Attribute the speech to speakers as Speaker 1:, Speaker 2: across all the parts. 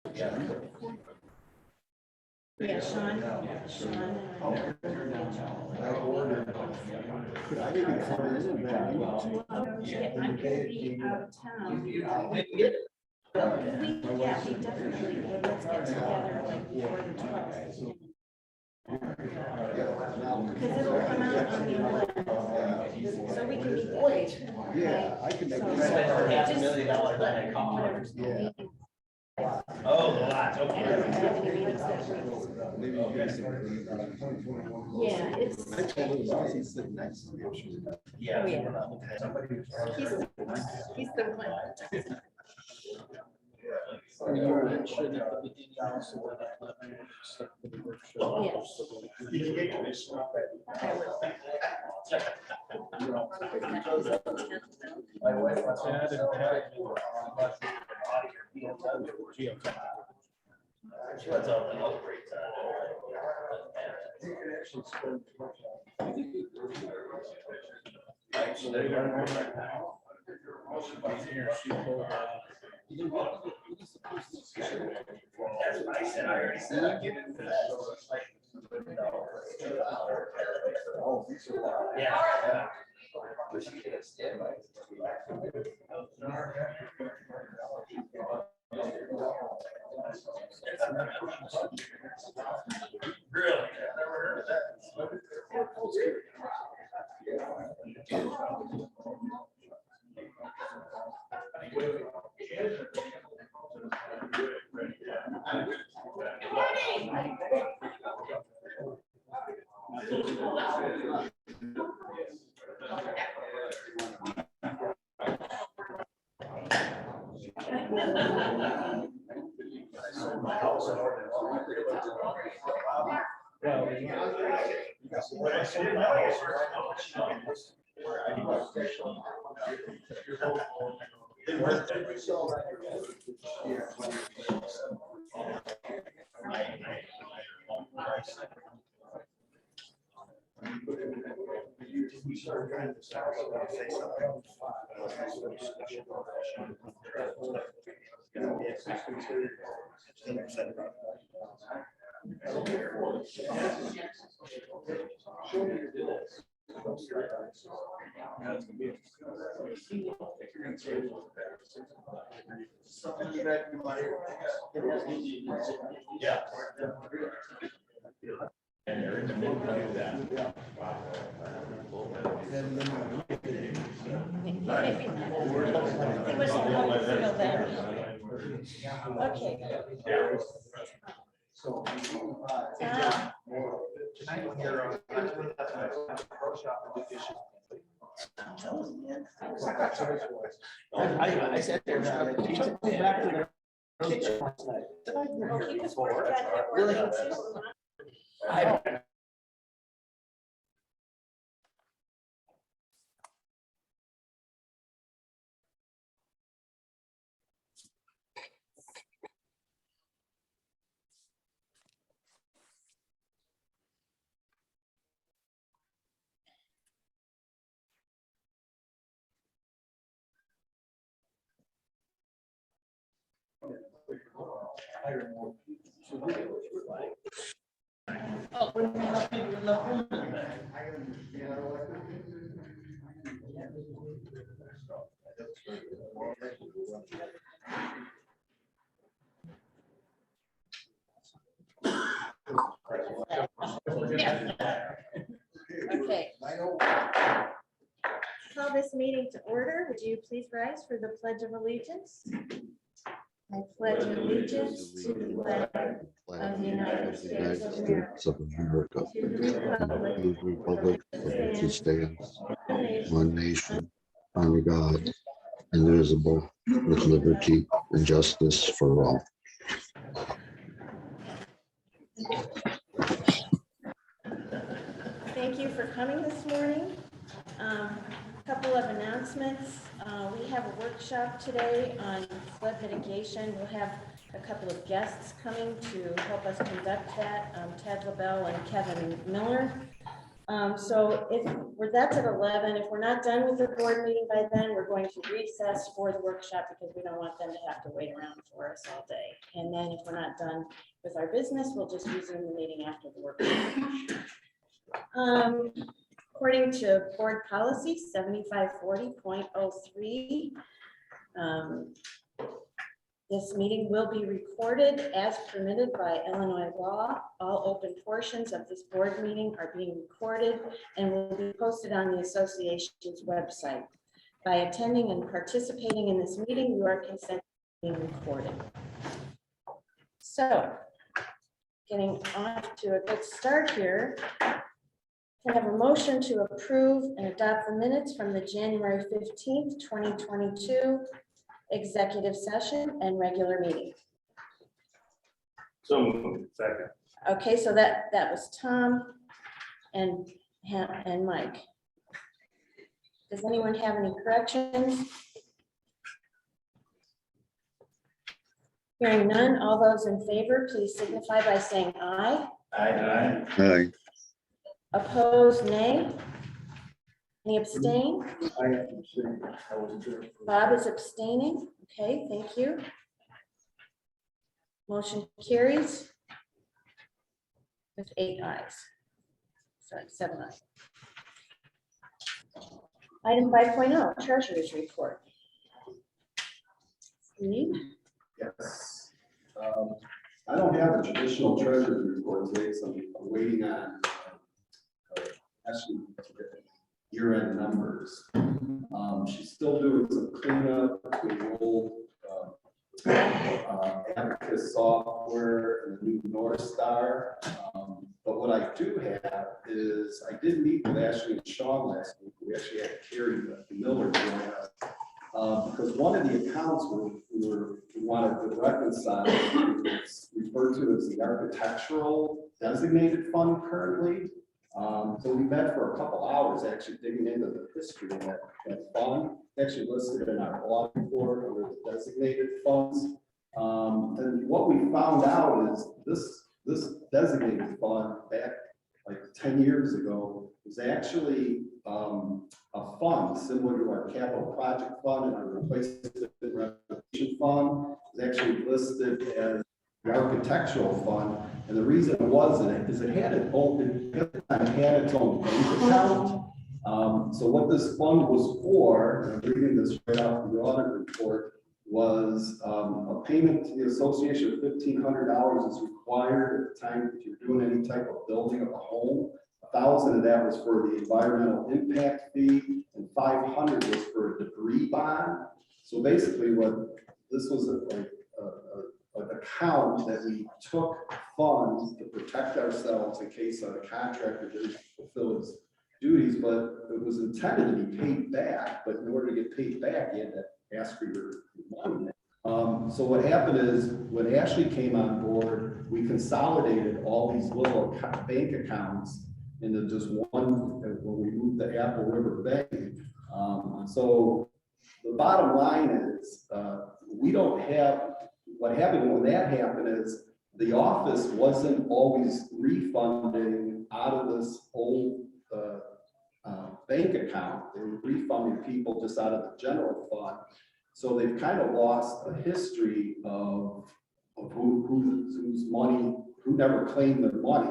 Speaker 1: Yeah, Sean. I'm gonna be out of town. We definitely would. Let's get together like before the 12th. Because it'll come out on the 11th. So we can meet that way.
Speaker 2: Yeah, I can make
Speaker 1: So,
Speaker 3: $500,000 on that car.
Speaker 1: whatever's going on.
Speaker 3: Oh, the lots,
Speaker 1: I don't
Speaker 3: okay.
Speaker 1: have any meetings that week.
Speaker 2: Maybe you guys can.
Speaker 1: Yeah, it's.
Speaker 2: I told him about it, he said next.
Speaker 3: Yeah.
Speaker 1: Oh, yeah. He's the one.
Speaker 3: My wife wants she wants all the upgrades That's what I said. I already said I'd get into that. Yeah. But she can't stand by. Really? I've never heard of that. Yeah. And they're in the mood to do that.
Speaker 1: He was in love with them. Okay.
Speaker 3: I sat there. He took me back to the kitchen last night.
Speaker 1: He was working at that
Speaker 3: Really?
Speaker 1: work too.
Speaker 3: I
Speaker 1: Okay. Call this meeting to order. Would you please rise for the Pledge of Allegiance? I pledge allegiance to the flag of the United States of America, to the republic for which it stands,
Speaker 4: one nation, under God, indivisible, with liberty and justice for all.
Speaker 1: Thank you for coming this morning. Couple of announcements. We have a workshop today on flood mitigation. We'll have a couple of guests coming to help us conduct that, Ted LaBelle and Kevin Miller. So if that's at 11, if we're not done with the board meeting by then, we're going to recess for the workshop because we don't want them to have to wait around for us all day. And then if we're not done with our business, we'll just resume the meeting after the workshop. According to board policy 7540.03, this meeting will be recorded as permitted by Illinois law. All open portions of this board meeting are being recorded and will be posted on the association's website. By attending and participating in this meeting, you are consenting to being recorded. So, getting off to a good start here. Can I have a motion to approve and adopt the minutes from the January 15th, 2022 executive session and regular meeting?
Speaker 3: So moved. Second.
Speaker 1: Okay, so that was Tom and Mike. Does anyone have any corrections? Hearing none, all those in favor, please signify by saying aye.
Speaker 3: Aye.
Speaker 4: Aye.
Speaker 1: Opposed, nay. Any abstain? Bob is abstaining. Okay, thank you. Motion carries with 8 ayes. Sorry, 7 ayes. Item 5.0, treasurer's report. Steve?
Speaker 2: Yes. I don't have a traditional treasurer's report today, so I'm waiting on Ashley to get year-end numbers. She's still doing some cleanup between the old Abacus software and the new North Star. But what I do have is I did meet with Ashley and Sean last week. We actually had Carrie Miller join us because one of the accounts we wanted to reconcile is referred to as the architectural designated fund currently. So we met for a couple hours actually digging into the history of that fund. Actually listed in our audit report under the designated funds. And what we found out is this designated fund back like 10 years ago was actually a fund similar to our capital project fund and our replacement and renovation fund. Is actually listed as the architectural fund, and the reason it was is it had its own bank account. So what this fund was for, and I'm reading this right off the audit report, was a payment to the association of $1,500 is required at the time if you're doing any type of building of a home. 1,000 of that was for the environmental impact fee, and 500 was for a debris bond. So basically, what this was an account that we took funds to protect ourselves in case a contractor didn't fulfill his duties, but it was intended to be paid back. But in order to get paid back, you had to ask for your money. So what happened is when Ashley came on board, we consolidated all these little bank accounts into just one when we moved the Apple River Bank. So the bottom line is we don't have, what happened when that happened is the office wasn't always refunding out of this old bank account. They were refunding people just out of the general fund. So they've kind of lost a history of whose money, who never claimed their money.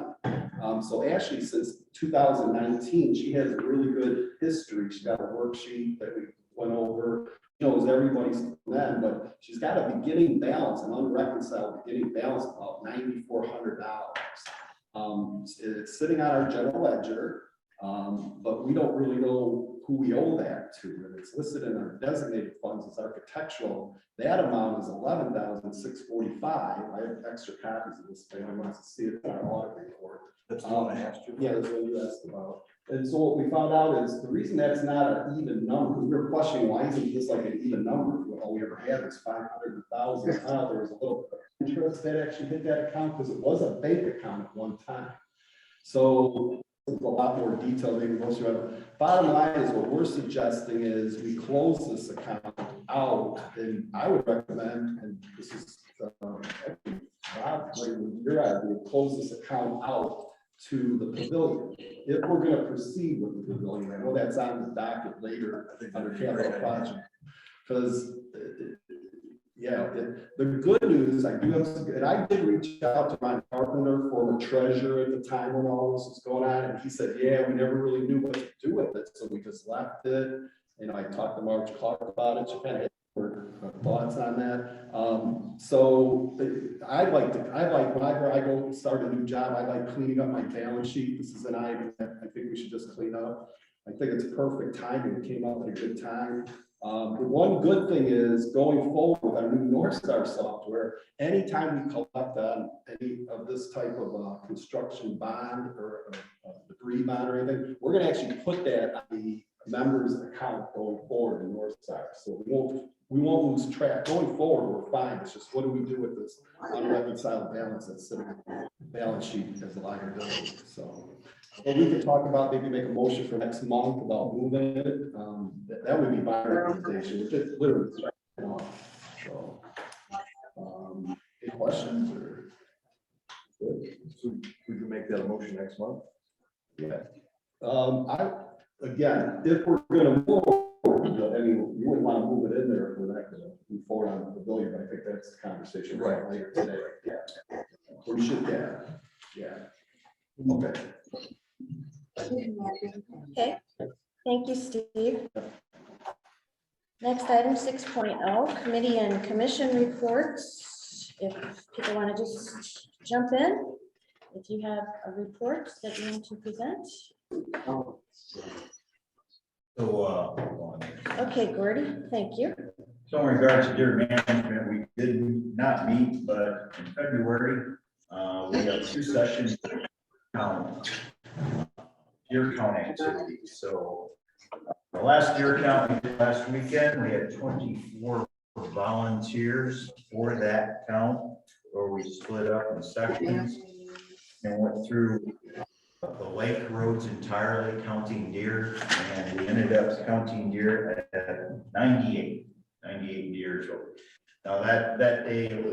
Speaker 2: So Ashley, since 2019, she has a really good history. She's got a worksheet that we went over. She knows everybody's then, but she's got a beginning balance, an unreconciled beginning balance of about $9,400. It's sitting on our general ledger, but we don't really know who we owe that to. And it's listed in our designated funds as architectural. That amount is $11,645. I have extra copies of this if anyone wants to see it in our audit report.
Speaker 3: That's the one I asked you.
Speaker 2: Yeah, that's what you asked about. And so what we found out is the reason that's not an even number, because we were questioning why isn't this like an even number? All we ever had was 500,000. There was a little interest that actually hit that account because it was a bank account at one time. So a lot more detail than most of you. Bottom line is what we're suggesting is we close this account out, and I would recommend, and this is your idea, close this account out to the pavilion. If we're gonna proceed with the pavilion, I know that's on the docket later under capital project. Because, the good news, I do have some, and I did reach out to Ron Carpenter, former treasurer at the time when all this was going on, and he said, yeah, we never really knew what to do with it, so we just left it. You know, I talked to Marge Clark about it, she kind of had her thoughts on that. So whenever I go start a new job, I like cleaning up my balance sheet. This is an item that I think we should just clean up. I think it's perfect timing. It came out at a good time. The one good thing is going forward with our new North Star software, anytime we collect on any of this type of construction bond or debris bond or anything, we're going to actually put that on the members account going forward in North Star. So we won't lose track. Going forward, we're fine. It's just what do we do with this unreconciled balance that's sitting on the balance sheet as a liability. So. But we could talk about, maybe make a motion for next month about moving it. That would be my recommendation. It's just literally starting off. So, any questions or?
Speaker 5: So we can make that a motion next month?
Speaker 2: Yeah. Again, if we're gonna move, I mean, you wouldn't want to move it in there if we're not gonna move forward on the pavilion, but I think that's the conversation right later today. Yeah. We should, yeah. Okay.
Speaker 1: Okay, thank you, Steve. Next item, 6.0, committee and commission reports. If people want to just jump in, if you have a report that you want to present. Okay, Gordy, thank you.
Speaker 6: So in regards to deer management, we did not meet, but in February, we have 2 sessions on deer count activities. So the last deer count we did last weekend, we had 24 volunteers for that count, where we split up in sections and went through the lake roads entirely, counting deer, and we ended up counting deer at 98 deer. So now that day it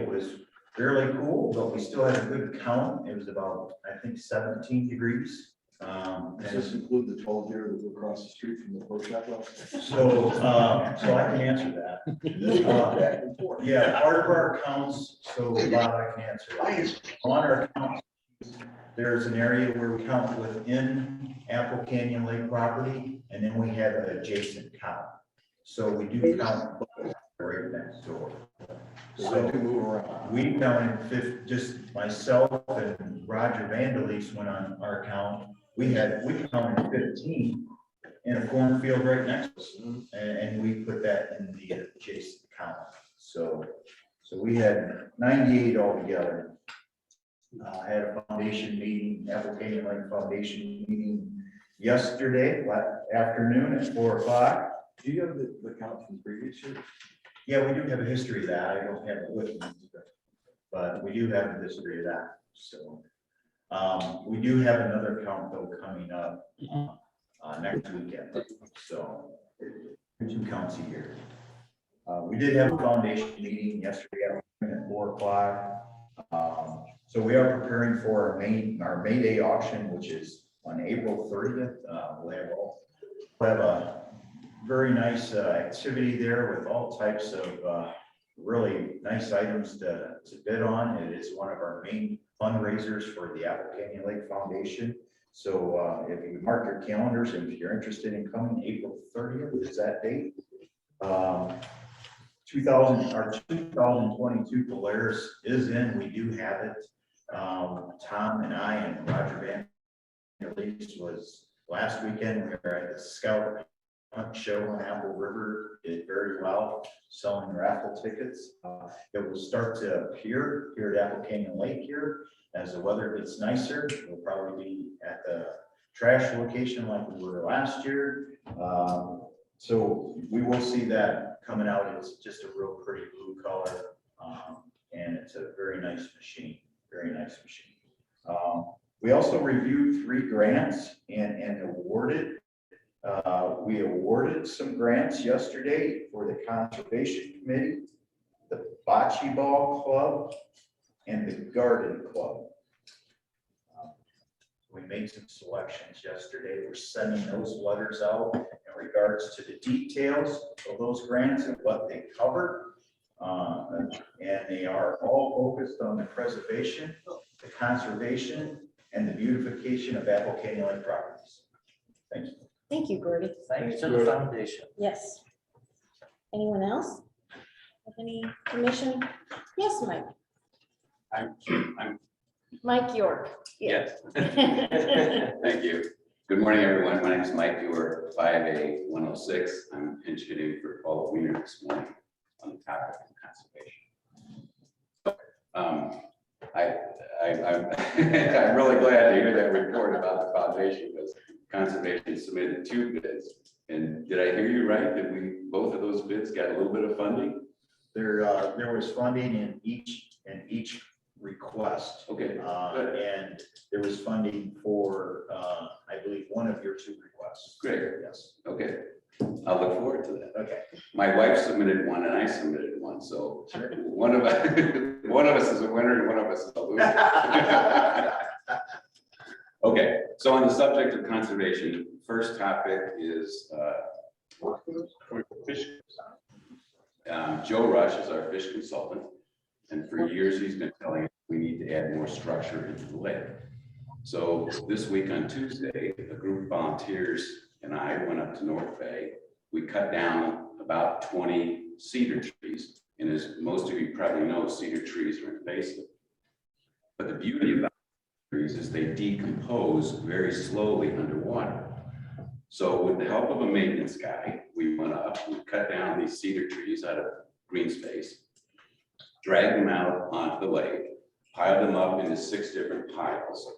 Speaker 6: was fairly cool, but we still had a good count. It was about, I think, 17 degrees.
Speaker 5: Does this include the 12 deer that were across the street from the pork chop house?
Speaker 6: So I can answer that. Yeah, part of our counts, so Bob, I can answer that. On our counts, there's an area where we count within Apple Canyon Lake property, and then we have an adjacent count. So we do count right next door.
Speaker 5: So they do move around.
Speaker 6: We counted just myself and Roger Vandalese went on our count. We counted 15 in a cornfield right next to us, and we put that in the adjacent count. So we had 98 altogether. I had a foundation meeting, Apple Canyon Lake Foundation meeting yesterday afternoon at 4 o'clock.
Speaker 5: Do you have the count from previous years?
Speaker 6: Yeah, we do have a history of that. I don't have it with me, but we do have a history of that. So we do have another count though coming up next weekend. So 2 counts a year. We did have a foundation meeting yesterday afternoon at 4 o'clock. So we are preparing for our May Day auction, which is on April 30th. We'll have a very nice activity there with all types of really nice items to bid on. It is one of our main fundraisers for the Apple Canyon Lake Foundation. So if you mark your calendars and if you're interested in coming, April 30th is that date. 2022 Polaris is in. We do have it. Tom and I and Roger Van was last weekend. We were at the Scout Hunt show on Apple River. Did very well selling raffle tickets. It will start to appear here at Apple Canyon Lake here as the weather gets nicer. We'll probably be at the trash location like we were last year. So we will see that coming out. It's just a real pretty blue color, and it's a very nice machine. Very nice machine. We also reviewed 3 grants and awarded. We awarded some grants yesterday for the Conservation Committee, the Bocce Ball Club, and the Garden Club. We made some selections yesterday. We're sending those letters out in regards to the details of those grants and what they cover. And they are all focused on the preservation, the conservation, and the beautification of Apple Lake properties. Thank you.
Speaker 1: Thank you, Gordy.
Speaker 3: Thanks to the foundation.
Speaker 1: Yes. Anyone else? Have any commission? Yes, Mike.
Speaker 7: I'm
Speaker 1: Mike York.
Speaker 7: Yes. Thank you. Good morning, everyone. My name is Mike Dewar, 5A106. I'm pinch hitting for Paul Wiener this morning on the topic of conservation. I'm really glad to hear that report about the foundation because conservation submitted 2 bids. And did I hear you right? Did both of those bids got a little bit of funding?
Speaker 6: There was funding in each request.
Speaker 7: Okay.
Speaker 6: And there was funding for, I believe, one of your 2 requests.
Speaker 7: Great.
Speaker 6: Yes.
Speaker 7: Okay. I'll look forward to that.
Speaker 6: Okay.
Speaker 7: My wife submitted one and I submitted one, so one of us, one of us is a winner and one of us is a loser. Okay, so on the subject of conservation, first topic is fish. Joe Rush is our fish consultant, and for years he's been telling us we need to add more structure into the lake. So this week on Tuesday, a group of volunteers and I went up to North Bay. We cut down about 20 cedar trees. And as most of you probably know, cedar trees are invasive. But the beauty about trees is they decompose very slowly underwater. So with the help of a maintenance guy, we went up, we cut down these cedar trees out of green space, dragged them out onto the lake, piled them up into 6 different piles,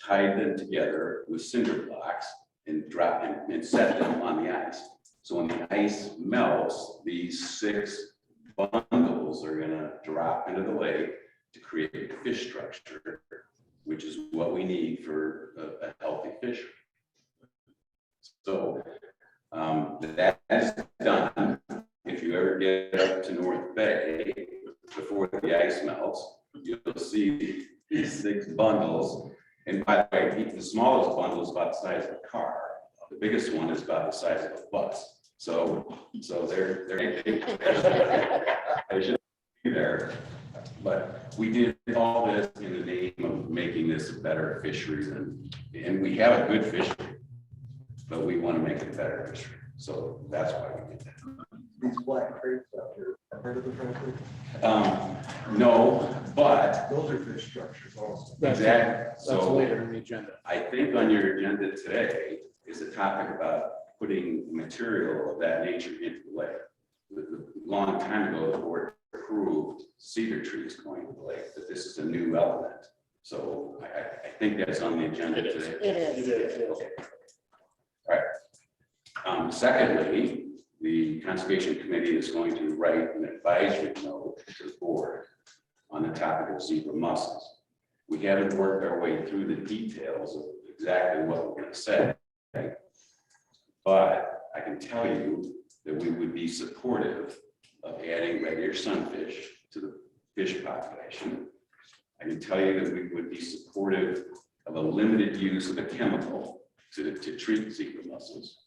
Speaker 7: tied them together with cinder blocks, and drop and set them on the ice. So when the ice melts, these 6 bundles are going to drop into the lake to create a fish structure, which is what we need for a healthy fishery. So that is done. If you ever get up to North Bay before the ice melts, you'll see these 6 bundles. And by the way, the smallest bundle is about the size of a car. The biggest one is about the size of a bus. So they're they should be there. But we did all this in the name of making this a better fishery, and we have a good fishery, but we want to make it a better fishery. So that's why we did that.
Speaker 5: These black crates out here, are part of the project?
Speaker 7: No, but
Speaker 5: Those are fish structures also.
Speaker 7: exactly. So
Speaker 8: later in the agenda.
Speaker 7: I think on your agenda today is a topic about putting material of that nature into the lake. A long time ago, the board approved cedar trees going to the lake, but this is a new element. So I think that's on the agenda today.
Speaker 1: It is.
Speaker 7: Okay. All right. Secondly, the Conservation Committee is going to write an advisory note to the board on the topic of zebra mussels. We haven't worked our way through the details of exactly what we're going to say, but I can tell you that we would be supportive of adding red ear sunfish to the fish population. I can tell you that we would be supportive of a limited use of a chemical to treat zebra mussels.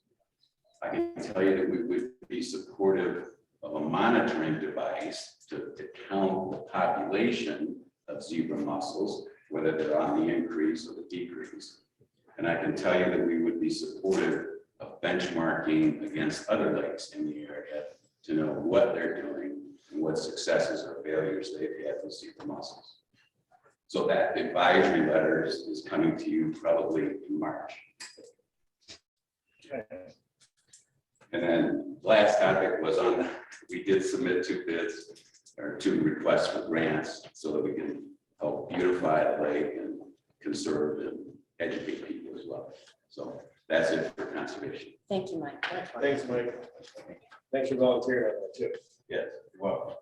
Speaker 7: I can tell you that we would be supportive of a monitoring device to count the population of zebra mussels, whether they're on the increase or the decrease. And I can tell you that we would be supportive of benchmarking against other lakes in the area to know what they're doing and what successes or failures they've had with zebra mussels. So that advisory letter is coming to you probably in March. And then last topic was on, we did submit 2 bids or 2 requests for grants so that we can help beautify the lake and conserve and educate people as well. So that's it for conservation.
Speaker 1: Thank you, Mike.
Speaker 8: Thanks, Mike. Thanks for volunteering on that too.
Speaker 7: Yes, you're welcome.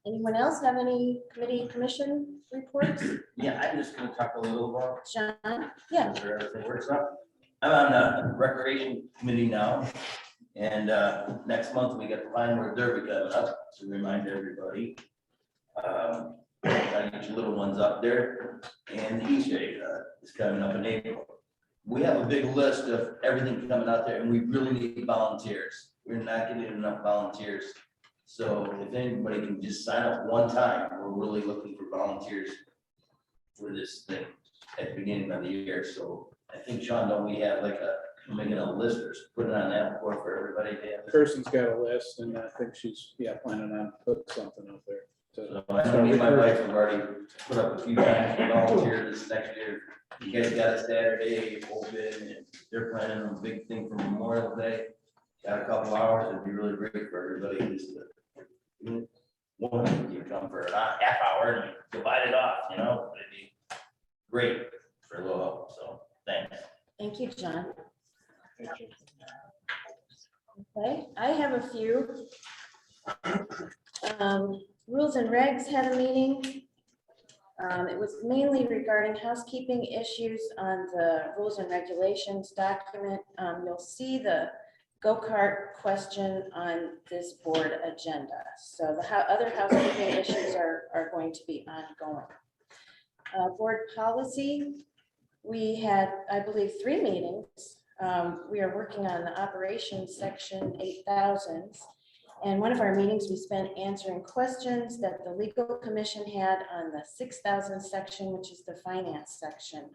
Speaker 1: Anyone else have any committee commission reports?
Speaker 3: Yeah, I'm just gonna talk a little about
Speaker 1: John? Yeah.
Speaker 3: where everything works out. I'm on the recreation committee now, and next month we got the Vinewood Derby coming up, to remind everybody. Got get your little ones up there. And the Easter egg is coming up in April. We have a big list of everything coming out there, and we really need volunteers. We're not getting enough volunteers. So if anybody can just sign up one time, we're really looking for volunteers for this thing at the beginning of the year. So I think, Sean, don't we have like making a list or put it on that board for everybody to have?
Speaker 8: Person's got a list and I think she's, planning on putting something up there.
Speaker 3: So I know me and my wife have already put up a few times to volunteer this next year. You guys got a Saturday open and they're planning on a big thing for Memorial Day. Got a couple hours, it'd be really great for everybody just to, one, you come for a half hour and divide it off, it'd be great for a little help, so thanks.
Speaker 1: Thank you, John. Okay, I have a few. Rules and Regs had a meeting. It was mainly regarding housekeeping issues on the rules and regulations document. You'll see the go-kart question on this board agenda. So the other housekeeping issues are going to be ongoing. Board policy, we had, I believe, 3 meetings. We are working on the operations section 8000s. And one of our meetings, we spent answering questions that the legal commission had on the 6000 section, which is the finance section.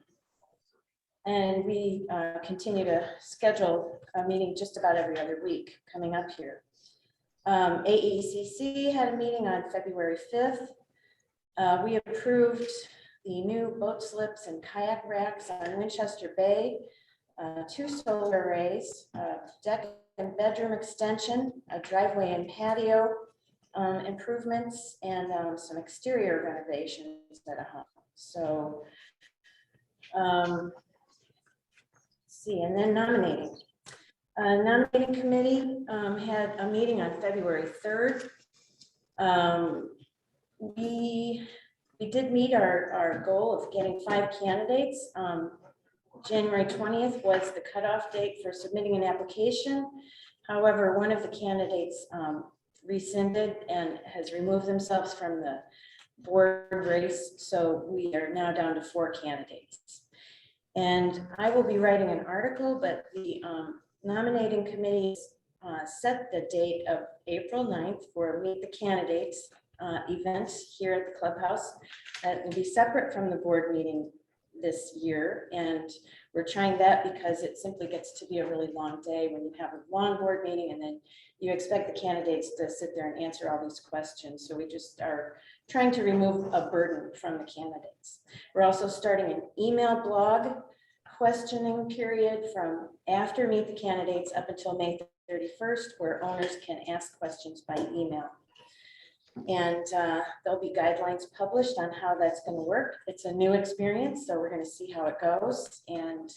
Speaker 1: And we continue to schedule a meeting just about every other week coming up here. AECC had a meeting on February 5th. We approved the new boat slips and kayak racks on Winchester Bay, 2 solar arrays, deck and bedroom extension, a driveway and patio improvements, and some exterior renovations at a home. So, let's see, and then nominating. Nominating committee had a meeting on February 3rd. We did meet our goal of getting 5 candidates. January 20th was the cutoff date for submitting an application. However, one of the candidates rescinded and has removed themselves from the board race. So we are now down to 4 candidates. And I will be writing an article, but the nominating committee set the date of April 9th for Meet the Candidates event here at the clubhouse. That will be separate from the board meeting this year, and we're trying that because it simply gets to be a really long day when you have a long board meeting and then you expect the candidates to sit there and answer all these questions. So we just are trying to remove a burden from the candidates. We're also starting an email blog questioning period from after Meet the Candidates up until May 31st, where owners can ask questions by email. And there'll be guidelines published on how that's going to work. It's a new experience, so we're going to see how it goes. And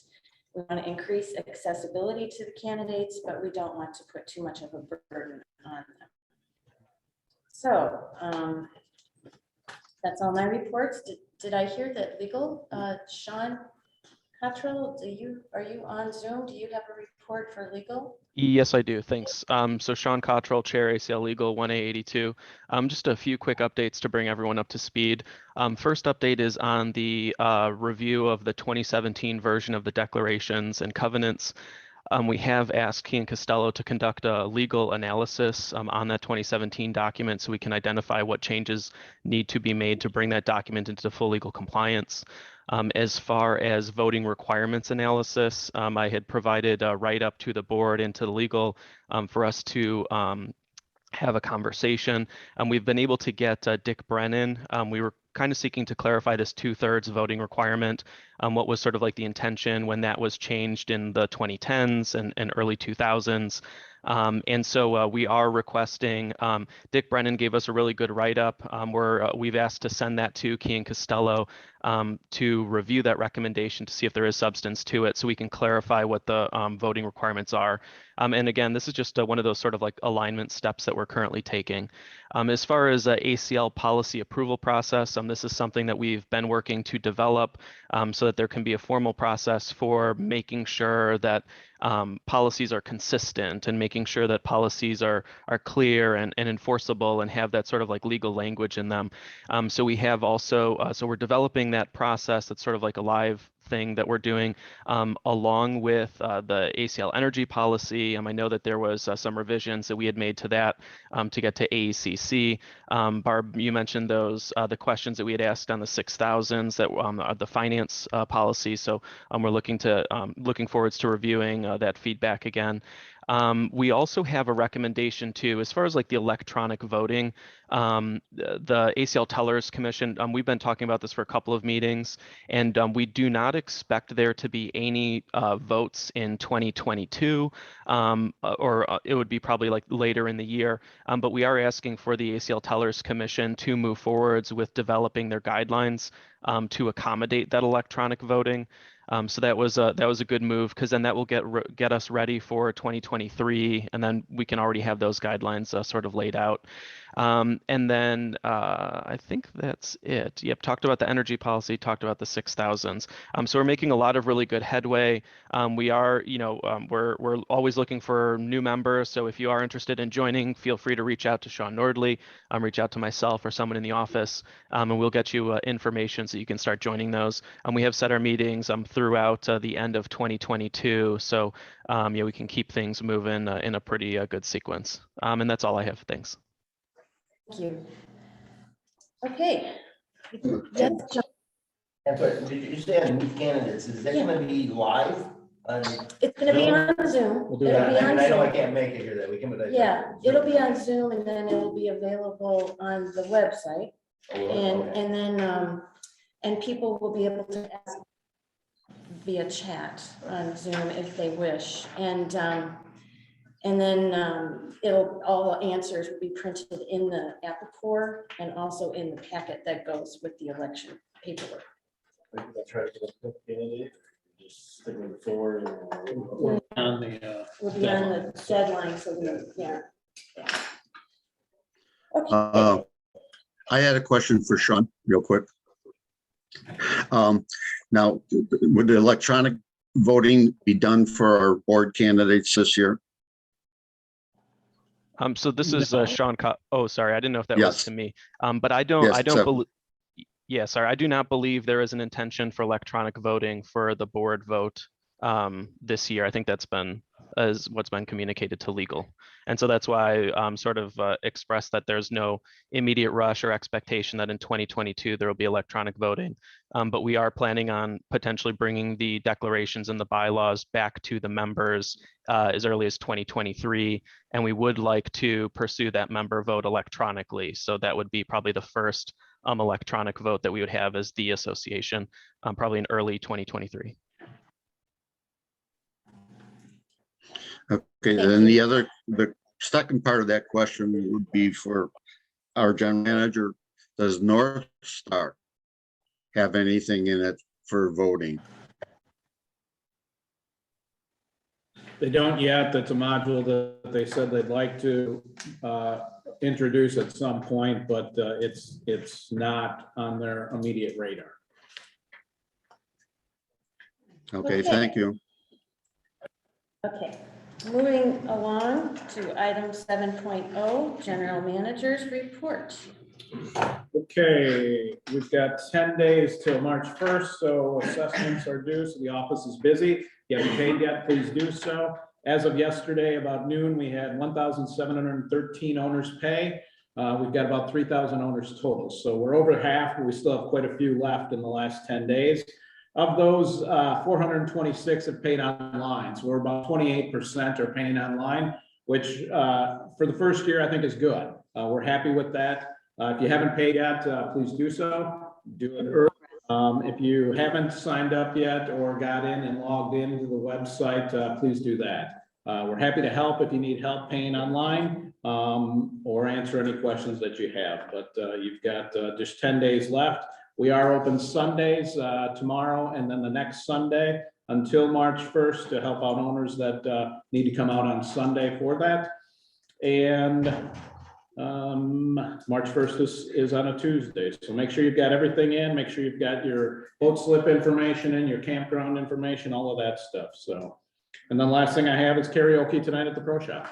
Speaker 1: we want to increase accessibility to the candidates, but we don't want to put too much of a burden on them. So that's all my reports. Did I hear that legal? Sean Cottrell, are you on Zoom? Do you have a report for legal?
Speaker 9: Yes, I do. Thanks. So Sean Cottrell, Chair, ACL Legal 1A82. Just a few quick updates to bring everyone up to speed. First update is on the review of the 2017 version of the declarations and covenants. We have asked Key and Costello to conduct a legal analysis on that 2017 document so we can identify what changes need to be made to bring that document into full legal compliance. As far as voting requirements analysis, I had provided a write-up to the board and to the legal for us to have a conversation. We've been able to get Dick Brennan. We were kind of seeking to clarify this 2/3 voting requirement, what was sort of like the intention when that was changed in the 2010s and early 2000s. And so we are requesting, Dick Brennan gave us a really good write-up where we've asked to send that to Key and Costello to review that recommendation to see if there is substance to it so we can clarify what the voting requirements are. And again, this is just one of those sort of like alignment steps that we're currently taking. As far as ACL policy approval process, this is something that we've been working to develop so that there can be a formal process for making sure that policies are consistent and making sure that policies are clear and enforceable and have that sort of like legal language in them. So we have also, so we're developing that process that's sort of like a live thing that we're doing along with the ACL energy policy. I know that there was some revisions that we had made to that to get to AECC. Barb, you mentioned those, the questions that we had asked on the 6,000s that are the finance policy. So we're looking forwards to reviewing that feedback again. We also have a recommendation too, as far as like the electronic voting, the ACL Tellers Commission, we've been talking about this for a couple of meetings, and we do not expect there to be any votes in 2022, or it would be probably like later in the year, but we are asking for the ACL Tellers Commission to move forwards with developing their guidelines to accommodate that electronic voting. So that was a good move, because then that will get us ready for 2023, and then we can already have those guidelines sort of laid out. And then I think that's it. Yep, talked about the energy policy, talked about the 6,000s. So we're making a lot of really good headway. We are, we're always looking for new members. So if you are interested in joining, feel free to reach out to Sean Nordley, reach out to myself or someone in the office, and we'll get you information so you can start joining those. We have set our meetings throughout the end of 2022. So yeah, we can keep things moving in a pretty good sequence. And that's all I have. Thanks.
Speaker 1: Thank you. Okay. Yes, John.
Speaker 3: I'm sorry, did you say on new candidates, is that gonna be live?
Speaker 1: It's gonna be on Zoom.
Speaker 3: We'll do
Speaker 1: It'll
Speaker 3: that.
Speaker 1: be
Speaker 3: I
Speaker 1: on
Speaker 3: mean, I know I
Speaker 1: Zoom.
Speaker 3: can't make it here that weekend, but I.
Speaker 1: Yeah, it'll be on Zoom, and then it'll be available on the website.
Speaker 3: Oh, well,
Speaker 1: And,
Speaker 3: okay.
Speaker 1: and then, and people will be able to ask via chat on Zoom if they wish. And then all the answers will be printed in the Epicor and also in the packet that goes with the election paperwork.
Speaker 8: That's right. Just stick with the forward. On the.
Speaker 1: We'll be on the deadline, so yeah. Okay.
Speaker 4: I had a question for Sean, real quick. Now, would the electronic voting be done for our board candidates this year?
Speaker 9: So this is Sean. Oh, sorry, I didn't know if that was
Speaker 4: Yes.
Speaker 9: to me. But I don't.
Speaker 4: Yes,
Speaker 9: I don't
Speaker 4: so-
Speaker 9: believe. Yeah, sorry, I do not believe there is an intention for electronic voting for the board vote this year. I think that's been as what's been communicated to legal, and so that's why I sort of expressed that there's no immediate rush or expectation that in 2022 there will be electronic voting. But we are planning on potentially bringing the declarations and the bylaws back to the members as early as 2023, and we would like to pursue that member vote electronically. So that would be probably the first electronic vote that we would have as the association, probably in early 2023.
Speaker 4: Okay, then the second part of that question would be for our general manager. Does North Star have anything in it for voting?
Speaker 10: They don't yet. That's a module that they said they'd like to introduce at some point, but it's not on their immediate radar.
Speaker 4: Okay, thank you.
Speaker 1: Okay, moving along to item 7.0, General Manager's Report.
Speaker 10: Okay, we've got 10 days till March 1st, so assessments are due, so the office is busy. If you haven't paid yet, please do so. As of yesterday, about noon, we had 1,713 owners pay. We've got about 3,000 owners total, so we're over half, but we still have quite a few left in the last 10 days. Of those, 426 have paid online, so we're about 28% are paying online, which for the first year, I think is good. We're happy with that. If you haven't paid yet, please do so. Do it early. If you haven't signed up yet or got in and logged into the website, please do that. We're happy to help if you need help paying online or answer any questions that you have, but you've got just 10 days left. We are open Sundays tomorrow and then the next Sunday until March 1st to help out owners that need to come out on Sunday for that. And March 1st is on a Tuesday, so make sure you've got everything in, make sure you've got your boat slip information in, your campground information, all of that stuff. So And then last thing I have is karaoke tonight at the Pro Shop.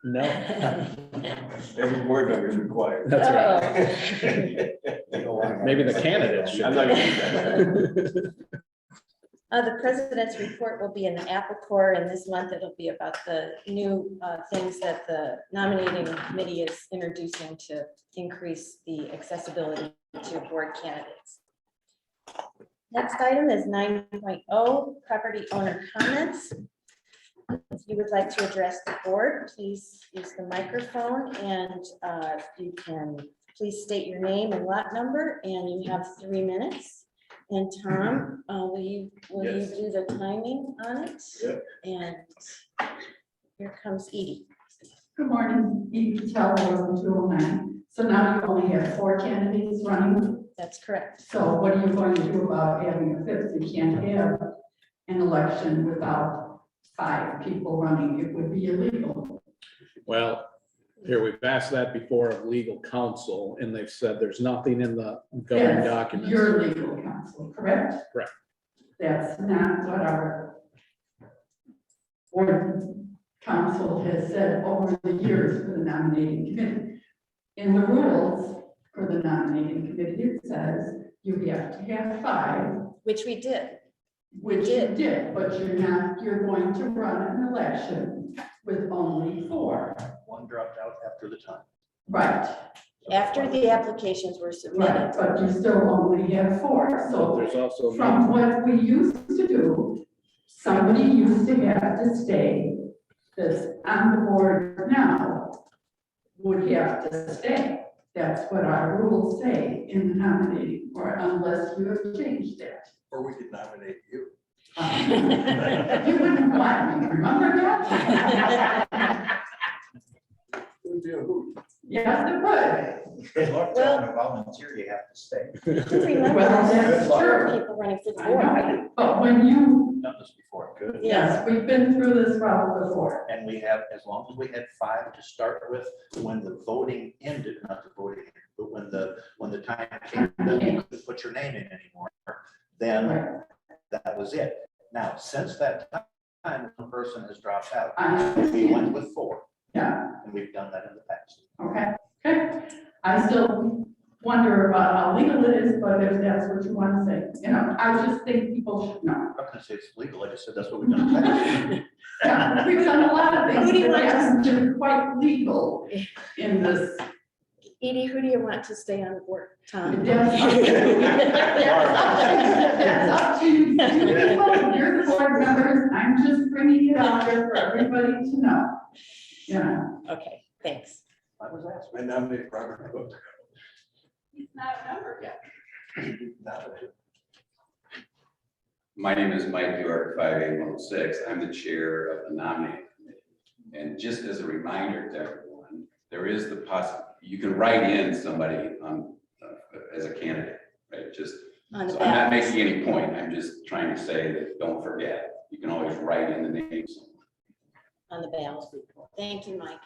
Speaker 10: No.
Speaker 5: Every board member is required.
Speaker 10: That's right.
Speaker 1: Oh.
Speaker 10: Maybe the candidates should.
Speaker 5: I'm not gonna do that.
Speaker 1: The president's report will be in the Apple Core, and this month it'll be about the new things that the nominating committee is introducing to increase the accessibility to board candidates. Next item is 9.0, property owner comments. If you would like to address the board, please use the microphone, and you can please state your name and lot number, and you have 3 minutes. And Tom, will you
Speaker 5: Yes.
Speaker 1: do the timing on it?
Speaker 5: Yep.
Speaker 1: And here comes Edie.
Speaker 11: Good morning, Edie Patel, 209. So now you only have 4 candidates running.
Speaker 1: That's correct.
Speaker 11: So what are you going to do about adding a 5th? You can't have an election without 5 people running. It would be illegal.
Speaker 10: Well, here, we've asked that before of legal counsel, and they've said there's nothing in the governing
Speaker 11: That's
Speaker 10: documents.
Speaker 11: your legal counsel, correct?
Speaker 10: Correct.
Speaker 11: That's not what our board council has said over the years for the nominating committee. In the rules for the nominating committee, it says you have to have 5,
Speaker 1: Which we did.
Speaker 11: which you did, but you're going to run an election with only 4.
Speaker 5: One dropped out after the time.
Speaker 11: Right,
Speaker 1: After the applications were
Speaker 11: right,
Speaker 1: submitted.
Speaker 11: but you still only have 4.
Speaker 10: But
Speaker 11: So
Speaker 10: there's also.
Speaker 11: from what we used to do, somebody used to have to stay, that's on the board now would have to stay. That's what our rules say in the nominating, or unless you have changed that.
Speaker 5: Or we could nominate you.
Speaker 11: You wouldn't want me, remember that?
Speaker 5: Would be a hoot.
Speaker 11: Yes, it would.
Speaker 6: Good luck
Speaker 1: Well-
Speaker 6: telling a volunteer you have to stay.
Speaker 1: Remember,
Speaker 11: Well,
Speaker 1: there's
Speaker 11: that's
Speaker 1: true people running for the
Speaker 11: I
Speaker 1: board.
Speaker 11: know, but when you,
Speaker 6: Done this before, good.
Speaker 11: yes, we've been through this route before.
Speaker 6: And we have, as long as we had 5 to start with, when the voting ended, not the voting, but when the time came, that you couldn't put your name in anymore, then
Speaker 11: Right.
Speaker 6: that was it. Now, since that time, one person has dropped out.
Speaker 11: I
Speaker 6: We
Speaker 11: understand.
Speaker 6: went with 4,
Speaker 11: Yeah,
Speaker 6: and we've done that in the past.
Speaker 11: okay, okay. I still wonder about how legal it is, but if that's what you want to say, I just think people should know.
Speaker 6: I'm not gonna say it's legal, I just said that's what we've done in the past.
Speaker 11: Yeah, we've done a lot of
Speaker 1: Who
Speaker 11: things
Speaker 1: do you
Speaker 11: that
Speaker 1: want to-
Speaker 11: haven't been quite legal in this.
Speaker 1: Edie, who do you want to stay on the board? Tom?
Speaker 11: That's up to you. People, you're the board members, I'm just bringing it out there for everybody to know.
Speaker 1: Okay, thanks.
Speaker 6: I was asked.
Speaker 5: I nominate Robert Cook.
Speaker 11: He's not a member yet.
Speaker 7: My name is Mike York, 5A106. I'm the chair of the nominating committee. And just as a reminder to everyone, there is the possibility, you can write in somebody as a candidate, right? Just,
Speaker 1: On the
Speaker 7: so I'm not
Speaker 1: ballot.
Speaker 7: making any point. I'm just trying to say that don't forget, you can always write in the names.
Speaker 1: On the ballot. Thank you, Mike.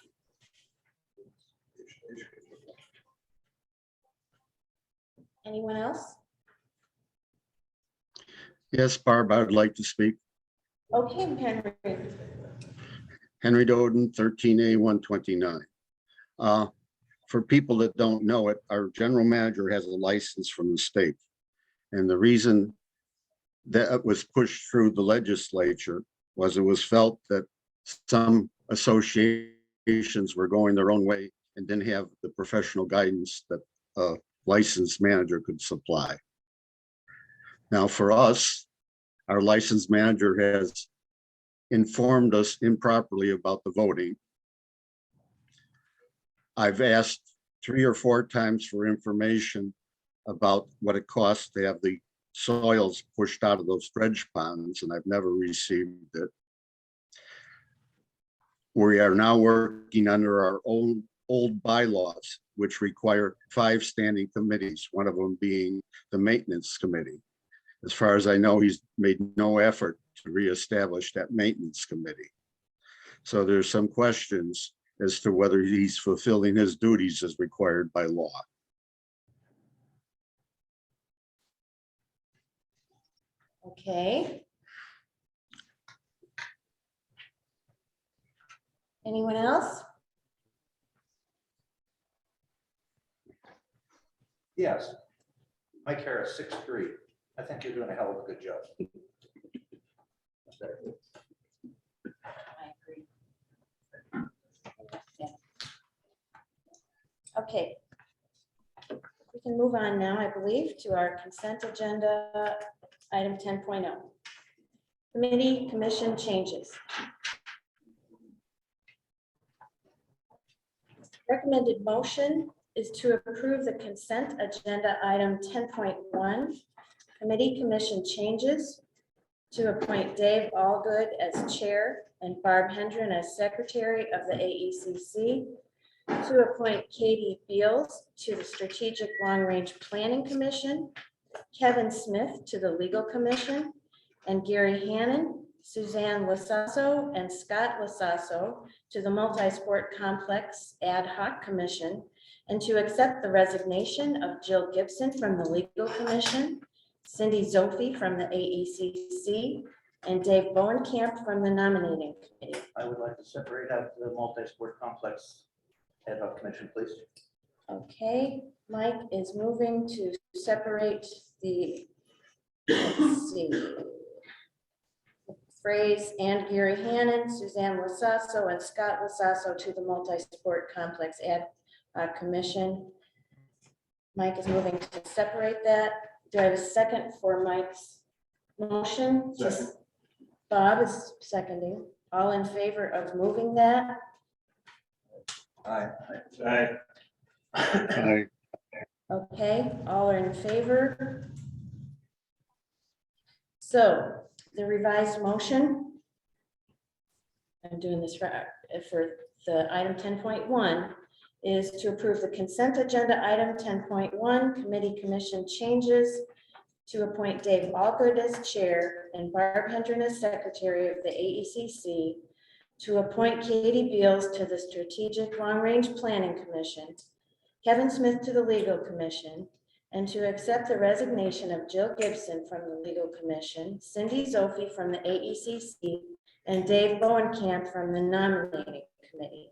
Speaker 1: Anyone else?
Speaker 4: Yes, Barb, I would like to speak.
Speaker 1: Okay, Henry.
Speaker 4: Henry Doden, 13A 129. For people that don't know it, our general manager has a license from the state. And the reason that it was pushed through the legislature was it was felt that some associations were going their own way and didn't have the professional guidance that a licensed manager could supply. Now, for us, our licensed manager has informed us improperly about the voting. I've asked 3 or 4 times for information about what it costs to have the soils pushed out of those dredge ponds, and I've never received it. We are now working under our own old bylaws, which require 5 standing committees, one of them being the maintenance committee. As far as I know, he's made no effort to reestablish that maintenance committee. So there's some questions as to whether he's fulfilling his duties as required by law.
Speaker 1: Okay. Anyone else?
Speaker 12: Yes. Mike Harris, 6'3". I think you're doing a hell of a good job.
Speaker 1: I agree. Yeah. Okay. We can move on now, I believe, to our consent agenda, item 10.0. Committee commission changes. Recommended motion is to approve the consent agenda item 10.1. Committee commission changes to appoint Dave Allgood as chair and Barb Hendren as secretary of the AECC, to appoint Katie Beals to the Strategic Long Range Planning Commission, Kevin Smith to the Legal Commission, and Gary Hannon, Suzanne Lasasso, and Scott Lasasso to the Multi-Sport Complex Ad Hoc Commission, and to accept the resignation of Jill Gibson from the Legal Commission, Cindy Zophi from the AECC, and Dave Bowenkamp from the Nominating Committee.
Speaker 12: I would like to separate out the multi-sport complex ad hoc commission, please.
Speaker 1: Okay, Mike is moving to separate the, let's see, Phrase and Gary Hannon, Suzanne Lasasso, and Scott Lasasso to the Multi-Sport Complex Ad Hoc Commission. Mike is moving to separate that. Do I have a second for Mike's motion?
Speaker 5: Second.
Speaker 1: Bob is seconding. All in favor of moving that?
Speaker 5: Aye.
Speaker 4: I,
Speaker 1: Okay, all are in favor. So the revised motion, I'm doing this for the item 10.1, is to approve the consent agenda item 10.1, committee commission changes to appoint Dave Allgood as chair and Barb Hendren as secretary of the AECC, to appoint Katie Beals to the Strategic Long Range Planning Commission, Kevin Smith to the Legal Commission, and to accept the resignation of Jill Gibson from the Legal Commission, Cindy Zophi from the AECC, and Dave Bowenkamp from the Nominating Committee.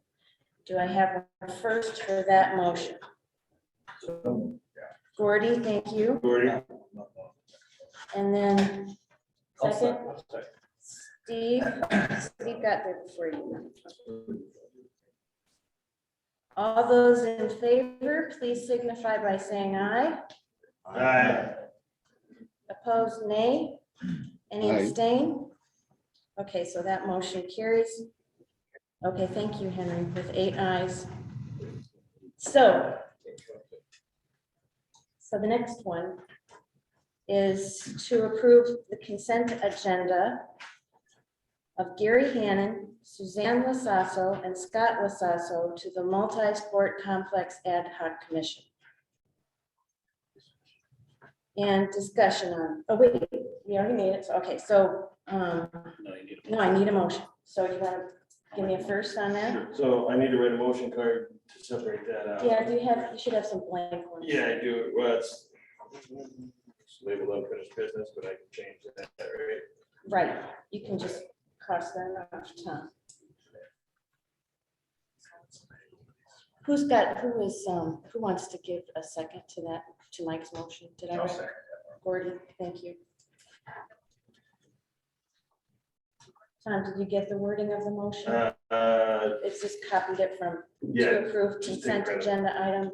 Speaker 1: Do I have a first for that motion? Gordy, thank you. And then second, Steve got there before you. All those in favor, please signify by saying aye.
Speaker 8: Aye.
Speaker 1: Opposed, nay. Any
Speaker 4: Aye.
Speaker 1: abstain? Okay, so that motion carries. Okay, thank you, Henry, with 8 ayes. So the next one is to approve the consent agenda of Gary Hannon, Suzanne Lasasso, and Scott Lasasso to the Multi-Sport Complex Ad Hoc Commission. And discussion on, oh wait, we already made it, so, okay, so, no, I need a motion. So you want to give me a first on that?
Speaker 8: So I need to write a motion card to separate that out.
Speaker 1: Yeah, you should have some blank ones.
Speaker 8: Yeah, I do. Well, it's labeled unfinished business, but I can change that, right?
Speaker 1: Right, you can just cross that off, Tom. Who wants to give a second to that, to Mike's motion? Did I?
Speaker 12: I'll second
Speaker 1: Gordy, thank you. Tom, did you get the wording of the motion? It's just copied it from
Speaker 8: Yeah,
Speaker 1: to approve
Speaker 8: just take
Speaker 1: consent
Speaker 8: credit.
Speaker 1: agenda item.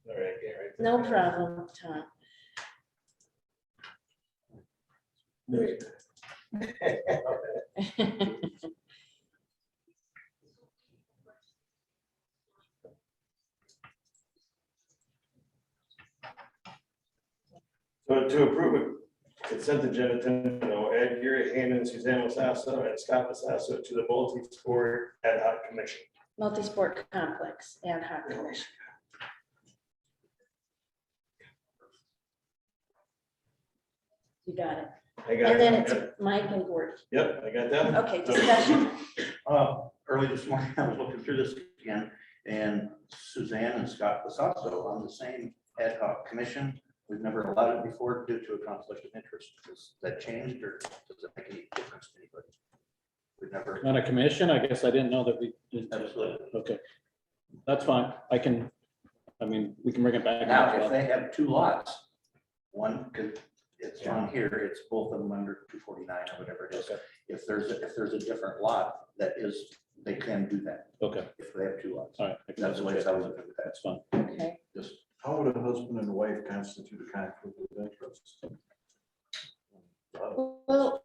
Speaker 8: All right, yeah, right.
Speaker 1: No problem, Tom.
Speaker 8: So to approve it, consent agenda, add Gary Hammond, Suzanne Sasso, and Scott Sasso to the multi-sport ad hoc commission.
Speaker 1: Multi-sport complex ad hoc commission. You got it.
Speaker 8: I got
Speaker 1: And then
Speaker 8: it.
Speaker 1: it's Mike and Gordon.
Speaker 8: Yep, I got that.
Speaker 1: Okay, discussion.
Speaker 12: Early this morning, I was looking through this again, and Suzanne and Scott Basasso on the same ad hoc commission. We've never allowed it before due to a conflict of interest. Has that changed, or does it make any difference to anybody? We've never.
Speaker 10: On a commission, I guess I didn't know that we.
Speaker 12: Absolutely.
Speaker 10: Okay, that's fine. I mean, we can bring it back.
Speaker 12: Now, if they have two lots, one could, it's on here, it's both of them under 249 or whatever it is. If there's a different lot, that is, they can do that
Speaker 10: Okay,
Speaker 12: if they have two lots.
Speaker 10: all right. I can
Speaker 12: That's the way
Speaker 10: double
Speaker 12: I was
Speaker 10: check.
Speaker 12: looking at that.
Speaker 10: That's fine.
Speaker 1: Okay.
Speaker 12: Just
Speaker 5: How would a husband and wife constitute a conflict of interest?
Speaker 1: Well,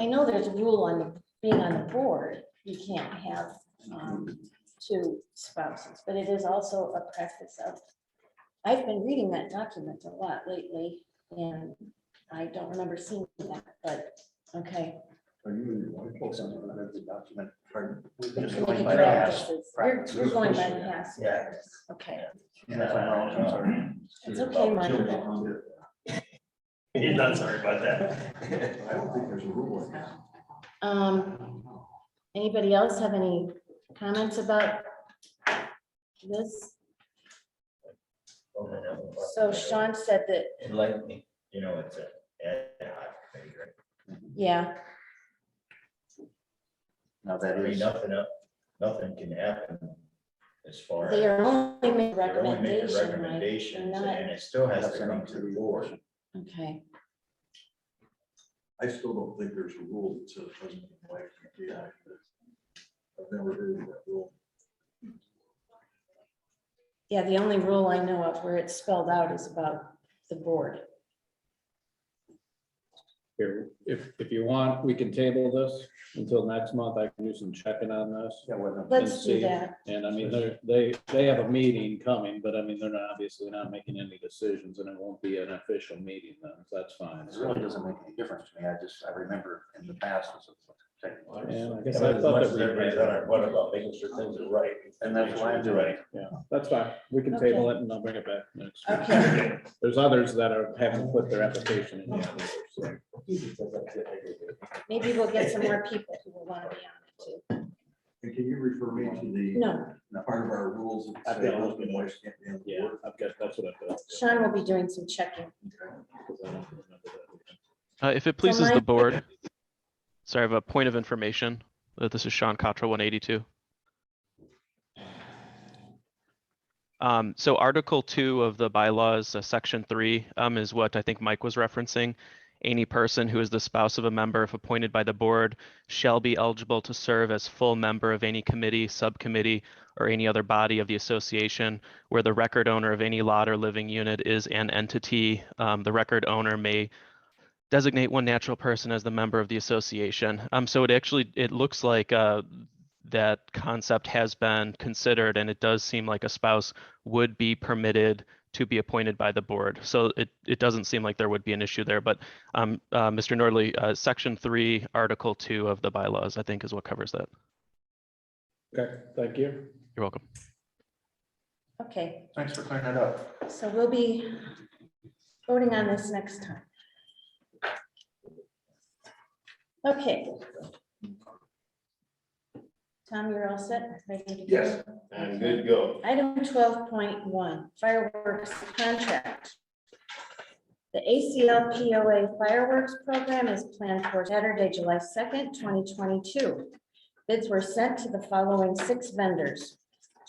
Speaker 1: I know there's a rule on being on the board. You can't have two spouses, but it is also a practice of, I've been reading that document a lot lately, and I don't remember seeing that, but, okay.
Speaker 5: Are you and your wife both on
Speaker 12: under the document.
Speaker 5: Pardon?
Speaker 12: We've
Speaker 1: The
Speaker 12: been just
Speaker 1: committee
Speaker 12: going by the past
Speaker 1: practices.
Speaker 12: practice.
Speaker 1: You're going by the past
Speaker 3: Yeah.
Speaker 1: practice. Okay,
Speaker 12: And if I'm wrong, I'm sorry.
Speaker 1: it's okay, Mike.
Speaker 8: You're not sorry about that.
Speaker 5: I don't think there's a rule like that.
Speaker 1: Anybody else have any comments about this? So Sean said that,
Speaker 6: Enlighten me, it's a ad hoc committee, right?
Speaker 1: yeah,
Speaker 12: Now that
Speaker 6: I mean,
Speaker 12: is,
Speaker 6: nothing can happen as far as.
Speaker 1: they are only making
Speaker 6: They're only making
Speaker 1: recommendations, Mike. They're
Speaker 6: recommendations,
Speaker 1: not-
Speaker 6: and it still has to come to the board.
Speaker 1: Okay,
Speaker 5: I still don't think there's a rule that says husband and wife can be on it. I've never heard of that rule.
Speaker 1: yeah, the only rule I know of where it's spelled out is about the board.
Speaker 10: Here, if you want, we can table this until next month. I can do some checking on this.
Speaker 12: yeah, well,
Speaker 1: Let's do
Speaker 10: see.
Speaker 1: that.
Speaker 10: And I mean, they have a meeting coming, but I mean, they're not obviously not making any decisions, and it won't be an official meeting then, so that's fine.
Speaker 12: it really doesn't make any difference to me. I remember in the past.
Speaker 10: Yeah, I guess
Speaker 6: Yeah,
Speaker 10: I
Speaker 6: but as
Speaker 10: thought
Speaker 6: much
Speaker 10: that
Speaker 6: as
Speaker 10: we.
Speaker 6: everybody's on our butt about making sure things are right.
Speaker 12: And that's why I'm doing it.
Speaker 10: Yeah, that's fine. We can table it and I'll bring it back next. week.
Speaker 1: Okay,
Speaker 10: There's others that haven't put their application in yet. So,
Speaker 1: maybe we'll get some more people who will want to be on it too.
Speaker 5: And can you refer me to the
Speaker 1: No,
Speaker 5: part of our rules that
Speaker 10: I've
Speaker 5: say
Speaker 10: got-
Speaker 5: husband and wife can't be on the
Speaker 10: Yeah,
Speaker 5: board?
Speaker 10: I've got, that's what I've got.
Speaker 1: Sean will be doing some checking.
Speaker 10: Because I don't remember that.
Speaker 9: If it pleases the
Speaker 1: Mike-
Speaker 9: board, sorry, I have a point of information. This is Sean Cottrell, 182. So Article 2 of the bylaws, Section 3, is what I think Mike was referencing. Any person who is the spouse of a member, if appointed by the board, shall be eligible to serve as full member of any committee, subcommittee, or any other body of the association where the record owner of any lot or living unit is an entity. The record owner may designate one natural person as the member of the association. So it looks like that concept has been considered, and it does seem like a spouse would be permitted to be appointed by the board. So it doesn't seem like there would be an issue there, but Mr. Nordley, Section 3, Article 2 of the bylaws, I think is what covers that.
Speaker 10: Okay, thank you.
Speaker 9: You're welcome.
Speaker 1: Okay,
Speaker 12: Thanks for clearing that up.
Speaker 1: so we'll be voting on this next time. Okay. Tom, you're all set? Ready to go?
Speaker 8: Yes. And good to go.
Speaker 1: Item 12.1, fireworks contract. The ACL POA fireworks program is planned for Saturday, July 2nd, 2022. Bids were sent to the following 6 vendors: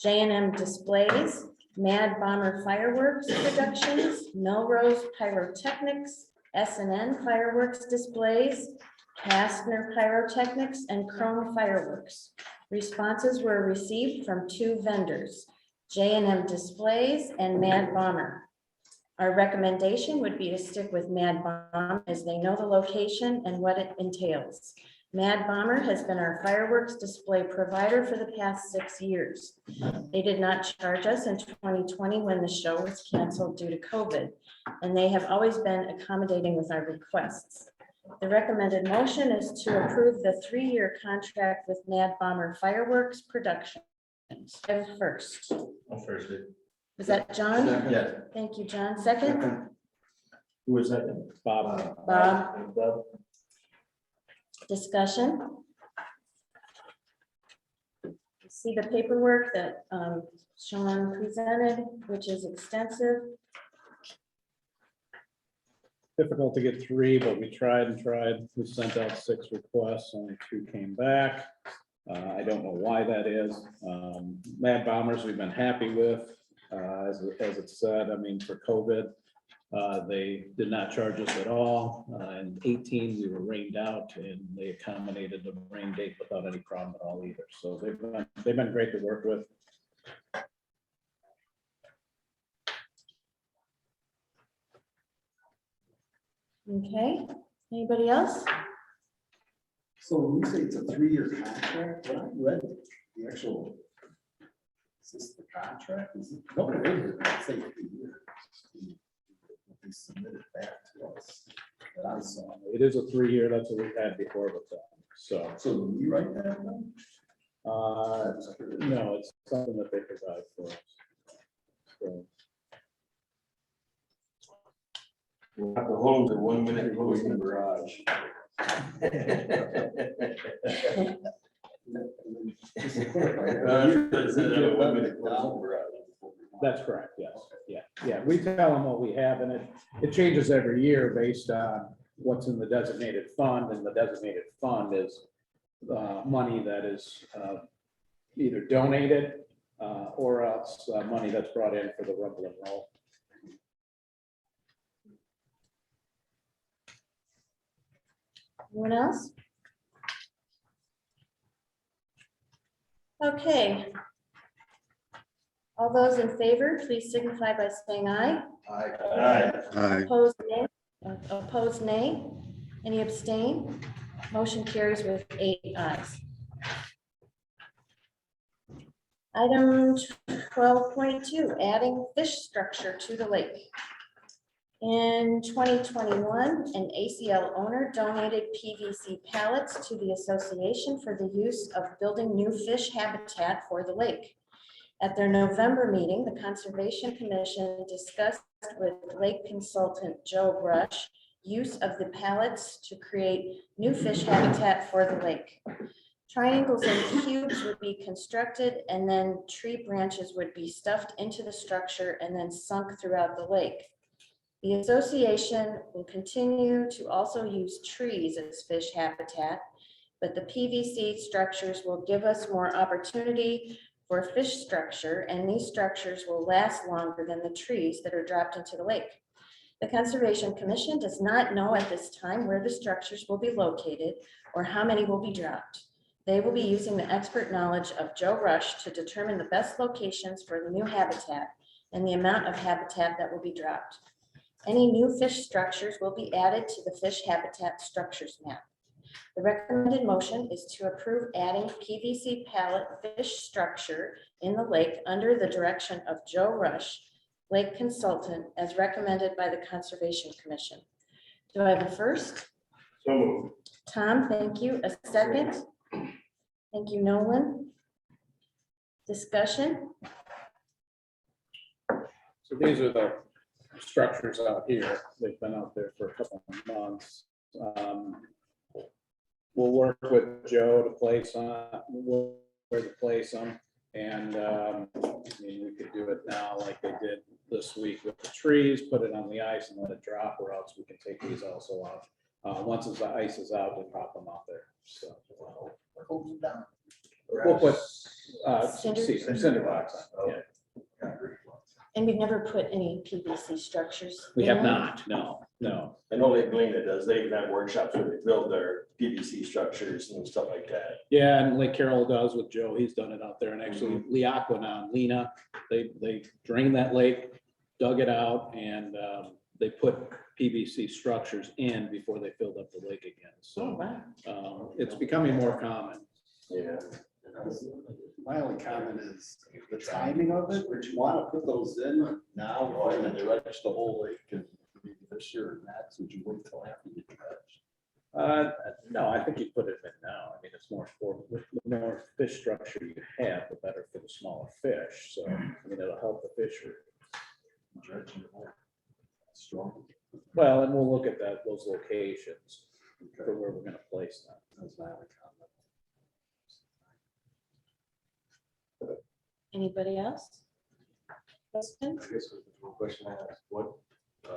Speaker 1: J&M Displays, Mad Bomber Fireworks Productions, Melrose Pyrotechnics, S&N Fireworks Displays, Kastner Pyrotechnics, and Chrome Fireworks. Responses were received from 2 vendors, J&M Displays, and Mad Bomber. Our recommendation would be to stick with Mad Bomber as they know the location and what it entails. Mad Bomber has been our fireworks display provider for the past 6 years. They did not charge us in 2020 when the show was canceled due to COVID, and they have always been accommodating with our requests. The recommended motion is to approve the 3-year contract with Mad Bomber Fireworks Productions. First,
Speaker 8: I'll first it.
Speaker 1: was that John?
Speaker 3: Yes.
Speaker 1: Thank you, John. Second,
Speaker 8: Who was that?
Speaker 10: Bob.
Speaker 1: Bob.
Speaker 8: Bob.
Speaker 1: Discussion. See the paperwork that Sean presented, which is extensive.
Speaker 10: Difficult to get 3, but we tried and tried. We sent out 6 requests, only 2 came back. I don't know why that is. Mad Bombers, we've been happy with, as it said, I mean, for COVID. They did not charge us at all. In 18, we were rained out and they accommodated the rain date without any problem at all either. So they've been great to work with.
Speaker 1: Okay, anybody else?
Speaker 2: So when you say it's a 3-year contract, when I read the actual, is this the contract? Is it, nobody read it, I say 3 years. They submitted back to us. That I saw.
Speaker 10: It is a 3-year, that's what we've had before with them. So,
Speaker 2: So do we write that down?
Speaker 10: no, it's something that they provide for us. So,
Speaker 8: We'll have to hold the 1 minute closing the garage.
Speaker 10: That's correct, yes, yeah, we tell them what we have, and it changes every year based on what's in the designated fund, and the designated fund is money that is either donated or else money that's brought in for the rumble and roll.
Speaker 1: Anyone else? Okay. All those in favor, please signify by saying aye.
Speaker 8: Aye.
Speaker 4: Aye.
Speaker 1: Opposed, nay. Opposed, nay. Any abstain? Motion carries with 8 ayes. Item 12.2, adding fish structure to the lake. In 2021, an ACL owner donated PVC pallets to the association for the use of building new fish habitat for the lake. At their November meeting, the Conservation Commission discussed with lake consultant Joe Rush use of the pallets to create new fish habitat for the lake. Triangles and cubes would be constructed, and then tree branches would be stuffed into the structure and then sunk throughout the lake. The association will continue to also use trees as fish habitat, but the PVC structures will give us more opportunity for fish structure, and these structures will last longer than the trees that are dropped into the lake. The Conservation Commission does not know at this time where the structures will be located or how many will be dropped. They will be using the expert knowledge of Joe Rush to determine the best locations for the new habitat and the amount of habitat that will be dropped. Any new fish structures will be added to the fish habitat structures map. The recommended motion is to approve adding PVC pallet fish structure in the lake under the direction of Joe Rush, lake consultant, as recommended by the Conservation Commission. Do I have a first?
Speaker 8: So moved.
Speaker 1: Tom, thank you. A second? Thank you, Nolan. Discussion?
Speaker 10: So these are the structures out here. They've been out there for a couple of months. We'll work with Joe to place on, where to place them. And I mean, we could do it now like they did this week with the trees, put it on the ice and let it drop, or else we can take these also out. Once the ice is out, we'll pop them out there. So we'll put cinder blocks on, yeah.
Speaker 1: And we've never put any PVC structures.
Speaker 10: We have
Speaker 1: in.
Speaker 10: not, no. No,
Speaker 8: I know Lake Galena does, they even have workshops where they build their PVC structures and stuff like that.
Speaker 10: yeah, and Lake Carroll does with Joe, he's done it out there, and actually Leaqua now, Lena, they drained that lake, dug it out, and they put PVC structures in before they filled up the lake again, so it's becoming more common.
Speaker 8: Yeah.
Speaker 2: My only comment is the timing of it, would you want to put those in now or then dredge the whole lake and maybe this year or next, would you wait till after you dredge?
Speaker 10: No, I think you put it in now. I mean, it's more for, the more fish structure you have, the better for the smaller fish. So, I mean, it'll help the fishery.
Speaker 2: Dredging it more strong.
Speaker 10: Well, and we'll look at those locations for where we're gonna place them.
Speaker 2: That's my only comment.
Speaker 1: Anybody else? Question?
Speaker 8: I guess one question I have, what do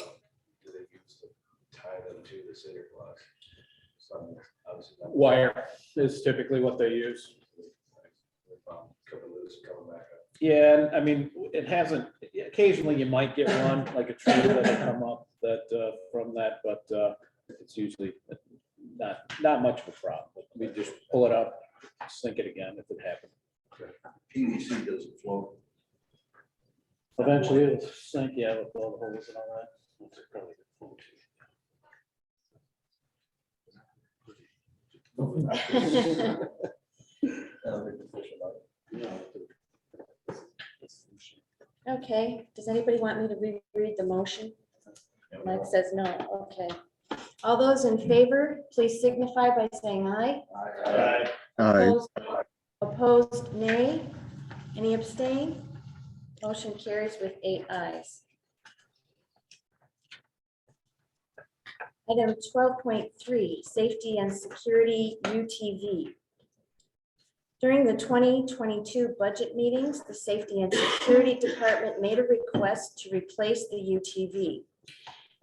Speaker 8: they use to tie them to the cinder blocks? Obviously not.
Speaker 10: Wire is typically what they use.
Speaker 8: Coming loose, coming back up.
Speaker 10: Yeah, and I mean, it hasn't, occasionally you might get one, like a tree that'll come up that, from that, but it's usually not much of a problem. We just pull it up, sink it again if it happens.
Speaker 5: PVC doesn't float.
Speaker 10: Eventually it'll sink, yeah, with all the holes and all that. It's probably good float.
Speaker 1: Okay, does anybody want me to reread the motion? Mike says no, okay. All those in favor, please signify by saying aye.
Speaker 8: Aye.
Speaker 1: Opposed, opposed, nay. Any abstain? Motion carries with 8 ayes. Item 12.3, Safety and Security UTV. During the 2022 budget meetings, the Safety and Security Department made a request to replace the UTV.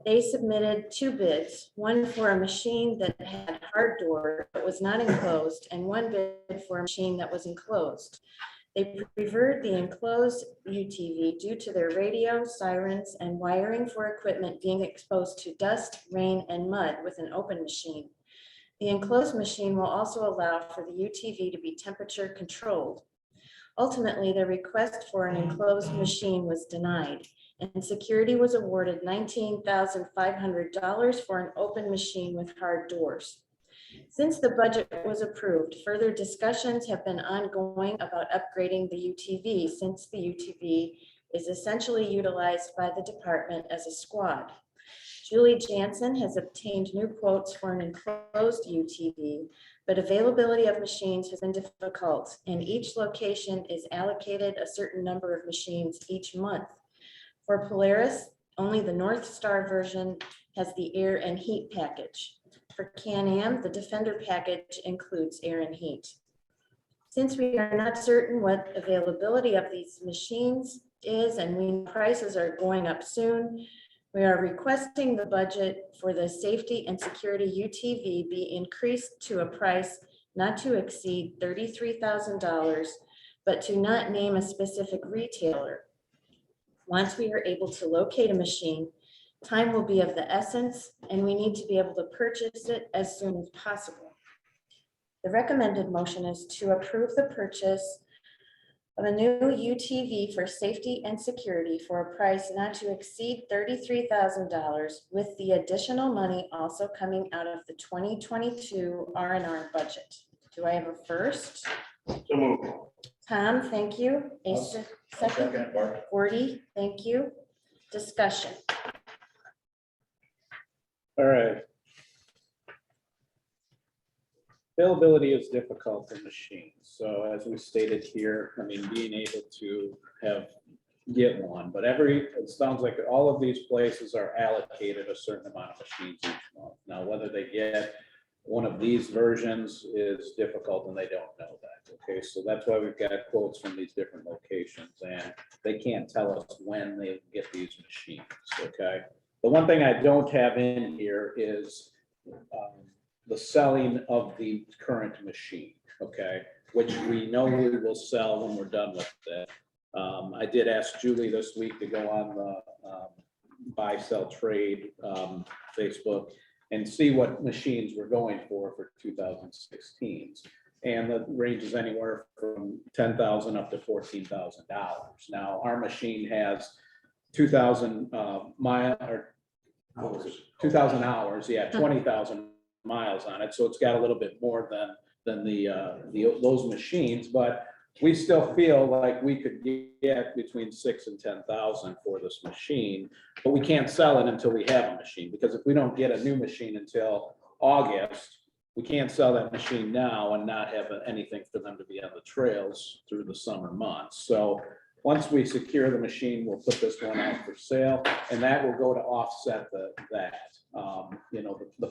Speaker 1: They submitted 2 bids, one for a machine that had hard door but was not enclosed, and 1 bid for a machine that was enclosed. They preferred the enclosed UTV due to their radio, sirens, and wiring for equipment being exposed to dust, rain, and mud with an open machine. The enclosed machine will also allow for the UTV to be temperature controlled. Ultimately, the request for an enclosed machine was denied, and security was awarded $19,500 for an open machine with hard doors. Since the budget was approved, further discussions have been ongoing about upgrading the UTV, since the UTV is essentially utilized by the department as a squad. Julie Jansen has obtained new quotes for an enclosed UTV, but availability of machines has been difficult, and each location is allocated a certain number of machines each month. For Polaris, only the North Star version has the air and heat package. For Can-Am, the Defender package includes air and heat. Since we are not certain what availability of these machines is, and we know prices are going up soon, we are requesting the budget for the Safety and Security UTV be increased to a price not to exceed $33,000, but to not name a specific retailer. Once we are able to locate a machine, time will be of the essence, and we need to be able to purchase it as soon as possible. The recommended motion is to approve the purchase of a new UTV for safety and security for a price not to exceed $33,000, with the additional money also coming out of the 2022 R&R budget. Do I have a first?
Speaker 8: So move.
Speaker 1: Tom, thank you. A second.
Speaker 5: Second, Mark.
Speaker 1: Gordy, thank you. Discussion.
Speaker 10: All right. Availability is difficult in machines. So as we stated here, I mean, being able to get one, but it sounds like all of these places are allocated a certain amount of machines each month. Now, whether they get one of these versions is difficult, and they don't know that. Okay, so that's why we've got quotes from these different locations, and they can't tell us when they get these machines. Okay, the one thing I don't have in here is the selling of the current machine. Okay, which we know we will sell when we're done with it. I did ask Julie this week to go on buy, sell, trade, Facebook, and see what machines we're going for 2016s. And the range is anywhere from $10,000 up to $14,000. Now, our machine has 2,000 mile or what was it? 2,000 hours, yeah, 20,000 miles on it. So it's got a little bit more than those machines, but we still feel like we could get between 6,000 and 10,000 for this machine, but we can't sell it until we have a machine, because if we don't get a new machine until August, we can't sell that machine now and not have anything for them to be on the trails through the summer months. So once we secure the machine, we'll put this one out for sale, and that will go to offset the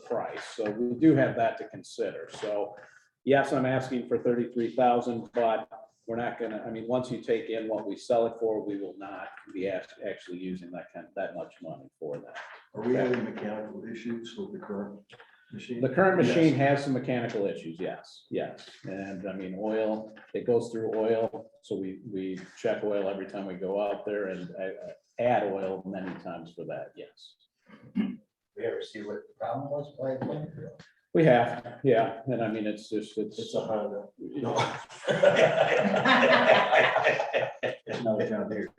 Speaker 10: price. So we do have that to consider. So yes, I'm asking for 33,000, but we're not gonna, I mean, once you take in what we sell it for, we will not be actually using that much money for that.
Speaker 5: Are we having mechanical issues with the current machine?
Speaker 10: The current machine has some mechanical issues, yes. And I mean, oil, it goes through oil, so we check oil every time we go out there, and I add oil many times for that, yes.
Speaker 3: We ever see what the problem was?
Speaker 10: We have, yeah, and I mean, it's
Speaker 8: It's a Honda.
Speaker 10: No.
Speaker 12: It's not a John Deere.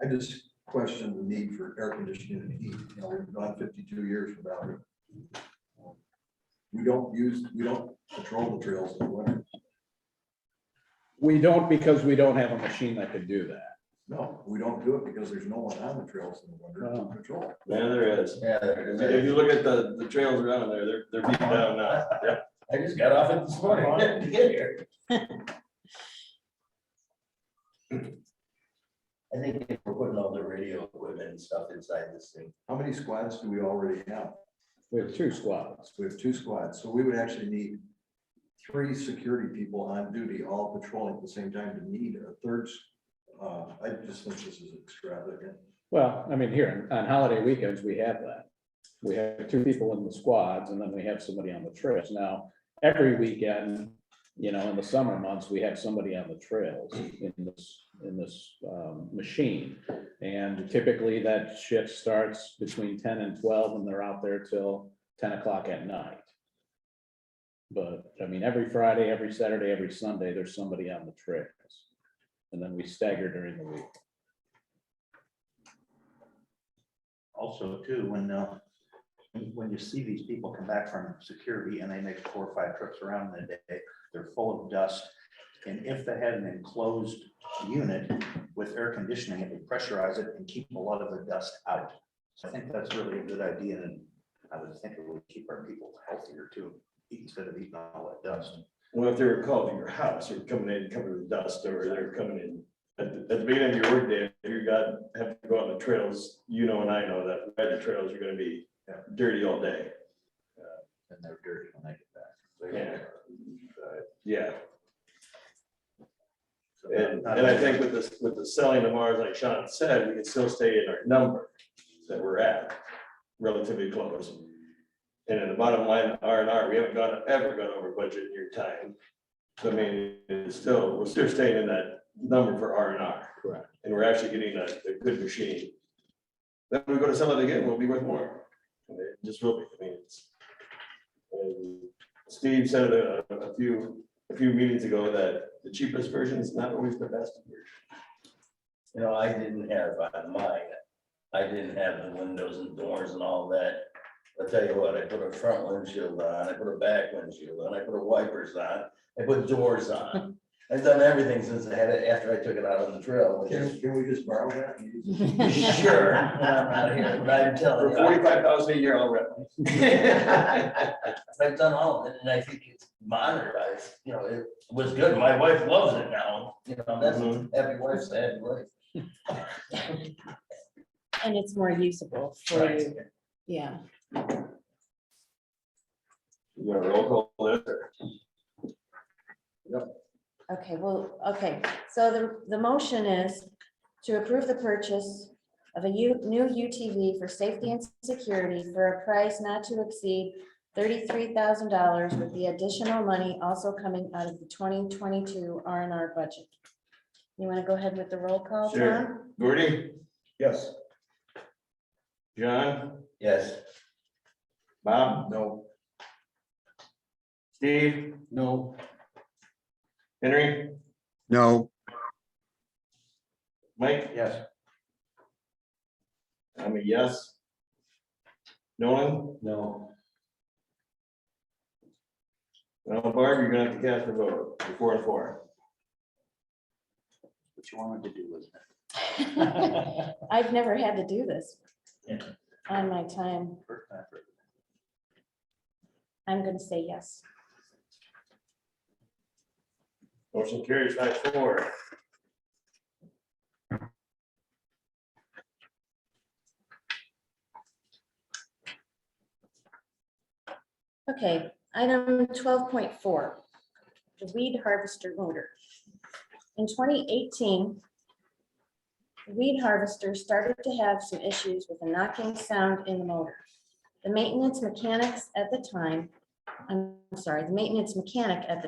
Speaker 5: I just question the need for air conditioning and heat. You know, we've gone 52 years without it. We don't patrol the trails in the winter.
Speaker 10: We don't, because we don't have a machine that could do that.
Speaker 5: No, we don't do it because there's no one on the trails in the winter
Speaker 10: Oh.
Speaker 5: to patrol.
Speaker 8: Man, there is.
Speaker 3: Yeah, there is.
Speaker 8: If you look at the trails around there, they're beaten down now. Yeah.
Speaker 3: I just got off it this morning to get here. I think if we're putting all the radio equipment and stuff inside this thing.
Speaker 5: How many squads do we already have?
Speaker 10: We have 2 squads.
Speaker 5: We have 2 squads, so we would actually need 3 security people on duty, all patrolling at the same time, to need a third. I just think this is extravagant.
Speaker 10: Well, I mean, here on holiday weekends, we have that. We have 2 people in the squads, and then we have somebody on the trails. Now, every weekend, in the summer months, we have somebody on the trails in this machine. And typically that shift starts between 10 and 12, and they're out there till 10 o'clock at night. But I mean, every Friday, every Saturday, every Sunday, there's somebody on the trails. And then we stagger during the week.
Speaker 12: Also, too, when you see these people come back from security and they make 4 or 5 trips around in a day, they're full of dust. And if they had an enclosed unit with air conditioning, it would pressurize it and keep a lot of the dust out. So I think that's really a good idea, and I would think it would keep our people healthier too, instead of eating all that dust.
Speaker 8: Well, if they're called to your house, you're coming in covered with dust, or they're coming in at the beginning of your workday, you have to go on the trails, and I know that the trails are gonna be dirty all day.
Speaker 12: And they're dirty when they get back.
Speaker 8: Yeah. And I think with the selling of ours, like Sean said, we can still stay in our number that we're at, relatively close. And in the bottom line, R&R, we haven't ever gone over budget in your time. So I mean, we're still staying in that number for R&R.
Speaker 10: Correct.
Speaker 8: And we're actually getting a good machine. Then we go to sell it again, we'll be worth more. And it just will be, I mean, and Steve said a few meetings ago that the cheapest version is not always the best version.
Speaker 3: I didn't have on mine, I didn't have the windows and doors and all that. I'll tell you what, I put a front windshield on, I put a back windshield on, I put wipers on, I put doors on. I've done everything since I had it, after I took it out on the trail. Which is,
Speaker 5: Can we just borrow that? and use it?
Speaker 3: sure, when I'm not here, but I'm telling
Speaker 8: For
Speaker 3: you.
Speaker 8: $45,000 a year, I'll rent.
Speaker 3: I've done all of it, and I think it's monitored, it was good, my wife loves it now, that's happy wife, sad wife.
Speaker 1: And it's more usable for
Speaker 3: Right.
Speaker 1: you. Yeah.
Speaker 8: You got a roll call there?
Speaker 1: Okay, so the motion is to approve the purchase of a new UTV for safety and security for a price not to exceed $33,000, with the additional money also coming out of the 2022 R&R budget. You want to go ahead with the roll call, Tom?
Speaker 8: Sure. Gordy,
Speaker 5: Yes.
Speaker 8: John,
Speaker 3: Yes.
Speaker 8: Bob,
Speaker 5: No.
Speaker 8: Steve,
Speaker 2: No.
Speaker 8: Henry,
Speaker 4: No,
Speaker 8: Mike,
Speaker 12: Yes.
Speaker 8: I'm a yes. Nolan,
Speaker 2: No.
Speaker 8: well, Barb, you're gonna have to cast a vote, 4 and 4.
Speaker 12: What you wanted to do, wasn't it?
Speaker 1: I've never had to do this
Speaker 12: Yeah.
Speaker 1: on my time.
Speaker 12: First time for-
Speaker 1: I'm gonna say yes.
Speaker 8: Motion carries 5-4.
Speaker 1: Okay, item 12.4, the weed harvester motor. In 2018, the weed harvester started to have some issues with a knocking sound in the motor. The maintenance mechanic at the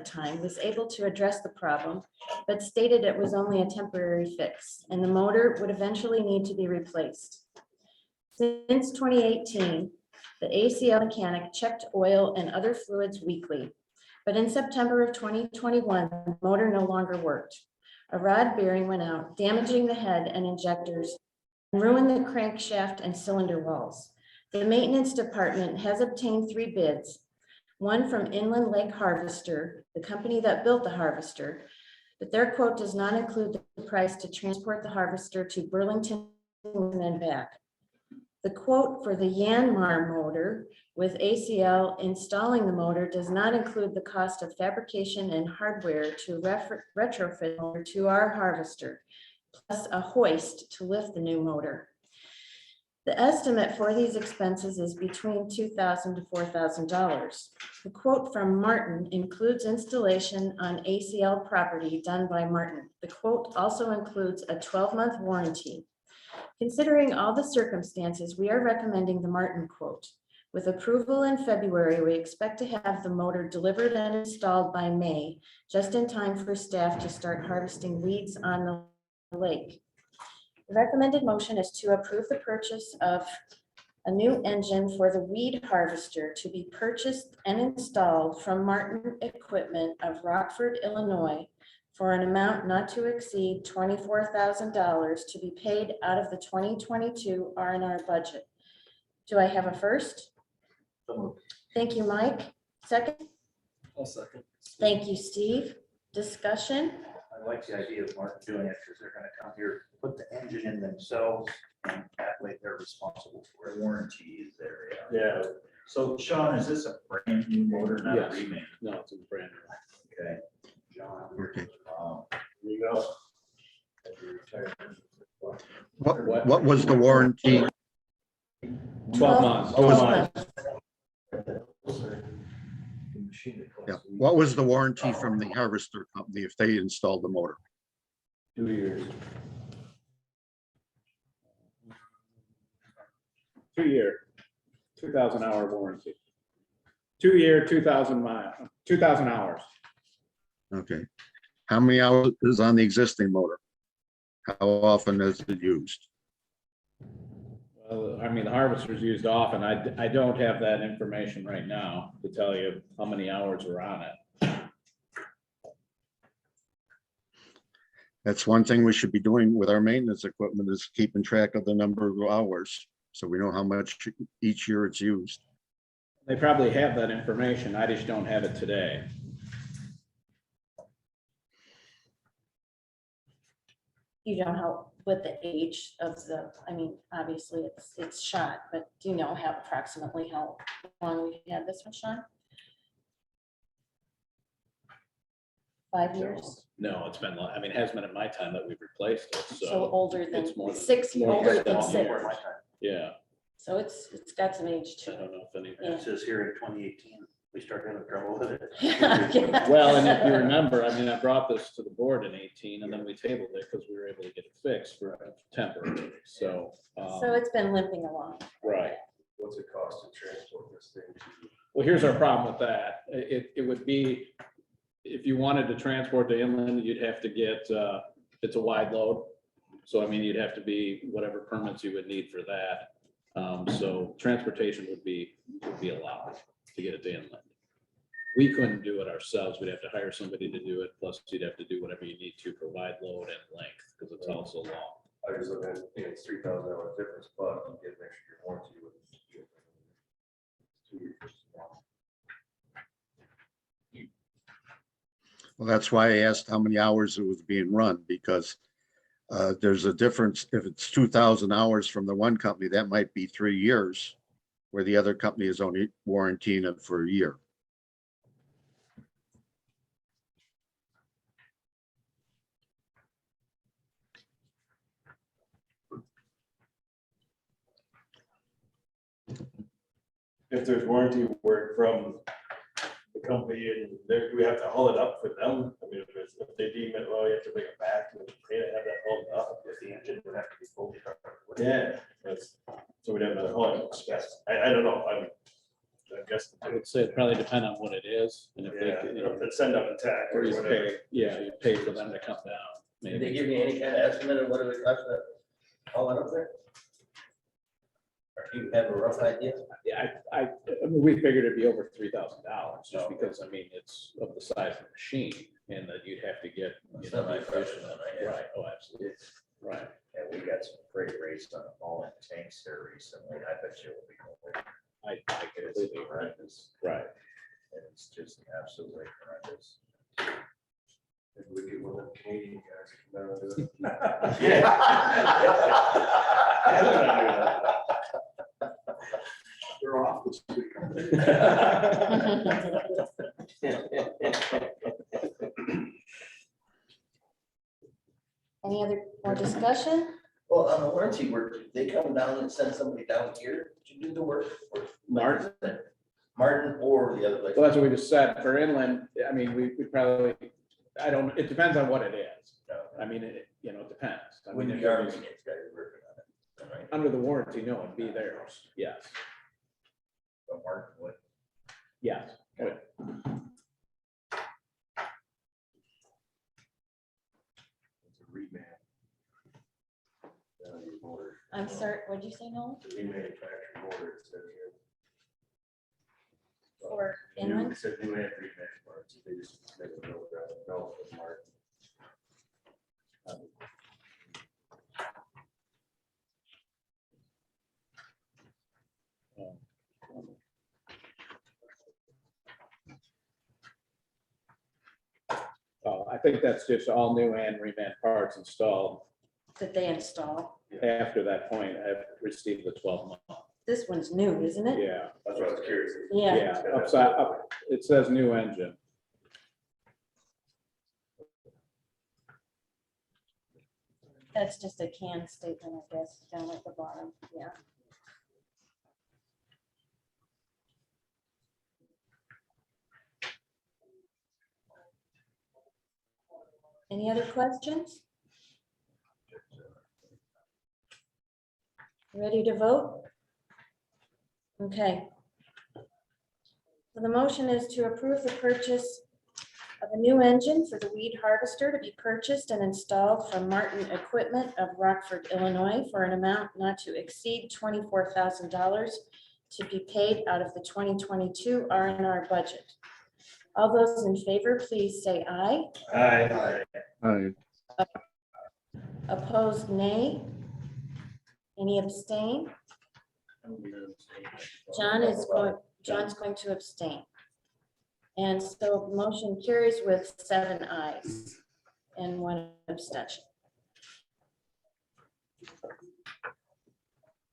Speaker 1: time was able to address the problem, but stated it was only a temporary fix and the motor would eventually need to be replaced. Since 2018, the ACL mechanic checked oil and other fluids weekly, but in September of 2021, the motor no longer worked. A rod bearing went out, damaging the head and injectors, and ruined the crankshaft and cylinder walls. The maintenance department has obtained 3 bids, one from Inland Lake Harvester, the company that built the harvester, but their quote does not include the price to transport the harvester to Burlington and back. The quote for the Yanmar motor with ACL installing the motor does not include the cost of fabrication and hardware to retrofit the motor to our harvester, plus a hoist to lift the new motor. The estimate for these expenses is between $2,000 to $4,000. The quote from Martin includes installation on ACL property done by Martin. The quote also includes a 12-month warranty. Considering all the circumstances, we are recommending the Martin quote. With approval in February, we expect to have the motor delivered and installed by May, just in time for staff to start harvesting weeds on the lake. The recommended motion is to approve the purchase of a new engine for the weed harvester to be purchased and installed from Martin Equipment of Rockford, Illinois, for an amount not to exceed $24,000 to be paid out of the 2022 R&R budget. Do I have a first? Thank you, Mike. Second?
Speaker 2: I'll second.
Speaker 1: Thank you, Steve. Discussion?
Speaker 12: I like the idea of Martin doing it because they're gonna come here, put the engine in themselves, and that way they're responsible for it.
Speaker 6: Warranty is there, yeah.
Speaker 8: Yeah,
Speaker 6: So Sean, is this a brand new motor, not a
Speaker 10: Yes.
Speaker 6: remake?
Speaker 10: No, it's a brand new.
Speaker 6: Okay.
Speaker 12: John.
Speaker 4: okay.
Speaker 8: there you go.
Speaker 4: What was the warranty?
Speaker 10: 12 months.
Speaker 1: 12
Speaker 10: months.
Speaker 4: Yeah, what was the warranty from the harvester company if they installed the motor?
Speaker 8: 2 years.
Speaker 10: 2-year, 2,000 hour warranty. 2-year, 2,000 hours.
Speaker 4: Okay. How many hours is on the existing motor? How often is it used?
Speaker 10: Well, I mean, the harvester's used often. I don't have that information right now to tell you how many hours are on it.
Speaker 4: That's one thing we should be doing with our maintenance equipment is keeping track of the number of hours. So we know how much each year it's used.
Speaker 10: They probably have that information. I just don't have it today.
Speaker 1: You don't know what the age of the, I mean, obviously it's shot, but do you know how approximately how long we had this one, Sean? 5 years?
Speaker 10: No, it's been, I mean, it has been in my time that we've replaced it,
Speaker 1: So
Speaker 10: so,
Speaker 1: older than
Speaker 10: it's more than-
Speaker 1: 6,
Speaker 10: more
Speaker 1: older
Speaker 10: than
Speaker 1: than
Speaker 10: 10
Speaker 1: 6.
Speaker 10: years. Yeah,
Speaker 1: So it's got some age
Speaker 10: I
Speaker 1: to
Speaker 10: don't know if any.
Speaker 1: Yeah.
Speaker 12: It says here in 2018, we started having trouble with it.
Speaker 1: it.
Speaker 10: Well, and if you remember, I mean, I brought this to the board in 18 and then we tabled it because we were able to get it fixed for temporary, so.
Speaker 1: So it's been limping along.
Speaker 10: Right.
Speaker 2: What's it cost to transport this thing to?
Speaker 10: Well, here's our problem with that. It would be, if you wanted to transport to inland, you'd have to get it's a wide load. So I mean, you'd have to be whatever permits you would need for that. So transportation would be allowed to get it to inland. We couldn't do it ourselves. We'd have to hire somebody to do it. Plus you'd have to do whatever you need to for wide load and length, because it's also long.
Speaker 8: I just look at, it's $3,000 difference, but you get an extra year warranty with 2 years.
Speaker 4: Well, that's why I asked how many hours it was being run, because there's a difference. If it's 2,000 hours from the one company, that might be 3 years, where the other company is only warranting it for a year.
Speaker 8: If there's warranty work from the company and there, we have to haul it up for them. I mean, if they deem it, well, you have to bring it back and pay to have that hauled up.
Speaker 12: If the engine would have to be fully covered.
Speaker 8: Yeah, that's, so we'd have another hauling expense. I don't know, I guess.
Speaker 10: I would say it probably depend on what it is, and if
Speaker 8: Yeah,
Speaker 10: they,
Speaker 8: if it's send up intact or
Speaker 10: you
Speaker 8: whatever.
Speaker 10: pay, yeah, you pay for them to come down.
Speaker 3: Did they
Speaker 10: Maybe.
Speaker 3: give you any kind of estimate of what it would cost to haul it up there? Or do you have a rough idea?
Speaker 10: Yeah, I mean, we figured it'd be over $3,000, just
Speaker 3: Oh.
Speaker 10: because, I mean, it's of the size of the machine, and that you'd have to get, you know, the
Speaker 3: Semi-truck,
Speaker 10: efficient,
Speaker 3: right?
Speaker 10: right, oh, absolutely, right.
Speaker 6: And we got some freight rates on all in tanks there recently. I bet you will be more.
Speaker 10: I
Speaker 6: It's
Speaker 10: completely, right,
Speaker 6: horrendous.
Speaker 10: right.
Speaker 6: And it's just absolutely horrendous.
Speaker 8: Maybe we get one of the Canadian guys to come down and do it.
Speaker 2: They're off this week.
Speaker 1: Any other more discussion?
Speaker 3: Well, on the warranty work, did they come down and send somebody down here to do the work? Or-
Speaker 10: Martin?
Speaker 3: Martin or the other place?
Speaker 10: Well, that's what we just said, for inland, I mean, we probably, I don't, it depends on what it is. I mean, it, you know, it depends. I mean,
Speaker 3: Wouldn't
Speaker 10: if
Speaker 3: be
Speaker 10: it
Speaker 3: our
Speaker 10: was
Speaker 3: maintenance guys working on it, right?
Speaker 10: under the warranty, no, it'd be theirs, yes,
Speaker 6: But Martin would.
Speaker 10: yes.
Speaker 8: It's a reman. Your motor.
Speaker 1: I'm sorry, what'd you say, Noel?
Speaker 8: It's a remanufactured motor, it says here.
Speaker 1: For
Speaker 8: New-
Speaker 1: inland?
Speaker 8: It said new and reman parts, they just never built that, no, it was Martin.
Speaker 10: I think that's just all new and reman parts installed.
Speaker 1: That they install.
Speaker 10: After that point, I've received the 12-month.
Speaker 1: This one's new, isn't it?
Speaker 10: Yeah,
Speaker 8: That's what I was curious.
Speaker 1: Yeah.
Speaker 10: yeah, upside up, it says new engine.
Speaker 1: That's just a can statement, I guess, down at the bottom, yeah. Any other questions? Ready to vote? Okay. So the motion is to approve the purchase of a new engine for the weed harvester to be purchased and installed from Martin Equipment of Rockford, Illinois, for an amount not to exceed $24,000 to be paid out of the 2022 R&R budget. All those in favor, please say aye.
Speaker 8: Aye.
Speaker 1: Opposed, nay. Any abstain? John's going to abstain. And so motion carries with 7 ayes and 1 abstention.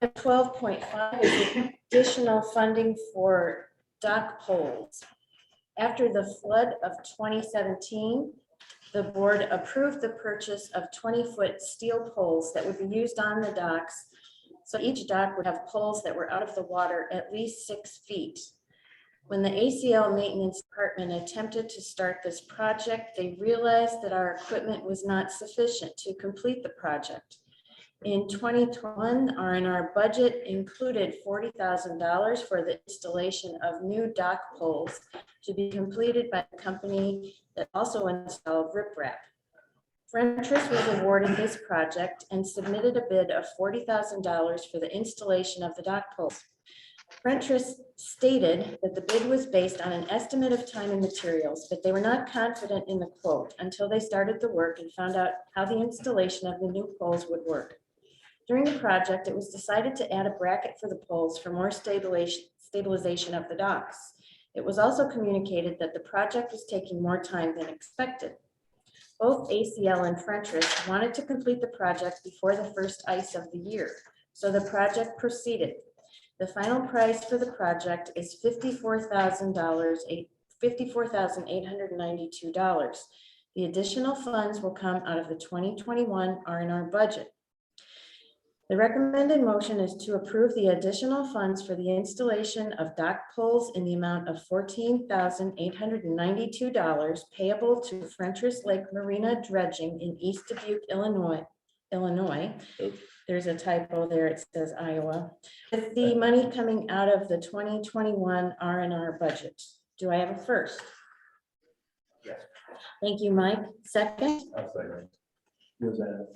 Speaker 1: 12.5 is additional funding for dock poles. After the flood of 2017, the board approved the purchase of 20-foot steel poles that would be used on the docks. So each dock would have poles that were out of the water at least 6 feet. When the ACL maintenance department attempted to start this project, they realized that our equipment was not sufficient to complete the project. In 2021, R&R budget included $40,000 for the installation of new dock poles to be completed by the company that also installed riprap. Frentress was awarded this project and submitted a bid of $40,000 for the installation of the dock poles. Frentress stated that the bid was based on an estimate of time and materials, but they were not confident in the quote until they started the work and found out how the installation of the new poles would work. During the project, it was decided to add a bracket for the poles for more stabilization of the docks. It was also communicated that the project was taking more time than expected. Both ACL and Frentress wanted to complete the project before the first ice of the year, so the project proceeded. The final price for the project is $54,892. The additional funds will come out of the 2021 R&R budget. The recommended motion is to approve the additional funds for the installation of dock poles in the amount of $14,892 payable to Frentress Lake Marina Dredging in East Dubuque, Illinois.
Speaker 10: Oops.
Speaker 1: There's a typo there. It says Iowa. With the money coming out of the 2021 R&R budget. Do I have a first?
Speaker 12: Yes.
Speaker 1: Thank you, Mike. Second?
Speaker 5: Was that?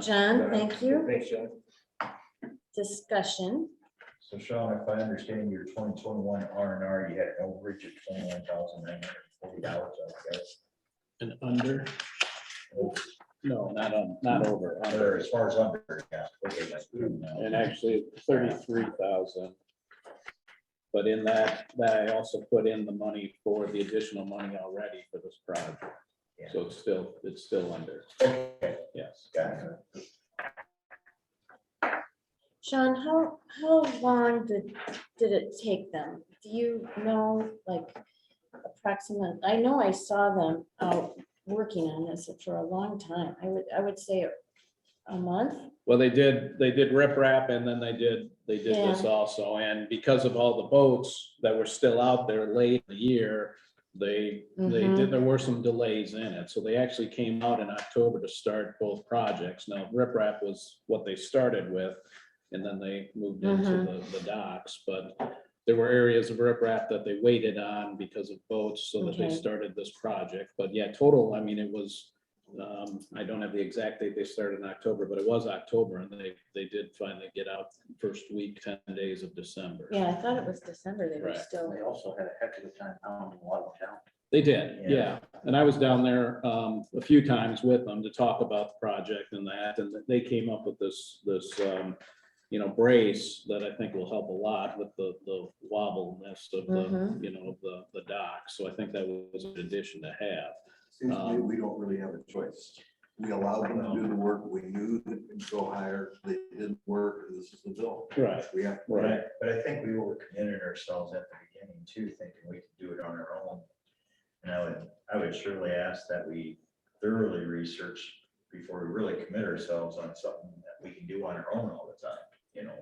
Speaker 1: John, thank you.
Speaker 10: Thanks, John.
Speaker 1: Discussion.
Speaker 6: So Sean, if I understand your 2021 R&R, you had an overage of $21,940, I guess.
Speaker 10: And under? No, not over,
Speaker 6: Or
Speaker 10: under.
Speaker 6: as far as under, yeah. Okay, that's good now.
Speaker 10: And actually 33,000. But in that I also put in the money for the additional money already for this project.
Speaker 6: Yeah.
Speaker 10: So it's still under,
Speaker 6: Okay,
Speaker 10: yes.
Speaker 6: got it.
Speaker 1: Sean, how long did it take them? Do you know, like, approximate? I know I saw them out working on this for a long time. I would say a month.
Speaker 10: Well, they did riprap and then they did this
Speaker 1: Yeah.
Speaker 10: also. And because of all the boats that were still out there late in the year, there were some delays in it. So they actually came out in October to start both projects. Now riprap was what they started with, and then they moved into the docks. But there were areas of riprap that they waited on because of boats, so that they
Speaker 1: Okay.
Speaker 10: started this project. But yeah, total, I mean, it was, I don't have the exact date they started in October, but it was October, and they did finally get out first week, 10 days of December.
Speaker 1: Yeah, I thought it was December. They were
Speaker 10: Right.
Speaker 1: still.
Speaker 12: They also had a heck of a time pounding water down.
Speaker 10: They did,
Speaker 6: Yeah.
Speaker 10: yeah. And I was down there a few times with them to talk about the project and that, and they came up with this brace that I think will help a lot with the wobbleness of the dock. So I think that was an addition to have.
Speaker 5: Seems to me we don't really have a choice. We allowed them to do the work. We knew that it would go higher. They didn't work. And this is the bill.
Speaker 10: Right,
Speaker 5: We have.
Speaker 10: right.
Speaker 6: But I think we overcommitted ourselves at the beginning too, thinking we could do it on our own. And I would surely ask that we thoroughly research before we really commit ourselves on something that we can do on our own all the time, you know?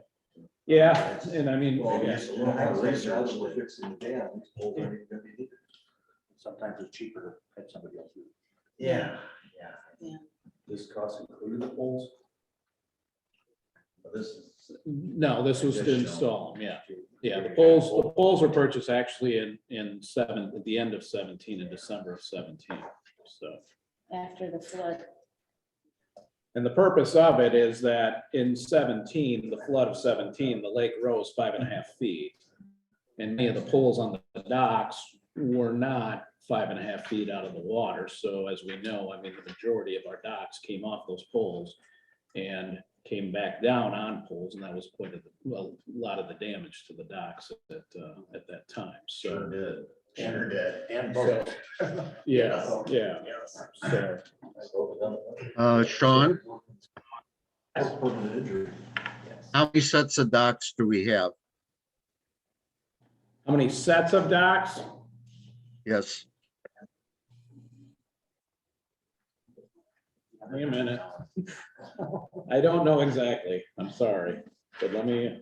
Speaker 10: Yeah, and I mean,
Speaker 5: Well,
Speaker 6: Maybe
Speaker 5: yes,
Speaker 6: just
Speaker 5: a
Speaker 6: a
Speaker 5: little
Speaker 6: little more
Speaker 5: more research. Now
Speaker 6: research.
Speaker 5: that we're fixing the dam, these poles aren't even gonna be needed.
Speaker 12: Sometimes it's cheaper to have somebody else do it.
Speaker 6: Yeah.
Speaker 2: This cost included the poles?
Speaker 6: But this is,
Speaker 10: no, this was to
Speaker 6: Additional.
Speaker 10: install them, yeah. Yeah, the poles were purchased actually at the end of 17, in December of 17, so.
Speaker 1: After the flood.
Speaker 10: And the purpose of it is that in 17, the flood of 17, the lake rose 5.5 feet. And many of the poles on the docks were not 5.5 feet out of the water. So as we know, I mean, the majority of our docks came off those poles and came back down on poles, and that was quite a lot of the damage to the docks at that time.
Speaker 6: sure
Speaker 10: So,
Speaker 6: did, sure did.
Speaker 12: And
Speaker 10: so, yeah. So,
Speaker 4: Sean,
Speaker 5: Permanent injury.
Speaker 4: how many sets of docks do we have?
Speaker 10: how many sets of docks?
Speaker 4: Yes,
Speaker 10: Wait a minute. I don't know exactly. I'm sorry, but let me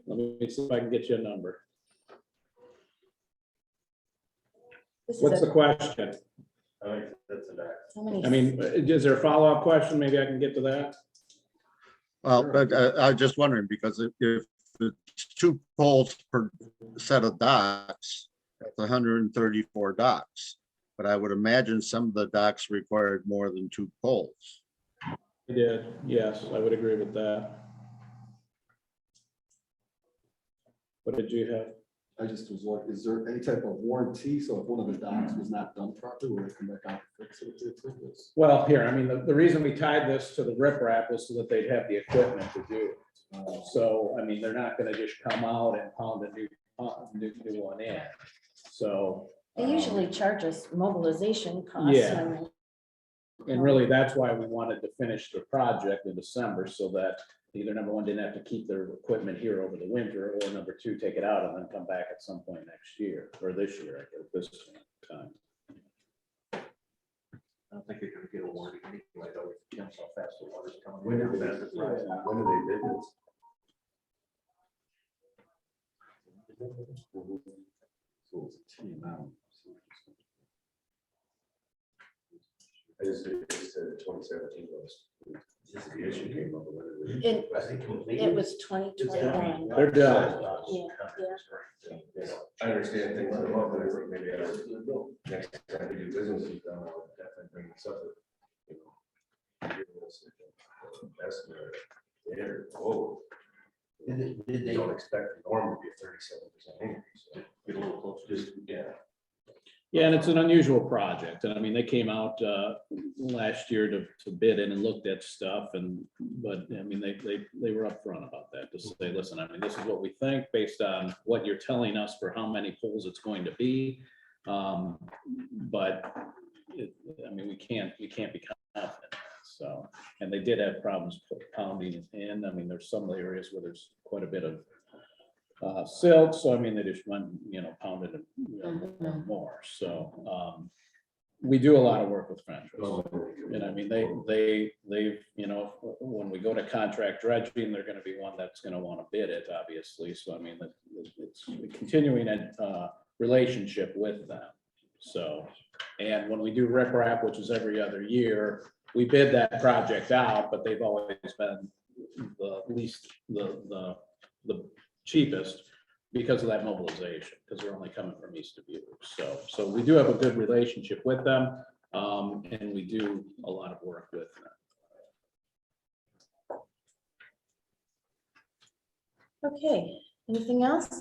Speaker 10: see if I can get you a number.
Speaker 1: This is
Speaker 10: What's the
Speaker 1: a-
Speaker 10: question?
Speaker 6: I think that's a fact.
Speaker 1: how many-
Speaker 10: I mean, is there a follow-up question? Maybe I can get to that.
Speaker 4: well, but I was just wondering, because if it's 2 poles per set of docks, that's 134 docks. But I would imagine some of the docks required more than 2 poles.
Speaker 10: did, yes, I would agree with that. What did you have?
Speaker 2: I just was like, is there any type of warranty? So if one of the docks was not done properly, will they come back out and fix it if they approve this?
Speaker 10: Well, here, I mean, the reason we tied this to the riprap was so that they'd have the equipment to do it. So, I mean, they're not gonna just come out and pound a new one in. So.
Speaker 1: They usually charge us mobilization costs.
Speaker 10: Yeah. And really, that's why we wanted to finish the project in December, so that either number one, didn't have to keep their equipment here over the winter, or number two, take it out and then come back at some point next year, or this year, at this time.
Speaker 5: I don't think they're gonna get a warranty anyway, though, if you know how fast the water's coming.
Speaker 2: When
Speaker 5: in.
Speaker 2: did they bid this? So it's a team now.
Speaker 13: I just said 2017 was, the issue came up with it.
Speaker 1: It,
Speaker 13: I think
Speaker 1: it was 2021.
Speaker 10: They're done.
Speaker 1: Yeah,
Speaker 13: I understand things come up, but I think maybe next time we do business, I'll definitely bring this up. Estimate, there, whoa.
Speaker 3: Did
Speaker 13: You
Speaker 3: they,
Speaker 13: don't expect the norm to be a 37% increase. So
Speaker 2: Get a little closer.
Speaker 13: just, yeah.
Speaker 10: Yeah, and it's an unusual project, and I mean, they came out last year to bid in and looked at stuff, but I mean, they were upfront about that, to say, listen, I mean, this is what we think based on what you're telling us for how many poles it's going to be. But I mean, we can't be confident. So, and they did have problems pounding it in. I mean, there's some areas where there's quite a bit of silt, so I mean, they just went, pounded it more. So we do a lot of work with Fentress, and I mean, they've when we go to contract dredging, they're going to be one that's going to want to bid it, obviously. So I mean, it's a continuing relationship with them. So, and when we do riprap, which is every other year, we bid that project out, but they've always been the least, the cheapest because of that mobilization, because they're only coming from east of you. So we do have a good relationship with them, and we do a lot of work with them.
Speaker 1: okay, anything else?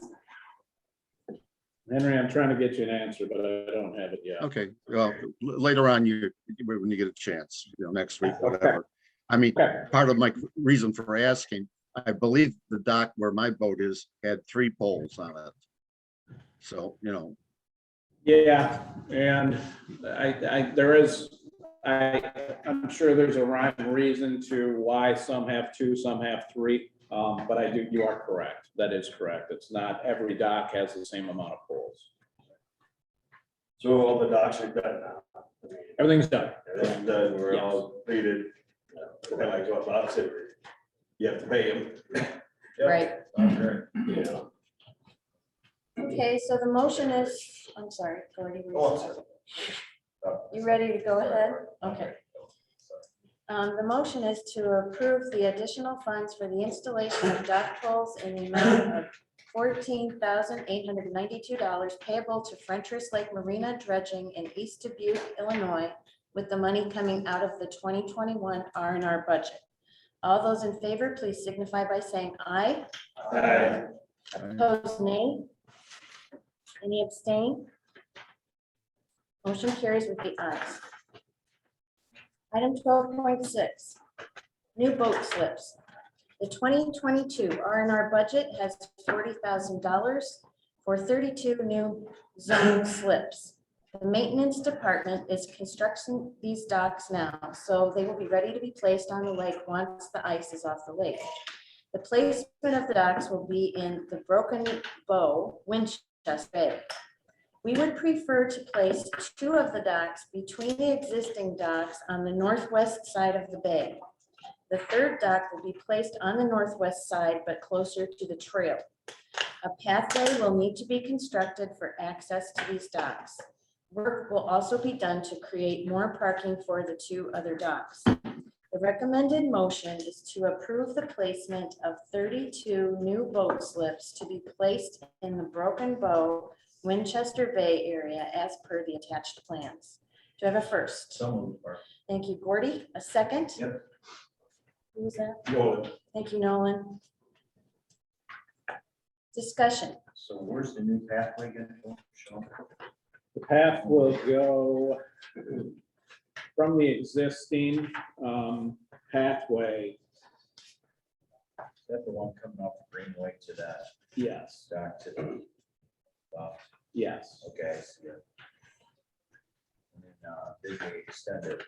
Speaker 10: Henry, I'm trying to get you an answer, but I don't have it yet.
Speaker 4: Okay, well, later on, when you get a chance, next week, whatever. I mean,
Speaker 10: Okay.
Speaker 4: part of my reason for asking, I believe the dock where my boat is had 3 poles on it. So,
Speaker 10: Yeah, and I'm sure there's a rhyme and reason to why some have 2, some have 3. But you are correct. That is correct. It's not every dock has the same amount of poles.
Speaker 8: So all the docks are done now.
Speaker 10: Everything's done.
Speaker 8: Everything's done, we're
Speaker 10: Yes.
Speaker 8: all treated. Kind of like what Bob said, you have to pay them.
Speaker 1: Right.
Speaker 8: Yeah.
Speaker 1: Okay, so the motion is, I'm sorry, Gordy.
Speaker 8: Oh, I'm sorry.
Speaker 1: You ready to go ahead? Okay. The motion is to approve the additional funds for the installation of dock poles in the amount of $14,892 payable to Frentress Lake Marina Dredging in East Dubuque, Illinois, with the money coming out of the 2021 R&R budget. All those in favor, please signify by saying aye.
Speaker 8: Aye.
Speaker 1: Opposed, nay. Any abstain? Motion carries with the ayes. Item 12.6, new boat slips. The 2022 R&R budget has $40,000 for 32 new zone slips. The maintenance department is constructing these docks now, so they will be ready to be placed on the lake once the ice is off the lake. The placement of the docks will be in the Broken Bow, Winchester Bay. We would prefer to place 2 of the docks between the existing docks on the northwest side of the bay. The 3rd dock will be placed on the northwest side, but closer to the trail. A pathway will need to be constructed for access to these docks. Work will also be done to create more parking for the 2 other docks. The recommended motion is to approve the placement of 32 new boat slips to be placed in the Broken Bow, Winchester Bay area as per the attached plans. Do I have a first?
Speaker 8: Someone.
Speaker 1: Thank you, Gordy. A second?
Speaker 8: Yep.
Speaker 1: Who was that?
Speaker 8: Nolan.
Speaker 1: Thank you, Nolan. Discussion.
Speaker 6: So where's the new pathway gonna go, Sean?
Speaker 10: The path will go from the existing pathway.
Speaker 6: Is that the one coming off the Greenway to that
Speaker 10: Yes,
Speaker 6: dock to the left?
Speaker 10: yes.
Speaker 6: Okay, I see it. And then, did they extend it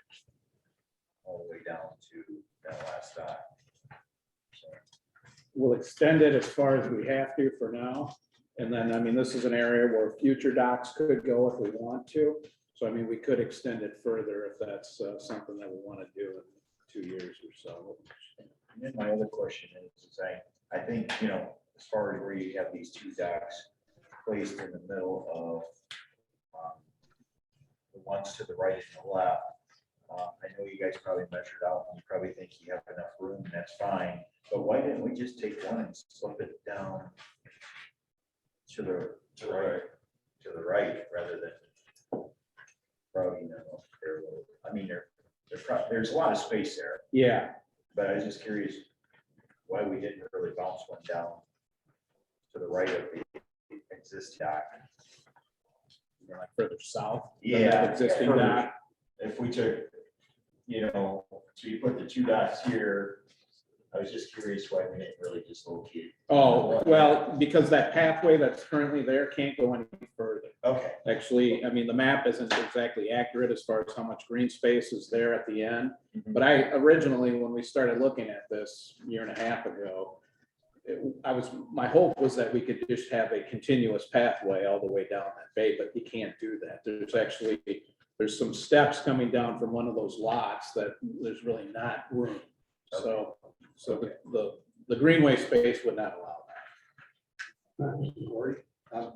Speaker 6: all the way down to that last dock? So,
Speaker 10: We'll extend it as far as we have to for now. And then, I mean, this is an area where future docks could go if we want to. So I mean, we could extend it further if that's something that we want to do in 2 years or so.
Speaker 6: And then my other question is I think, as far as where you have these two docks placed in the middle of the ones to the right and the left, I know you guys probably measured out and you probably think you have enough room, and that's fine. But why didn't we just take one and slip it down to the right rather than probably, I mean, there's a lot of space there,
Speaker 10: Yeah,
Speaker 6: but I was just curious why we didn't really bounce one down to the right of the existing dock.
Speaker 10: like further south. than
Speaker 6: Yeah.
Speaker 10: that Existing dock.
Speaker 6: If we took, so you put the two docks here, I was just curious why we didn't really just locate.
Speaker 10: Oh, well, because that pathway that's currently there can't go any further.
Speaker 6: Okay.
Speaker 10: Actually, I mean, the map isn't exactly accurate as far as how much green space is there at the end.
Speaker 6: Mhm.
Speaker 10: But I originally, when we started looking at this 1.5 years ago, my hope was that we could just have a continuous pathway all the way down that bay, but you can't do that. There's some steps coming down from one of those lots that there's really not room. So the greenway space would not allow that.
Speaker 2: Cory, I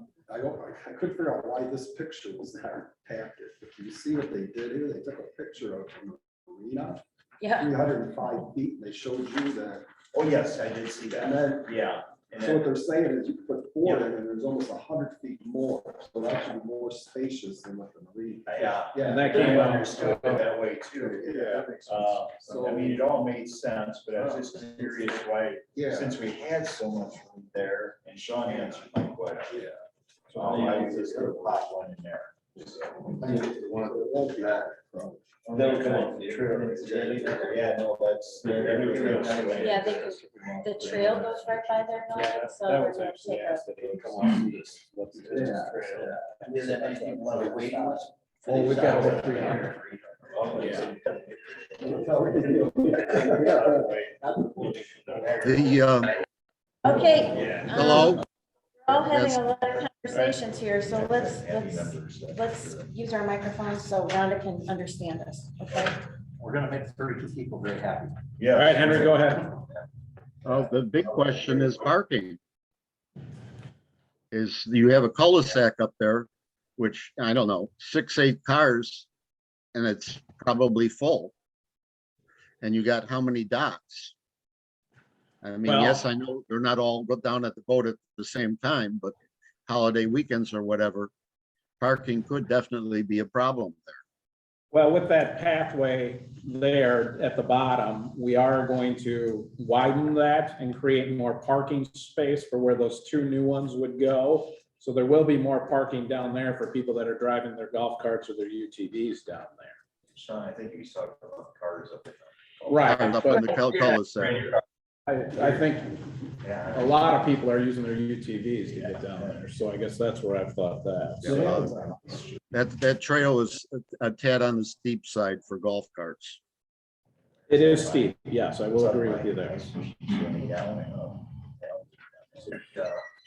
Speaker 2: couldn't figure out why this picture was not packet. If you see what they did here, they took a picture of the marina,
Speaker 1: Yeah.
Speaker 2: 305 feet, and they showed you that.
Speaker 6: Oh, yes, I did see
Speaker 2: And
Speaker 6: that.
Speaker 2: then,
Speaker 6: Yeah. And
Speaker 2: so
Speaker 6: then-
Speaker 2: what they're saying is you put 4 in, and there's almost 100 feet more, so actually more spacious than what the marina.
Speaker 6: Yeah.
Speaker 10: And that
Speaker 6: I
Speaker 10: came out.
Speaker 6: understood it that way too.
Speaker 2: Yeah, that makes sense.
Speaker 6: So, I mean, it all made sense, but I was just curious why,
Speaker 2: Yeah.
Speaker 6: since we had so much room there, and Sean answered my question.
Speaker 2: Yeah.
Speaker 6: I was just gonna pop one in there.
Speaker 2: It won't be that, probably.
Speaker 6: They'll come up. Yeah, no, that's.
Speaker 1: Yeah, the trail goes right by their building, so
Speaker 10: That
Speaker 1: we're
Speaker 10: was
Speaker 1: gonna
Speaker 10: actually
Speaker 1: take
Speaker 10: asked that they come on this.
Speaker 6: Is that many people on the waiting list?
Speaker 10: Oh, we've got over 300.
Speaker 6: Yeah.
Speaker 1: Okay.
Speaker 4: Hello?
Speaker 1: We're all having
Speaker 4: Yes.
Speaker 1: a lot of conversations here, so let's use our microphones so Rhonda can understand us, okay?
Speaker 12: We're gonna make 30 people very happy.
Speaker 6: Yeah.
Speaker 10: All right, Henry, go ahead.
Speaker 4: The big question is parking. You have a cul-de-sac up there, which, I don't know, 6, 8 cars, and it's probably full. And you got how many docks? I mean, yes, I know they're not all go down at the boat at the same time, but holiday weekends or whatever, parking could definitely be a problem there.
Speaker 10: Well, with that pathway there at the bottom, we are going to widen that and create more parking space for where those 2 new ones would go. So there will be more parking down there for people that are driving their golf carts or their UTVs down there.
Speaker 6: Sean, I think you saw cars up there.
Speaker 10: Right,
Speaker 4: Up in
Speaker 10: but
Speaker 4: the cul-de-sac.
Speaker 10: I think
Speaker 6: Yeah.
Speaker 10: a lot of people are using their UTVs to get down there, so I guess that's where I've thought that.
Speaker 4: That trail is a tad on the steep side for golf carts.
Speaker 10: It is steep, yes, I will agree with you there.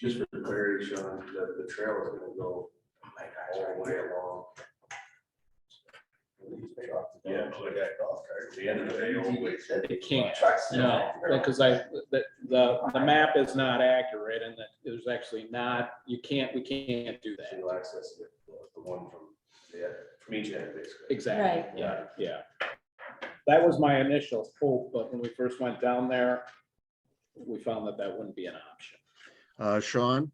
Speaker 13: Just for clarity, Sean, the trail is gonna go all the way along. Yeah, so that golf cart, at the end of the day, always.
Speaker 10: It can't, no, because the map is not accurate and that there's actually not, we can't do that.
Speaker 13: Single access, the one from each end, basically.
Speaker 10: Exactly, yeah. That was my initial hope, but when we first went down there, we found that that wouldn't be an option.
Speaker 4: Sean?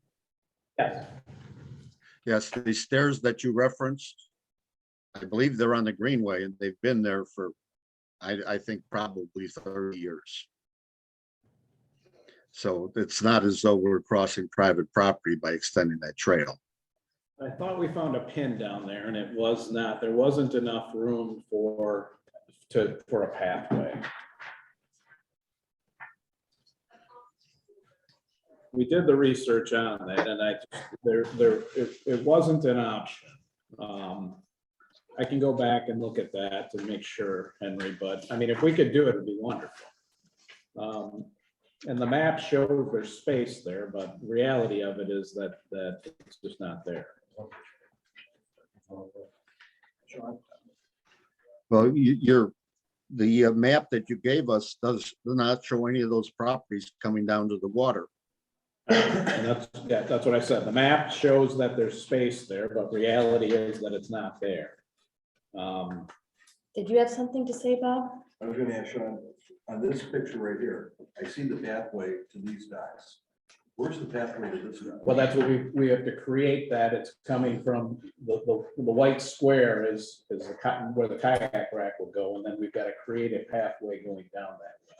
Speaker 10: Yes.
Speaker 4: Yes, the stairs that you referenced, I believe they're on the Greenway and they've been there for, I think probably 30 years. So it's not as though we're crossing private property by extending that trail.
Speaker 10: I thought we found a pin down there and it was not, there wasn't enough room for a pathway. We did the research on that and it wasn't an option. I can go back and look at that to make sure, Henry, but I mean, if we could do it, it'd be wonderful. And the map shows there's space there, but the reality of it is that it's just not there.
Speaker 4: Well, the map that you gave us does not show any of those properties coming down to the water.
Speaker 10: And that's what I said. The map shows that there's space there, but reality is that it's not there.
Speaker 1: Did you have something to say, Bob?
Speaker 5: I was gonna ask Sean, on this picture right here, I see the pathway to these docks. Where's the pathway to this dock?
Speaker 10: Well, that's what we have to create that. It's coming from the white square is the cotton where the kayak rack will go, and then we've got to create a pathway going down that way.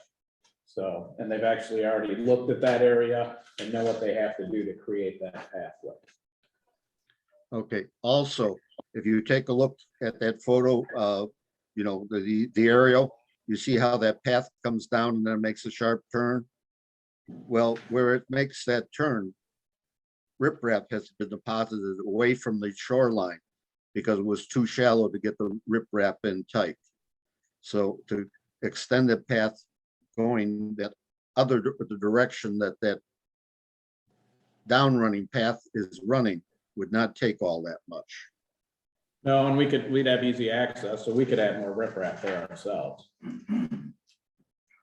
Speaker 10: So, and they've actually already looked at that area and know what they have to do to create that pathway.
Speaker 4: Okay, also, if you take a look at that photo, you know, the aerial, you see how that path comes down and then makes a sharp turn? Well, where it makes that turn, riprap has been deposited away from the shoreline because it was too shallow to get the riprap in tight. So to extend the path going the direction that down running path is running would not take all that much.
Speaker 10: No, and we'd have easy access, so we could add more riprap there ourselves.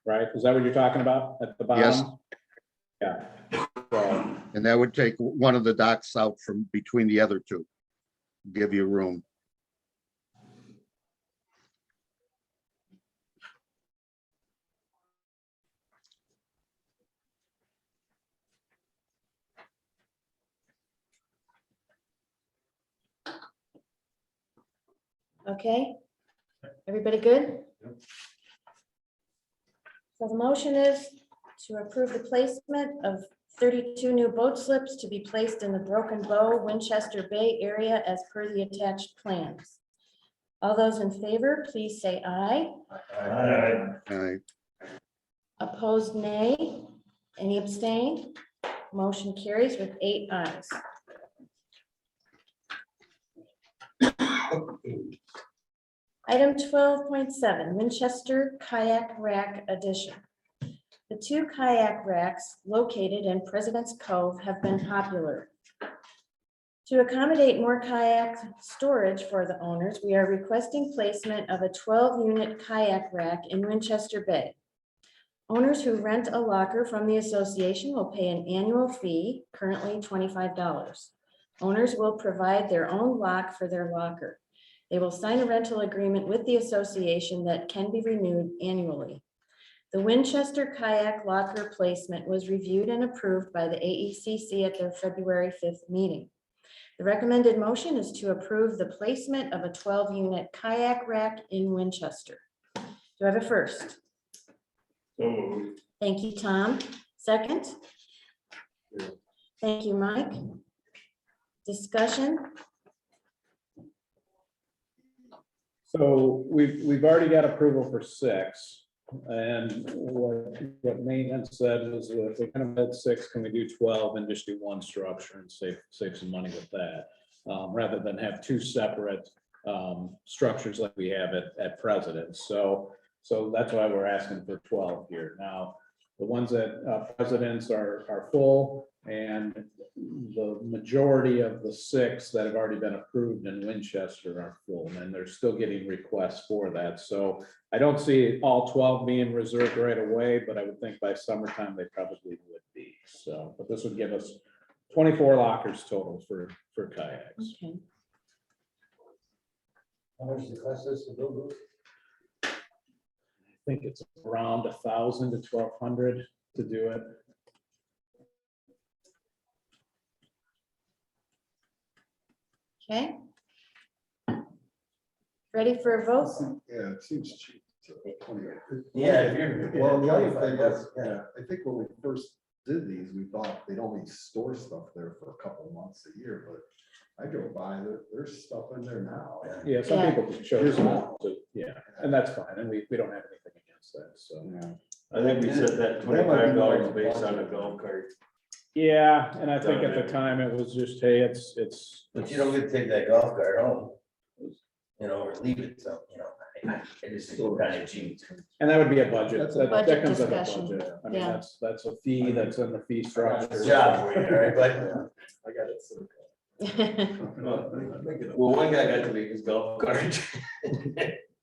Speaker 10: Right? Is that what you're talking about at the bottom?
Speaker 4: Yes.
Speaker 10: Yeah. So,
Speaker 4: And that would take one of the docks out from between the other two, give you room.
Speaker 1: Okay, everybody good? So the motion is to approve the placement of 32 new boat slips to be placed in the Broken Bow, Winchester Bay area as per the attached plans. All those in favor, please say aye.
Speaker 4: Aye.
Speaker 1: Opposed, nay. Any abstained? Motion carries with 8 ayes. Item 12.7, Winchester Kayak Rack Addition. The 2 kayak racks located in President's Cove have been popular. To accommodate more kayak storage for the owners, we are requesting placement of a 12-unit kayak rack in Winchester Bay. Owners who rent a locker from the association will pay an annual fee, currently $25. Owners will provide their own lock for their locker. They will sign a rental agreement with the association that can be renewed annually. The Winchester kayak locker placement was reviewed and approved by the AECC at their February 5th meeting. The recommended motion is to approve the placement of a 12-unit kayak rack in Winchester. Do I have a first? Thank you, Tom. Second? Thank you, Mike. Discussion?
Speaker 10: so we've already got approval for 6. And what maintenance said was that if we kind of had 6, can we do 12 and just do one structure and save some money with that? Rather than have 2 separate structures like we have at President's. So that's why we're asking for 12 here. Now, the ones that President's are full, and the majority of the 6 that have already been approved in Winchester are full, and they're still getting requests for that. So I don't see all 12 being reserved right away, but I would think by summertime they probably would be. So, but this would give us 24 lockers total for kayaks.
Speaker 1: Okay.
Speaker 13: How much does it cost us to build those?
Speaker 10: I think it's around 1,000 to 1,200 to do it.
Speaker 1: Okay. Ready for a vote?
Speaker 2: Yeah, it seems cheap.
Speaker 3: Yeah, if you're.
Speaker 2: Well, the other thing
Speaker 3: that's-
Speaker 2: is, I think when we first did these, we thought they'd only store stuff there for a couple months a year, but I drove by, there's stuff in there now.
Speaker 10: Yeah, some
Speaker 1: Yeah.
Speaker 10: people chose not to, yeah, and that's fine, and we don't have anything against that, so.
Speaker 2: Yeah.
Speaker 8: I think we said that $25 based on a golf cart.
Speaker 10: Yeah, and I think at the time it was just, hey, it's.
Speaker 3: But you don't get to take that golf cart home. You know, or leave it, so, you know, it is still kind of cheap.
Speaker 10: And that would be a budget,
Speaker 2: That's a
Speaker 10: that
Speaker 1: budget
Speaker 10: comes with a
Speaker 1: discussion.
Speaker 10: budget, I mean,
Speaker 1: Yeah.
Speaker 10: that's a fee, that's in the fee structure.
Speaker 3: It's a job for you, all right, but.
Speaker 2: I got it. So.
Speaker 8: Well, one guy got to make his golf cart.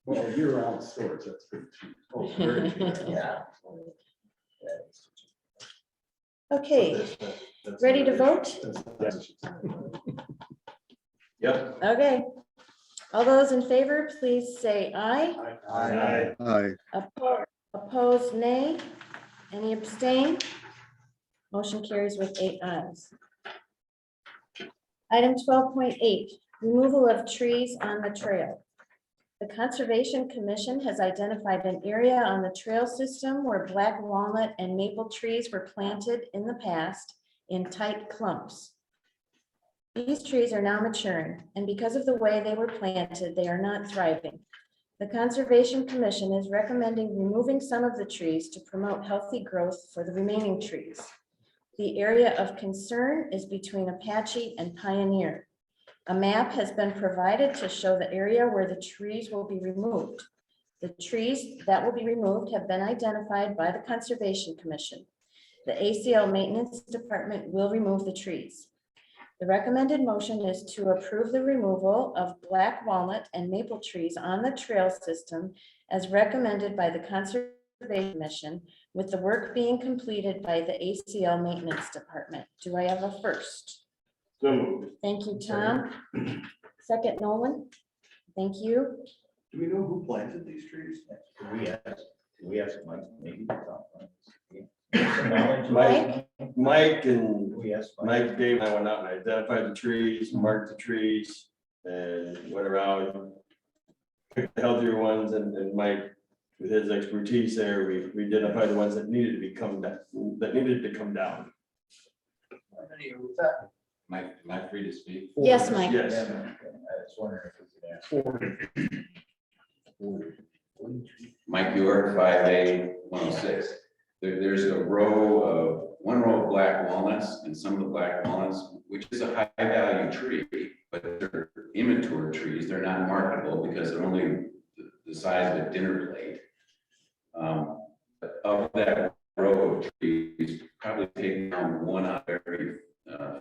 Speaker 2: Well, year-round storage, that's pretty cheap.
Speaker 8: Oh, very cheap.
Speaker 3: Yeah.
Speaker 1: Okay, ready to vote?
Speaker 8: Yep.
Speaker 1: Okay. All those in favor, please say aye.
Speaker 4: Aye.
Speaker 1: Opposed, nay. Any abstain? Motion carries with 8 ayes. Item 12.8, removal of trees on the trail. The Conservation Commission has identified an area on the trail system where black walnut and maple trees were planted in the past in tight clumps. These trees are now maturing, and because of the way they were planted, they are not thriving. The Conservation Commission is recommending removing some of the trees to promote healthy growth for the remaining trees. The area of concern is between Apache and Pioneer. A map has been provided to show the area where the trees will be removed. The trees that will be removed have been identified by the Conservation Commission. The ACL Maintenance Department will remove the trees. The recommended motion is to approve the removal of black walnut and maple trees on the trail system as recommended by the Conservation Commission, with the work being completed by the ACL Maintenance Department. Do I have a first?
Speaker 8: So moved.
Speaker 1: Thank you, Tom. Second, Nolan. Thank you.
Speaker 5: Do we know who planted these trees?
Speaker 6: We have some, maybe.
Speaker 8: Mike and
Speaker 6: We have some.
Speaker 8: Mike, Dave, and I went out and identified the trees, marked the trees, and went around. Picked the healthier ones, and Mike, with his expertise there, we identified the ones that needed to come down.
Speaker 7: Am I free to speak?
Speaker 1: Yes, Mike.
Speaker 8: Yes.
Speaker 6: I was wondering if we could ask.
Speaker 7: Mike York, 5A 106. There's a one row of black walnuts, and some of the black walnuts, which is a high value tree, but they're immature trees. They're not marketable because they're only the size of a dinner plate. But of that row of trees, probably take down one out of every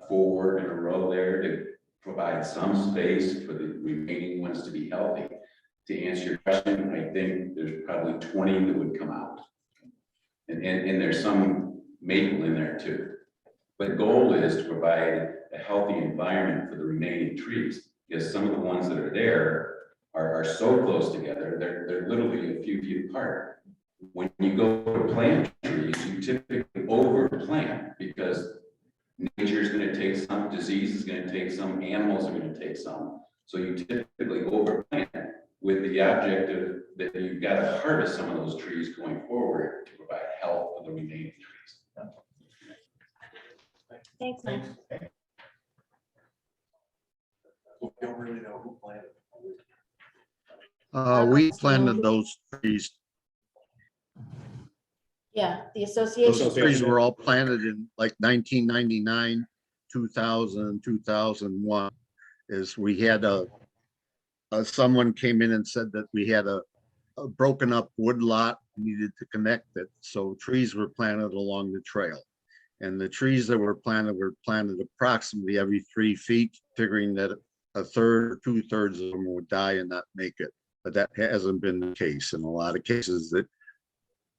Speaker 7: 4 in a row there to provide some space for the remaining ones to be healthy. To answer your question, I think there's probably 20 that would come out. And there's some maple in there too. But the goal is to provide a healthy environment for the remaining trees, because some of the ones that are there are so close together, they're literally a few feet apart. When you go to plant trees, you typically overplant because nature is going to take some, disease is going to take some, animals are going to take some. So you typically overplant with the objective that you've got to harvest some of those trees going forward to provide health for the remaining trees.
Speaker 1: Thanks, Mike.
Speaker 5: We don't really know who planted.
Speaker 4: We planted those trees.
Speaker 1: Yeah, the association.
Speaker 4: Those trees were all planted in like 1999, 2000, 2001. Is we had someone came in and said that we had a broken up wood lot, needed to connect it. So trees were planted along the trail. And the trees that were planted approximately every 3 feet, figuring that a third or 2/3 of them would die and not make it. But that hasn't been the case. In a lot of cases, that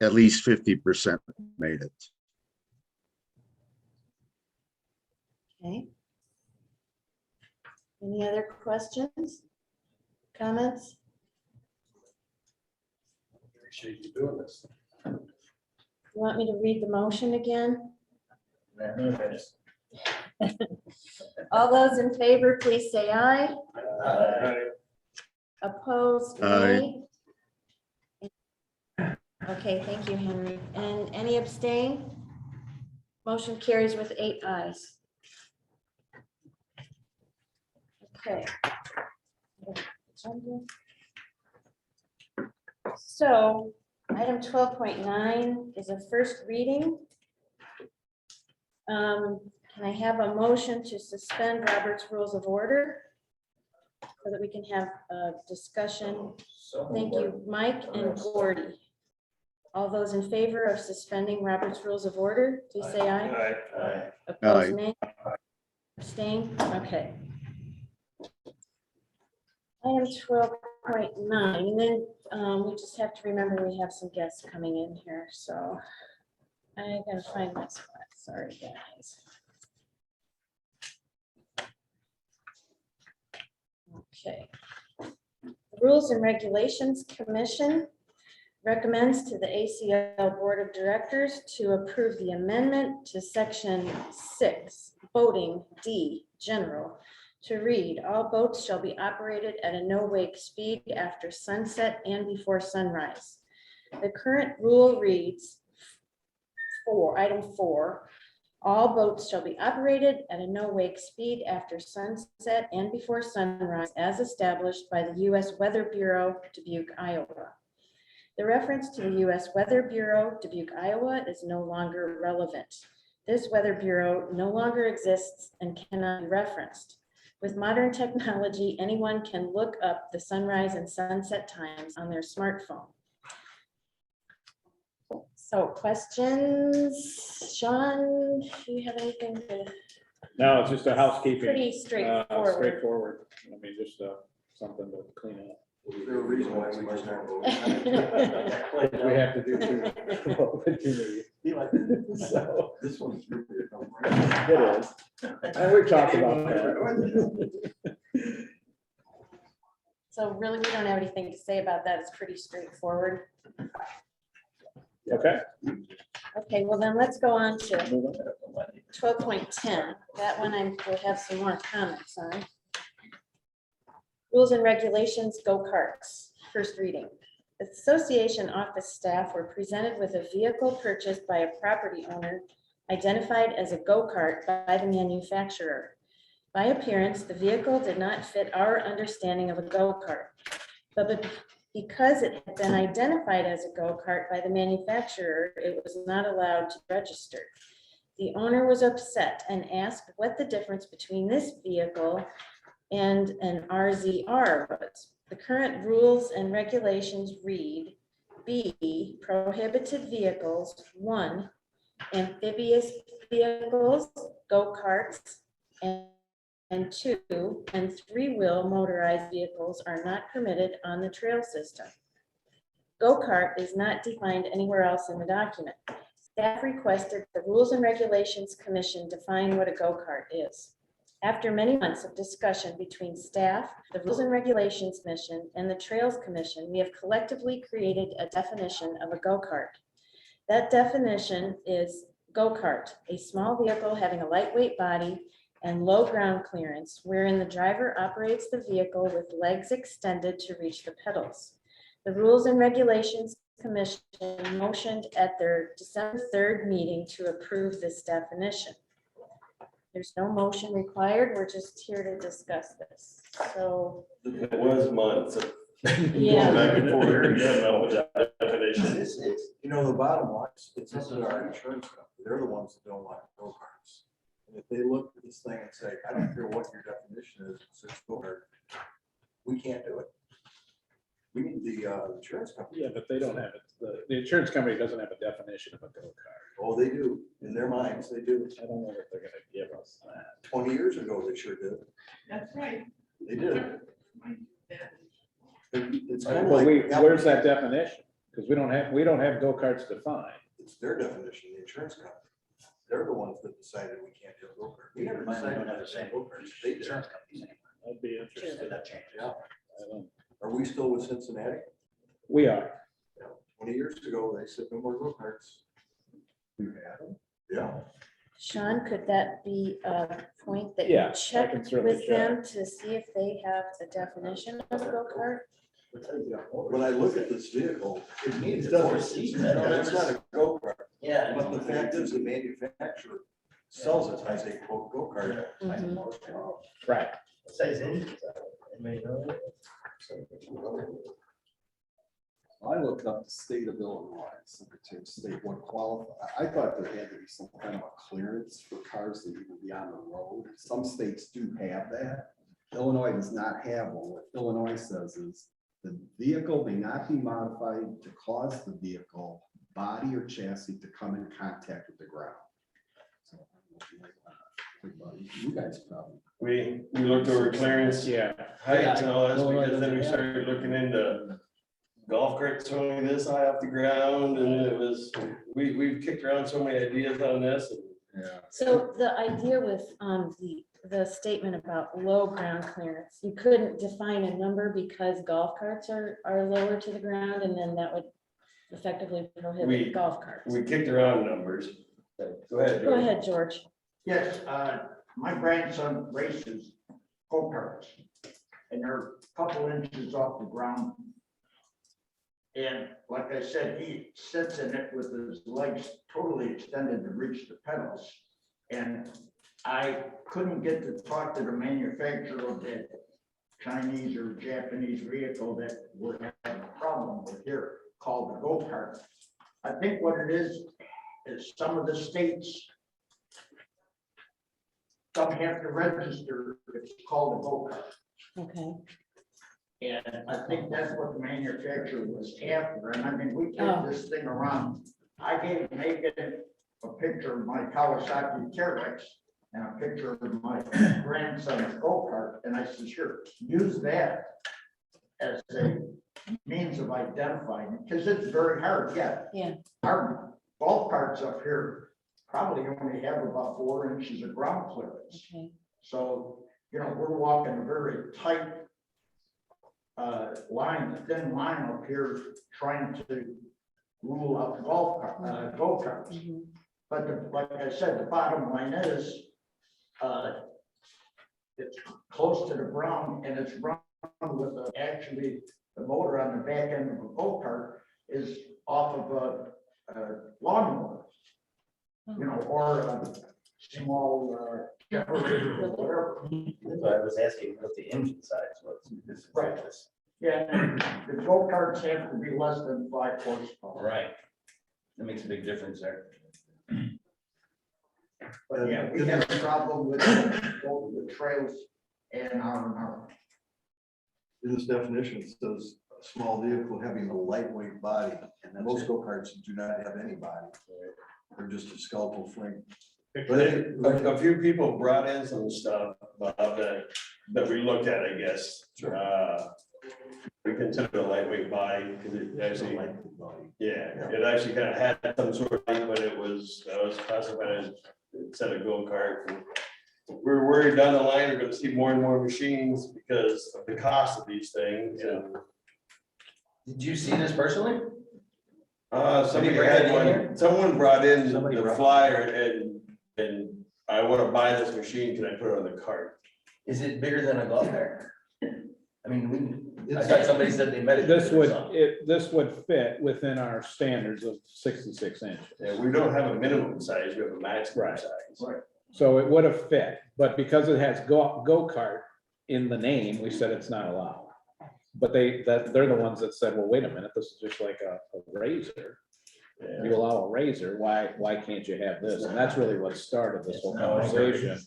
Speaker 4: at least 50% made it.
Speaker 1: Okay. Any other questions? Comments?
Speaker 2: Appreciate you doing this.
Speaker 1: You want me to read the motion again? All those in favor, please say aye. Opposed, nay. Okay, thank you, Henry. And any abstain? Motion carries with 8 ayes. Okay. So item 12.9 is a first reading. Can I have a motion to suspend Robert's Rules of Order so that we can have a discussion? Thank you, Mike and Gordy. All those in favor of suspending Robert's Rules of Order, please say aye.
Speaker 8: Aye.
Speaker 1: Opposed, nay? Abstain? Okay. Item 12.9, and then we just have to remember we have some guests coming in here, so I gotta find my spot. Sorry, guys. Okay. The Rules and Regulations Commission recommends to the ACL Board of Directors to approve the amendment to Section 6, Boating D, General, to read, all boats shall be operated at a no-wake speed after sunset and before sunrise. The current rule reads, item 4, all boats shall be operated at a no-wake speed after sunset and before sunrise as established by the U.S. Weather Bureau, Dubuque, Iowa. The reference to the U.S. Weather Bureau, Dubuque, Iowa is no longer relevant. This Weather Bureau no longer exists and cannot be referenced. With modern technology, anyone can look up the sunrise and sunset times on their smartphone. So questions? Sean, do you have anything to?
Speaker 10: No, it's just a housekeeping.
Speaker 1: Pretty straightforward.
Speaker 10: Straightforward. I mean, just something to clean up.
Speaker 5: Is there a reason why we must not vote?
Speaker 10: We have to do two. So,
Speaker 5: This one's really a no
Speaker 10: it is. And we talked about that.
Speaker 1: So really, we don't have anything to say about that. It's pretty straightforward.
Speaker 10: Okay.
Speaker 1: Okay, well then let's go on to 12.10. That one I will have some more comments on. Rules and regulations, go-karts, first reading. Association office staff were presented with a vehicle purchased by a property owner identified as a go-kart by the manufacturer. By appearance, the vehicle did not fit our understanding of a go-kart, but because it had been identified as a go-kart by the manufacturer, it was not allowed to register. The owner was upset and asked what the difference between this vehicle and an RZR was. The current rules and regulations read, B, prohibited vehicles, 1, amphibious vehicles, go-karts, and 2, and 3-wheel motorized vehicles are not permitted on the trail system. Go-kart is not defined anywhere else in the document. Staff requested the Rules and Regulations Commission define what a go-kart is. After many months of discussion between staff, the Rules and Regulations Commission, and the Trails Commission, we have collectively created a definition of a go-kart. That definition is go-kart, a small vehicle having a lightweight body and low ground clearance, wherein the driver operates the vehicle with legs extended to reach the pedals. The Rules and Regulations Commission motioned at their December 3rd meeting to approve this definition. There's no motion required. We're just here to discuss this. So.
Speaker 8: It was months of
Speaker 1: Yeah.
Speaker 8: going back and forth, you know, with that definition.
Speaker 5: You know, the bottom line, it's up to our insurance company. They're the ones that don't like go-karts. And if they look at this thing and say, I don't care what your definition is, it's a go-kart, we can't do it. We need the insurance company.
Speaker 10: Yeah, but they don't have it. The insurance company doesn't have a definition of a go-kart.
Speaker 5: Oh, they do. In their minds, they do.
Speaker 10: I don't know if they're gonna give us that.
Speaker 5: 20 years ago, they sure did.
Speaker 11: That's right.
Speaker 5: They did. It's kind of
Speaker 10: Well,
Speaker 5: like.
Speaker 10: where's that definition? Because we don't have go-karts defined.
Speaker 5: It's their definition, the insurance company. They're the ones that decided we can't do a go-kart. We never
Speaker 12: Mine
Speaker 5: decided
Speaker 12: don't have
Speaker 5: to
Speaker 12: the same
Speaker 5: go-karts. They did.
Speaker 12: insurance companies anymore.
Speaker 10: I'd be interested.
Speaker 12: That changes.
Speaker 5: Yeah.
Speaker 10: I don't-
Speaker 5: Are we still with Cincinnati?
Speaker 10: We are.
Speaker 5: Yeah. 20 years ago, they said no more go-karts. We've had them. Yeah.
Speaker 1: Sean, could that be a point that
Speaker 10: Yeah, I
Speaker 1: you
Speaker 10: can
Speaker 1: check
Speaker 10: certainly
Speaker 1: with them to see if they have a definition of a go-kart?
Speaker 5: When I look at this vehicle,
Speaker 3: It needs
Speaker 5: it
Speaker 3: a four
Speaker 5: doesn't,
Speaker 3: seats. I don't
Speaker 5: it's not a go-kart,
Speaker 3: Yeah.
Speaker 5: but the fact is the manufacturer sells it as a quote go-kart.
Speaker 10: Right.
Speaker 3: What size engine is that? Anybody know that?
Speaker 2: I looked up the state of Illinois, Secretary of State, what qualify, I thought there had to be some kind of a clearance for cars to even be on the road. Some states do have that. Illinois does not have one. What Illinois says is the vehicle may not be modified to cause the vehicle, body or chassis to come in contact with the ground. So, I don't know if you might wanna think about it. You guys probably.
Speaker 8: We looked over clearance,
Speaker 10: Yeah.
Speaker 8: height and all that, because then we started looking into golf carts throwing this high off the ground, and it was, we've kicked around so many ideas on this.
Speaker 2: Yeah.
Speaker 1: So the idea with the statement about low ground clearance, you couldn't define a number because golf carts are lower to the ground, and then that would effectively prohibit
Speaker 8: We-
Speaker 1: golf carts.
Speaker 8: We kicked around numbers. Go ahead,
Speaker 1: Go
Speaker 8: George.
Speaker 1: ahead, George.
Speaker 12: Yes, my grandson races go-karts, and they're a couple inches off the ground. And like I said, he sits in it with his legs totally extended to reach the pedals. And I couldn't get to talk to the manufacturer of that Chinese or Japanese vehicle that we're having a problem with here, called the go-kart. I think what it is some of the states don't have to register, it's called a go-kart.
Speaker 1: Okay.
Speaker 12: And I think that's what the manufacturer was after, and I mean, we
Speaker 1: Oh.
Speaker 12: take this thing around. I gave Megan a picture of my Kawasaki T-Rex and a picture of my grandson's go-kart, and I said, sure, use that as a means of identifying, because it's very hard,
Speaker 1: Yeah.
Speaker 12: Our golf carts up here probably only have about 4 inches of ground clearance.
Speaker 1: Okay.
Speaker 12: So, you know, we're walking a very tight thin line up here, trying to rule out go-karts.
Speaker 1: Mhm.
Speaker 12: But like I said, the bottom line is, it's close to the ground and it's run with actually the motor on the back end of a go-kart is off of a lawnmower. You know, or a small generator or whatever.
Speaker 3: That's why I was asking what the engine size was. This is
Speaker 12: Right.
Speaker 3: this.
Speaker 12: Yeah, and the go-karts have to be less than 5 horsepower.
Speaker 3: Right. That makes a big difference there.
Speaker 12: But yeah, we have a problem with both the trails and our.
Speaker 5: In this definition, it says a small vehicle having a lightweight body, and most go-karts do not have any body. They're just a skeletal frame. But
Speaker 8: A few people brought in some stuff about that we looked at, I guess. We consider a lightweight body because it actually, yeah, it actually kind of had some sort of, but it was classified as instead of go-kart. We're worried down the line, we're gonna see more and more machines because of the cost of these things. And
Speaker 3: Did you see this personally?
Speaker 8: somebody
Speaker 3: bring
Speaker 8: had
Speaker 3: it in
Speaker 8: one,
Speaker 3: here?
Speaker 8: someone brought in
Speaker 3: Somebody
Speaker 8: the
Speaker 3: brought-
Speaker 8: flyer and I want to buy this machine, can I put it on the cart?
Speaker 3: Is it bigger than a golf cart? I mean, I thought somebody said they met it.
Speaker 10: This would fit within our standards of 66 inches.
Speaker 8: Yeah, we don't have a minimum size, we have a maximum
Speaker 10: Right.
Speaker 8: size.
Speaker 12: Right.
Speaker 10: So it would have fit, but because it has go-kart in the name, we said it's not allowed. But they're the ones that said, well, wait a minute, this is just like a razor. You allow a razor, why can't you have this? And that's really what started this whole conversation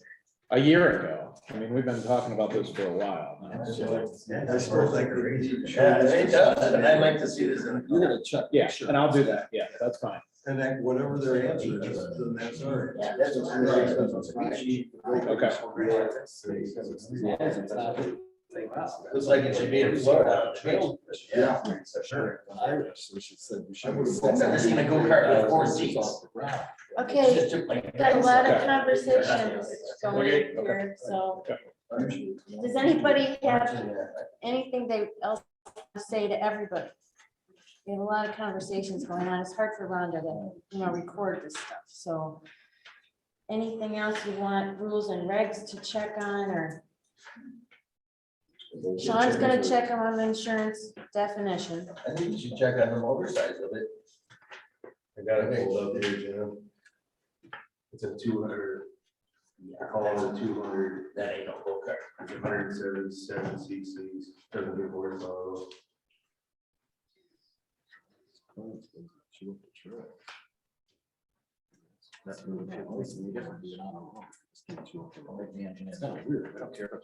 Speaker 10: a year ago. I mean, we've been talking about this for a while now, so.
Speaker 5: I still think we need to show
Speaker 3: Yeah,
Speaker 5: this
Speaker 3: it
Speaker 5: to
Speaker 3: does, and I'd like to see this in.
Speaker 5: You're gonna check.
Speaker 10: Yeah, and I'll do that, yeah, that's fine.
Speaker 5: And then whatever their answer is, then that's all right.
Speaker 3: Yeah, that's Looks like it should be in Florida.
Speaker 2: Yeah. Sure. Irish, we should say.
Speaker 3: I've never seen a go-kart with 4 seats.
Speaker 1: Okay,
Speaker 3: Just took like-
Speaker 1: got a lot of
Speaker 10: Okay.
Speaker 1: conversations going
Speaker 10: Okay.
Speaker 1: here, so
Speaker 5: Usually-
Speaker 1: does anybody have anything they else to say to everybody? We have a lot of conversations going on. It's hard for Rhonda to, record this stuff, so. Anything else you want rules and regs to check on or? Sean's gonna check on the insurance definition.
Speaker 3: I think you should check on the motor size of it.
Speaker 13: I got it pulled up here, Jim. It's a 200. I call it a 200.
Speaker 3: That ain't no go kart.
Speaker 13: It's 177 cc's. Doesn't get worse on those.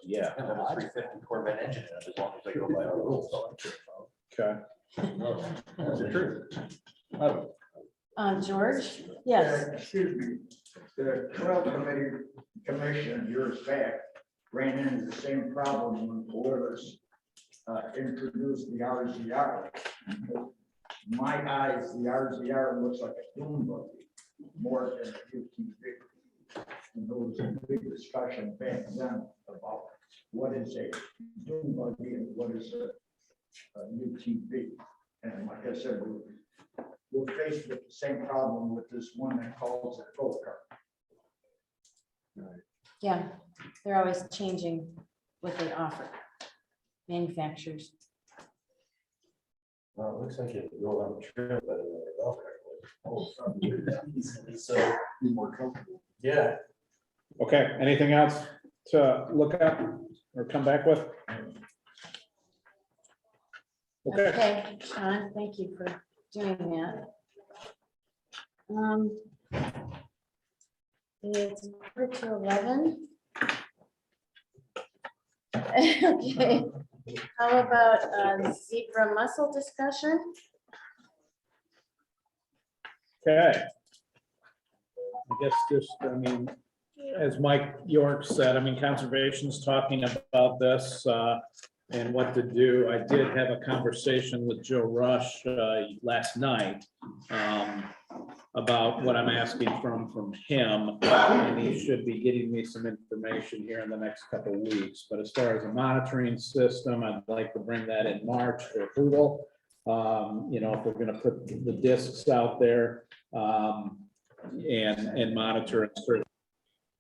Speaker 12: Yeah, I have a 350 Corvette engine in it, as long as I go by our rules.
Speaker 10: Okay.
Speaker 13: That's the truth.
Speaker 1: George? Yes.
Speaker 14: Excuse me, the trail commission years back ran into the same problem when Polaris introduced the RZR. In my eyes, the RZR looks like a dune buggy more than a UTV. And there was a big discussion back then about what is a dune buggy and what is a UTV. And like I said, we're faced with the same problem with this one that calls it go-kart.
Speaker 1: Yeah, they're always changing what they offer. Manufacturers.
Speaker 13: Well, it looks like it rolled on the trail better than a golf cart.
Speaker 3: So,
Speaker 5: Be more comfortable.
Speaker 3: yeah.
Speaker 10: Okay, anything else to look at or come back with? Okay,
Speaker 1: Okay, Sean, thank you for doing that. It's 11. Okay, how about zebra mussel discussion?
Speaker 10: okay. I guess just, I mean, as Mike York said, I mean, conservation's talking about this and what to do. I did have a conversation with Joe Rush last night about what I'm asking from him. And he should be getting me some information here in the next couple of weeks. But as far as a monitoring system, I'd like to bring that in March for approval. You know, if we're gonna put the discs out there and monitor it.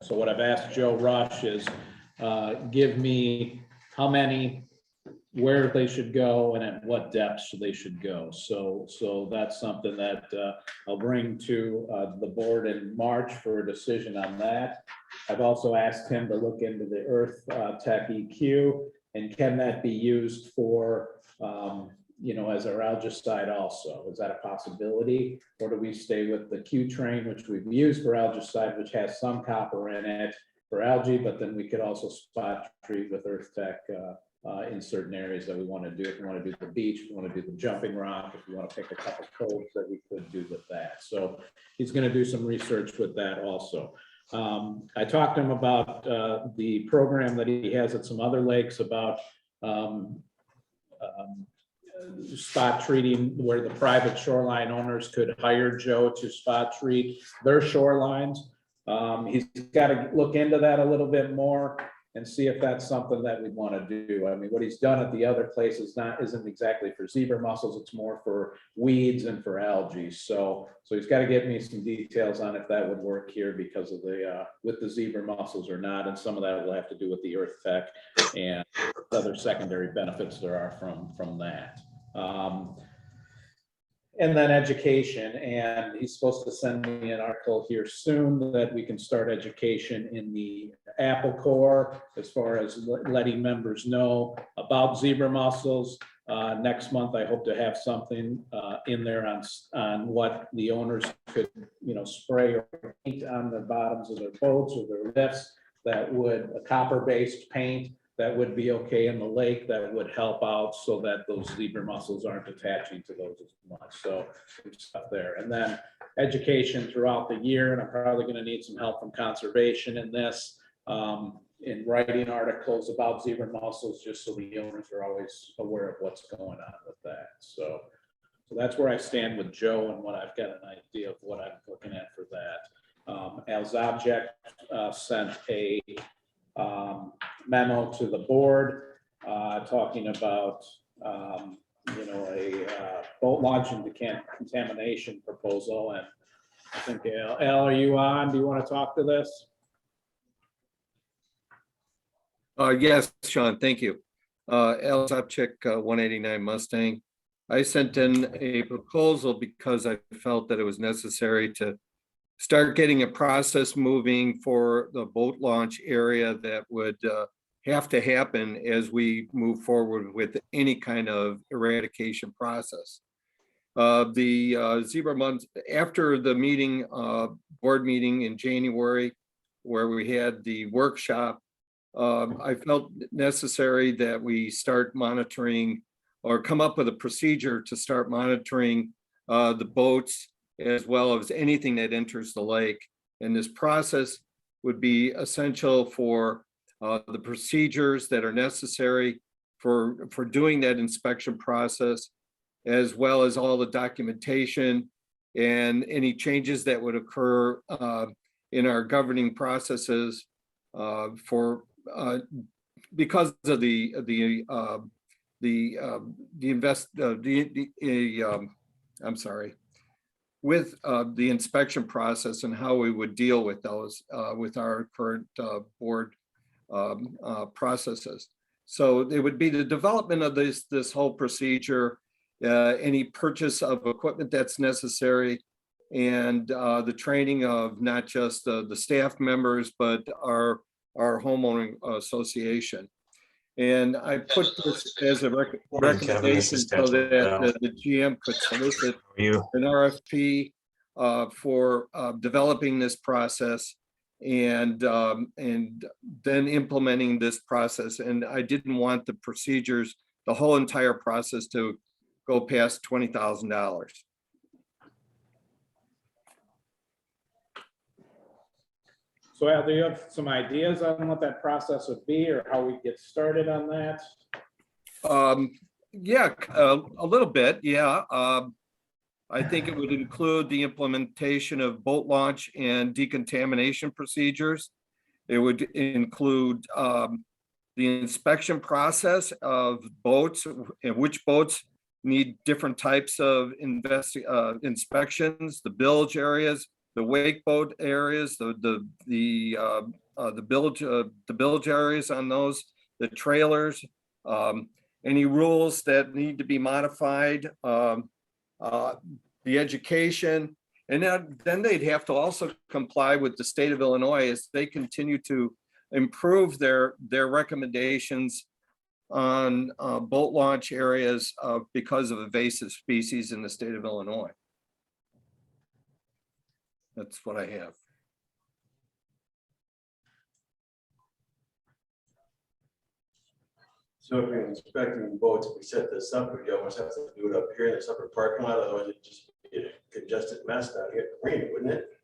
Speaker 10: So what I've asked Joe Rush is give me how many, where they should go and at what depths they should go. So that's something that I'll bring to the board in March for a decision on that. I've also asked him to look into the Earth Tech EQ, and can that be used for, you know, as our algicide also? Is that a possibility? Or do we stay with the Q train, which we've used for algicide, which has some copper in it for algae, but then we could also spot treat with Earth Tech in certain areas that we want to do. If we want to do the beach, if we want to do the jumping rock, if we want to pick a couple coves that we could do with that. So he's going to do some research with that also. I talked to him about the program that he has at some other lakes about spot treating, where the private shoreline owners could hire Joe to spot treat their shorelines. He's got to look into that a little bit more and see if that's something that we want to do. I mean, what he's done at the other places isn't exactly for zebra mussels, it's more for weeds and for algae. So he's got to get me some details on if that would work here because of the with the zebra mussels or not, and some of that will have to do with the Earth Tech and other secondary benefits there are from that. And then education, and he's supposed to send me an article here soon that we can start education in the Apple Corps as far as letting members know about zebra mussels. Next month, I hope to have something in there on what the owners could, you know, spray or paint on the bottoms of their boats or their lifts that would, a copper-based paint that would be okay in the lake, that would help out so that those zebra mussels aren't attaching to those as much. So some stuff there. And then education throughout the year, and I'm probably going to need some help from conservation in this, in writing articles about zebra mussels, just so the owners are always aware of what's going on with that. So that's where I stand with Joe and what I've got an idea of what I'm looking at for that. As Object sent a memo to the board talking about you know, a boat launch and contamination proposal. And I think Al, are you on? Do you want to talk to this?
Speaker 15: Yes, Sean, thank you. Al Zapchik, 189 Mustang. I sent in a proposal because I felt that it was necessary to start getting a process moving for the boat launch area that would have to happen as we move forward with any kind of eradication process. The zebra months after the meeting, board meeting in January, where we had the workshop, I felt necessary that we start monitoring or come up with a procedure to start monitoring the boats as well as anything that enters the lake. And this process would be essential for the procedures that are necessary for doing that inspection process, as well as all the documentation and any changes that would occur in our governing processes because of with the inspection process and how we would deal with those with our current board processes. So it would be the development of this whole procedure, any purchase of equipment that's necessary, and the training of not just the staff members, but our homeowner association. And I put this as a recommendation so that the GM could solicit an RFP for developing this process and then implementing this process. And I didn't want the procedures, the whole entire process, to go past $20,000.
Speaker 10: So Al, do you have some ideas on what that process would be or how we get started on that?
Speaker 15: Yeah, a little bit, yeah. I think it would include the implementation of boat launch and decontamination procedures. It would include the inspection process of boats and which boats need different types of inspections, the bilge areas, the wake boat areas, the bilge areas on those, the trailers, any rules that need to be modified, the education, and then they'd have to also comply with the state of Illinois as they continue to improve their recommendations on boat launch areas because of invasive species in the state of Illinois. That's what I have.
Speaker 8: So if you're inspecting boats, we set this up, we almost have to do it up here in a separate parking lot, otherwise it just be a congested mess down here at the marina, wouldn't it?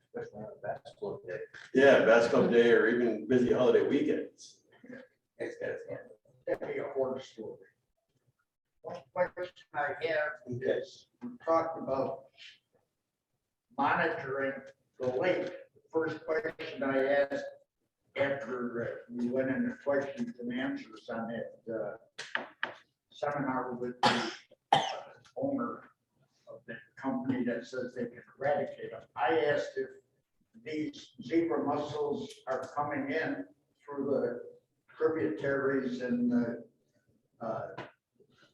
Speaker 12: Especially on a basketball day.
Speaker 8: Yeah, basketball day or even busy holiday weekends.
Speaker 14: That'd be a horror story. One question I have is, we talked about monitoring the lake. The first question I asked after we went into questions and answers on that seminar with the owner of the company that says they can eradicate them, I asked if these zebra mussels are coming in through the tributaries and the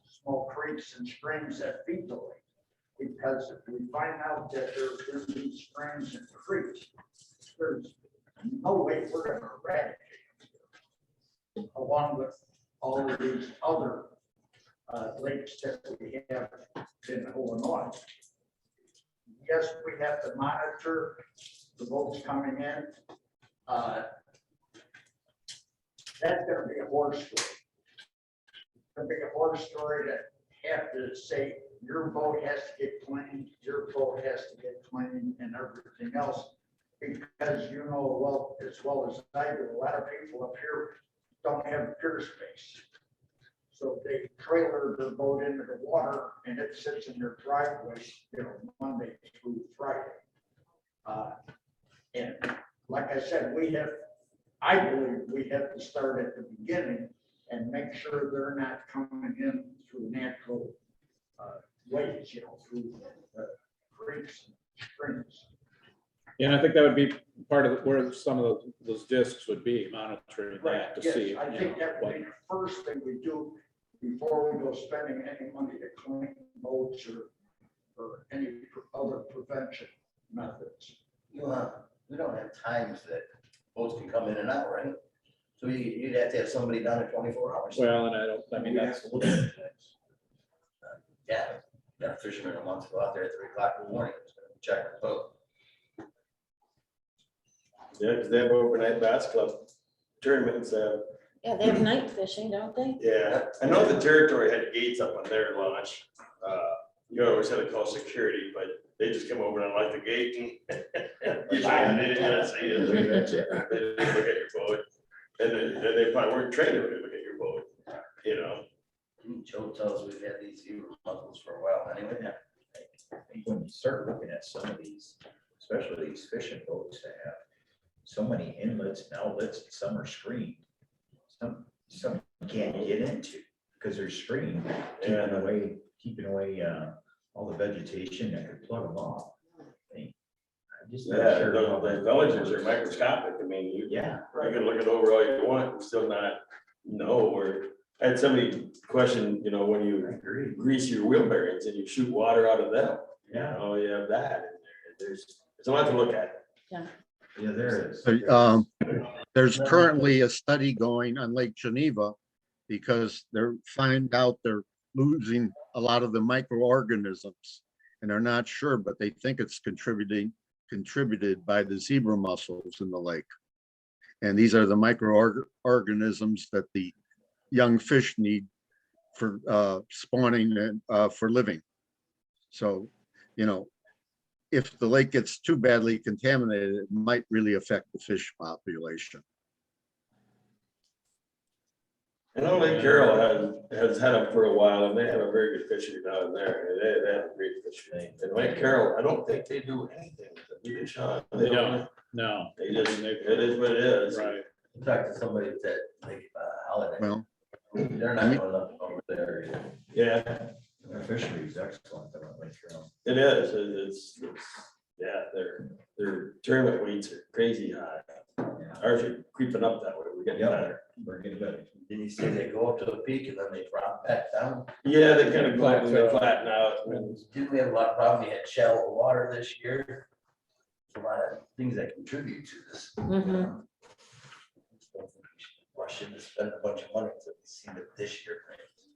Speaker 14: small creeks and streams that feed the lake. Because if we find out that they're in these streams and creeks, there's no way we're going to eradicate them, along with all of these other lakes that we have in Illinois. Yes, we have to monitor the boats coming in. That's going to be a horror story. It's going to be a horror story to have to say your boat has to get cleaned, your boat has to get cleaned, and everything else. Because you know, well, as well as I do, a lot of people up here don't have pier space. So they trailer their boat into the water and it sits in their driveway, Monday through Friday. And like I said, I believe we have to start at the beginning and make sure they're not coming in through natural ways, through creeks and streams.
Speaker 10: Yeah, I think that would be part of where some of those discs would be, monitoring that to
Speaker 14: Yes,
Speaker 10: see.
Speaker 14: I think that would be the first thing we do before we go spending any money to clean boats or any other prevention methods.
Speaker 3: We don't have times that boats can come in and out, right? So you'd have to have somebody down there 24 hours.
Speaker 10: Well, and I mean, that's,
Speaker 3: Yeah, got a fisherman who wants to go out there at 3 o'clock in the morning, check the boat.
Speaker 8: Yeah, because they have overnight bass club tournaments.
Speaker 1: Yeah, they have night fishing, don't they?
Speaker 8: Yeah, I know the territory had gates up on their launch. You always had to call security, but they just come over and unlock the gate and usually they didn't even see it. They didn't look at your boat. And then they probably weren't trained to look at your boat, you know?
Speaker 3: Joe tells us we've had these zebra mussels for a while anyway.
Speaker 6: When you start looking at some of these, especially these fishing boats that have so many inlets and outlets, and some are screened. Some you can't get into because they're screened, keeping away all the vegetation that could plug them off. I'm just not
Speaker 8: Yeah,
Speaker 6: sure how
Speaker 8: the
Speaker 6: that-
Speaker 8: villages are microscopic. I mean, you can look it over all you want and still not know where. I had somebody question, you know, when you grease your wheel bearings and you shoot water out of them.
Speaker 6: Yeah.
Speaker 8: Oh, you have that in there. There's a lot to look at.
Speaker 1: Yeah.
Speaker 6: Yeah, there is.
Speaker 4: There's currently a study going on Lake Geneva because they're losing a lot of the microorganisms and they're not sure, but they think it's contributed by the zebra mussels in the lake. And these are the microorganisms that the young fish need for spawning and for living. So, you know, if the lake gets too badly contaminated, it might really affect the fish population.
Speaker 8: I know Lake Carroll has had them for a while and they have a very good fishery down there. They have a great fishery. And Lake Carroll, I don't think they do anything with it. Do they, Sean? They don't.
Speaker 10: no.
Speaker 8: They just, it is what it is.
Speaker 10: Right.
Speaker 3: Talk to somebody that like Holiday.
Speaker 4: Well,
Speaker 3: They're not going up over there.
Speaker 8: Yeah,
Speaker 6: Their fishery is excellent. I don't think you're on.
Speaker 8: it is. It's yeah, their tournament weights are crazy high. Ours are creeping up that way. We're getting better.
Speaker 6: We're getting better.
Speaker 3: Did you say they go up to the peak and then they drop back down?
Speaker 8: Yeah, they kind of flatten out.
Speaker 3: Didn't we have a lot of problems? We had shallow water this year. A lot of things that contribute to this.
Speaker 1: Mhm.
Speaker 3: Rush in to spend a bunch of money to see that this year.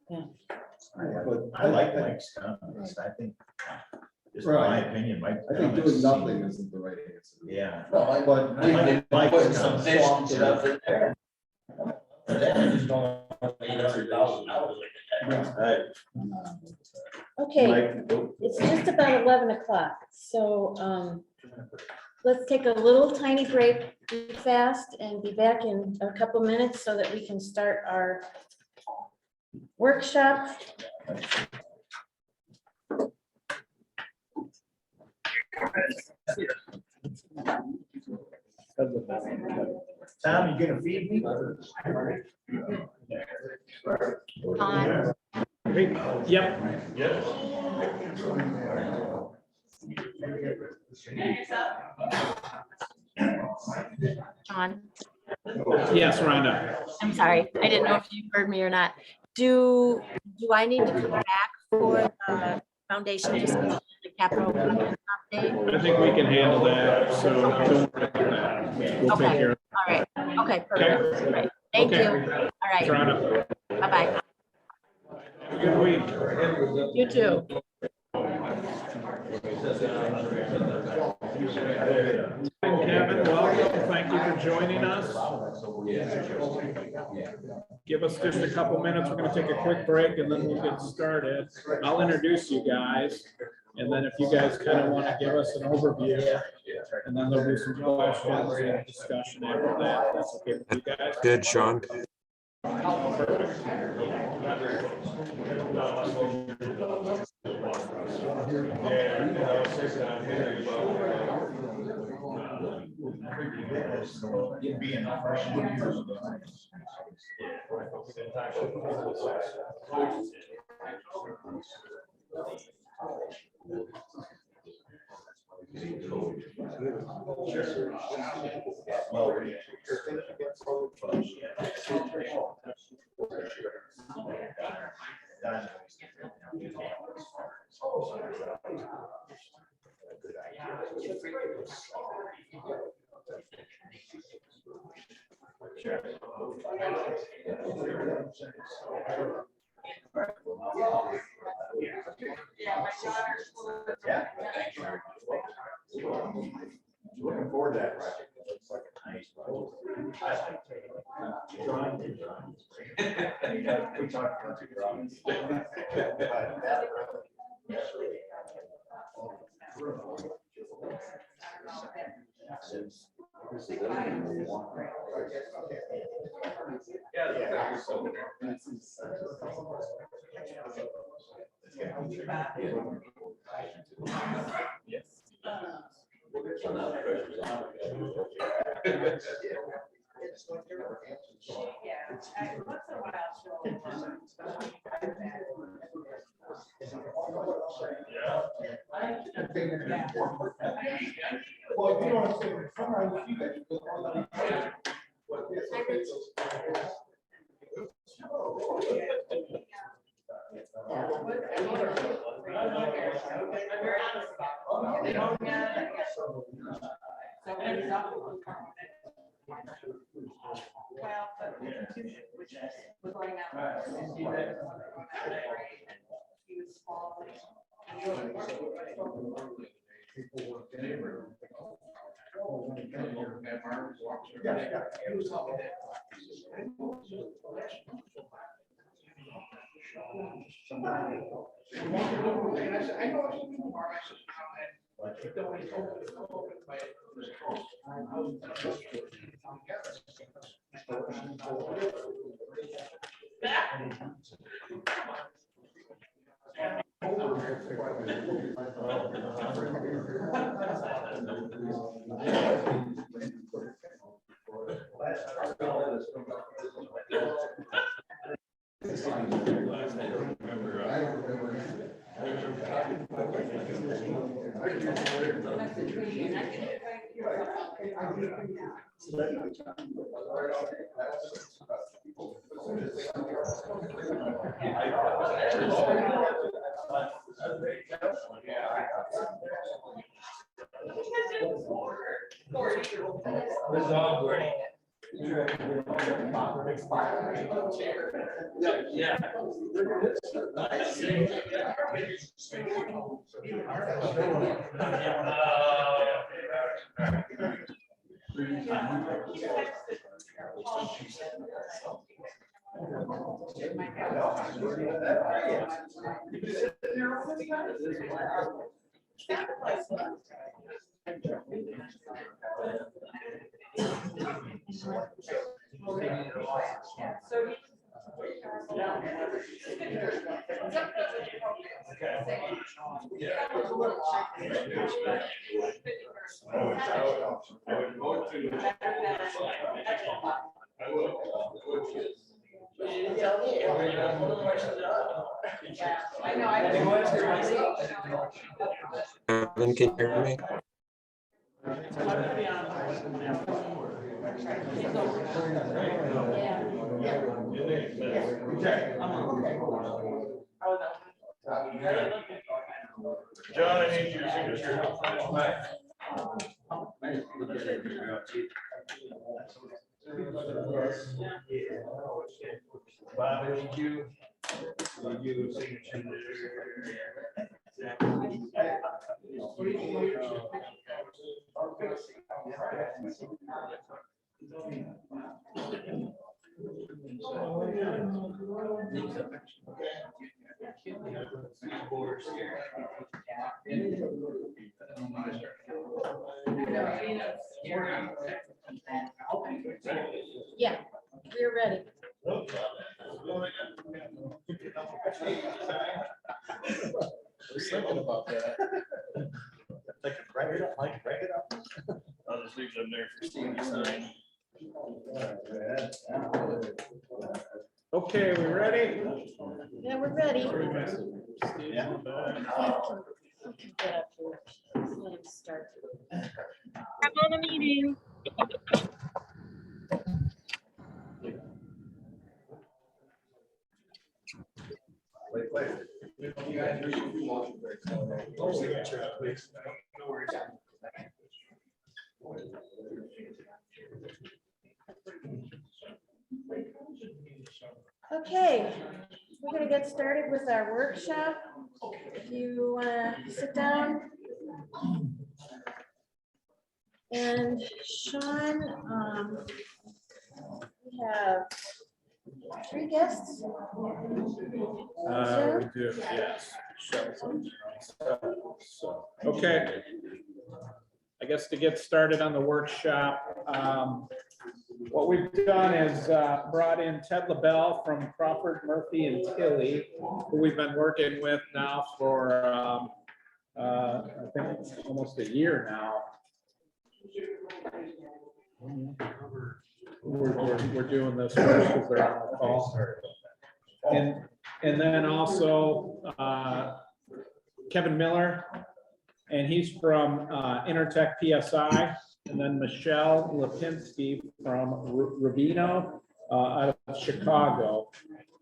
Speaker 6: But I like Mike's comments. I think, just in my opinion, Mike.
Speaker 2: I think doing nothing isn't the right answer.
Speaker 6: Yeah.
Speaker 3: No, I,
Speaker 2: But
Speaker 3: I put some fish and stuff in there. And then just don't $800,000.
Speaker 8: Right.
Speaker 1: Okay,
Speaker 8: Mike,
Speaker 1: it's just about 11 o'clock, so let's take a little tiny break fast and be back in a couple minutes so that we can start our workshop.
Speaker 6: Tom, you gonna feed me?
Speaker 1: On.
Speaker 10: Yep.
Speaker 16: John,
Speaker 10: Yes, Rhonda.
Speaker 16: I'm sorry. I didn't know if you heard me or not. Do I need to come back for the foundation discussion, the capital update?
Speaker 10: I think we can handle that, so don't worry about that. We'll take
Speaker 16: Okay.
Speaker 10: care of
Speaker 16: All right. Okay, perfect. All right. Thank you.
Speaker 10: Okay.
Speaker 16: All right.
Speaker 10: Rhonda.
Speaker 16: Bye-bye.
Speaker 10: Have a good week.
Speaker 16: You too.
Speaker 10: Kevin, welcome. Thank you for joining us. Give us just a couple minutes. We're going to take a quick break and then we'll get started. I'll introduce you guys. And then if you guys kind of want to give us an overview, and then there'll be some questions and discussion after that. That's okay with you guys?
Speaker 17: Good, Sean.
Speaker 5: Looking forward to that project. It looks like a nice project. We talked about the drawings. Well, you know, sometimes you
Speaker 17: Evan, can you hear me?
Speaker 8: John, I need your signature. Bob, I need you. Need you signature.
Speaker 16: Yeah, we're ready.
Speaker 8: I was thinking about that.
Speaker 12: Write it up, Mike, write it up.
Speaker 8: I'll just leave them there for Steve to sign.
Speaker 10: Okay, we ready?
Speaker 16: Yeah, we're ready. Get up here. Let him start. I'm on a meeting.
Speaker 1: Okay, we're gonna get started with our workshop. If you wanna sit down. And Sean, we have 3 guests.
Speaker 10: We do, yes. So, okay. I guess to get started on the workshop, what we've done is brought in Ted LaBelle from Crawford, Murphy, and Tilly, who we've been working with now for, I think, almost a year now. We're doing this first because they're on the call. And then also Kevin Miller, and he's from Intertech PSI, and then Michelle Lipinski from Ravino out of Chicago.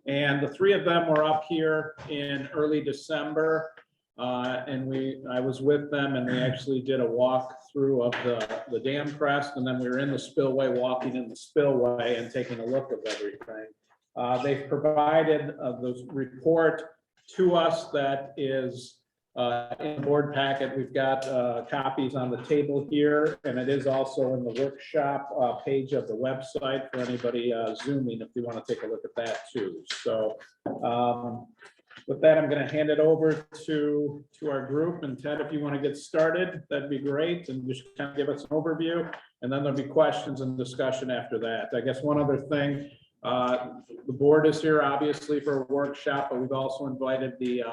Speaker 10: And the 3 of them were up here in early December. And I was with them, and we actually did a walk through of the dam crest, and then we were in the spillway, walking in the spillway and taking a look at everything. They've provided the report to us that is in the board packet. We've got copies on the table here, and it is also in the workshop page of the website for anybody Zooming if you want to take a look at that too. So with that, I'm going to hand it over to our group. And Ted, if you want to get started, that'd be great. And just kind of give us an overview. And then there'll be questions and discussion after that. I guess one other thing, the board is here obviously for a workshop, but we've also invited the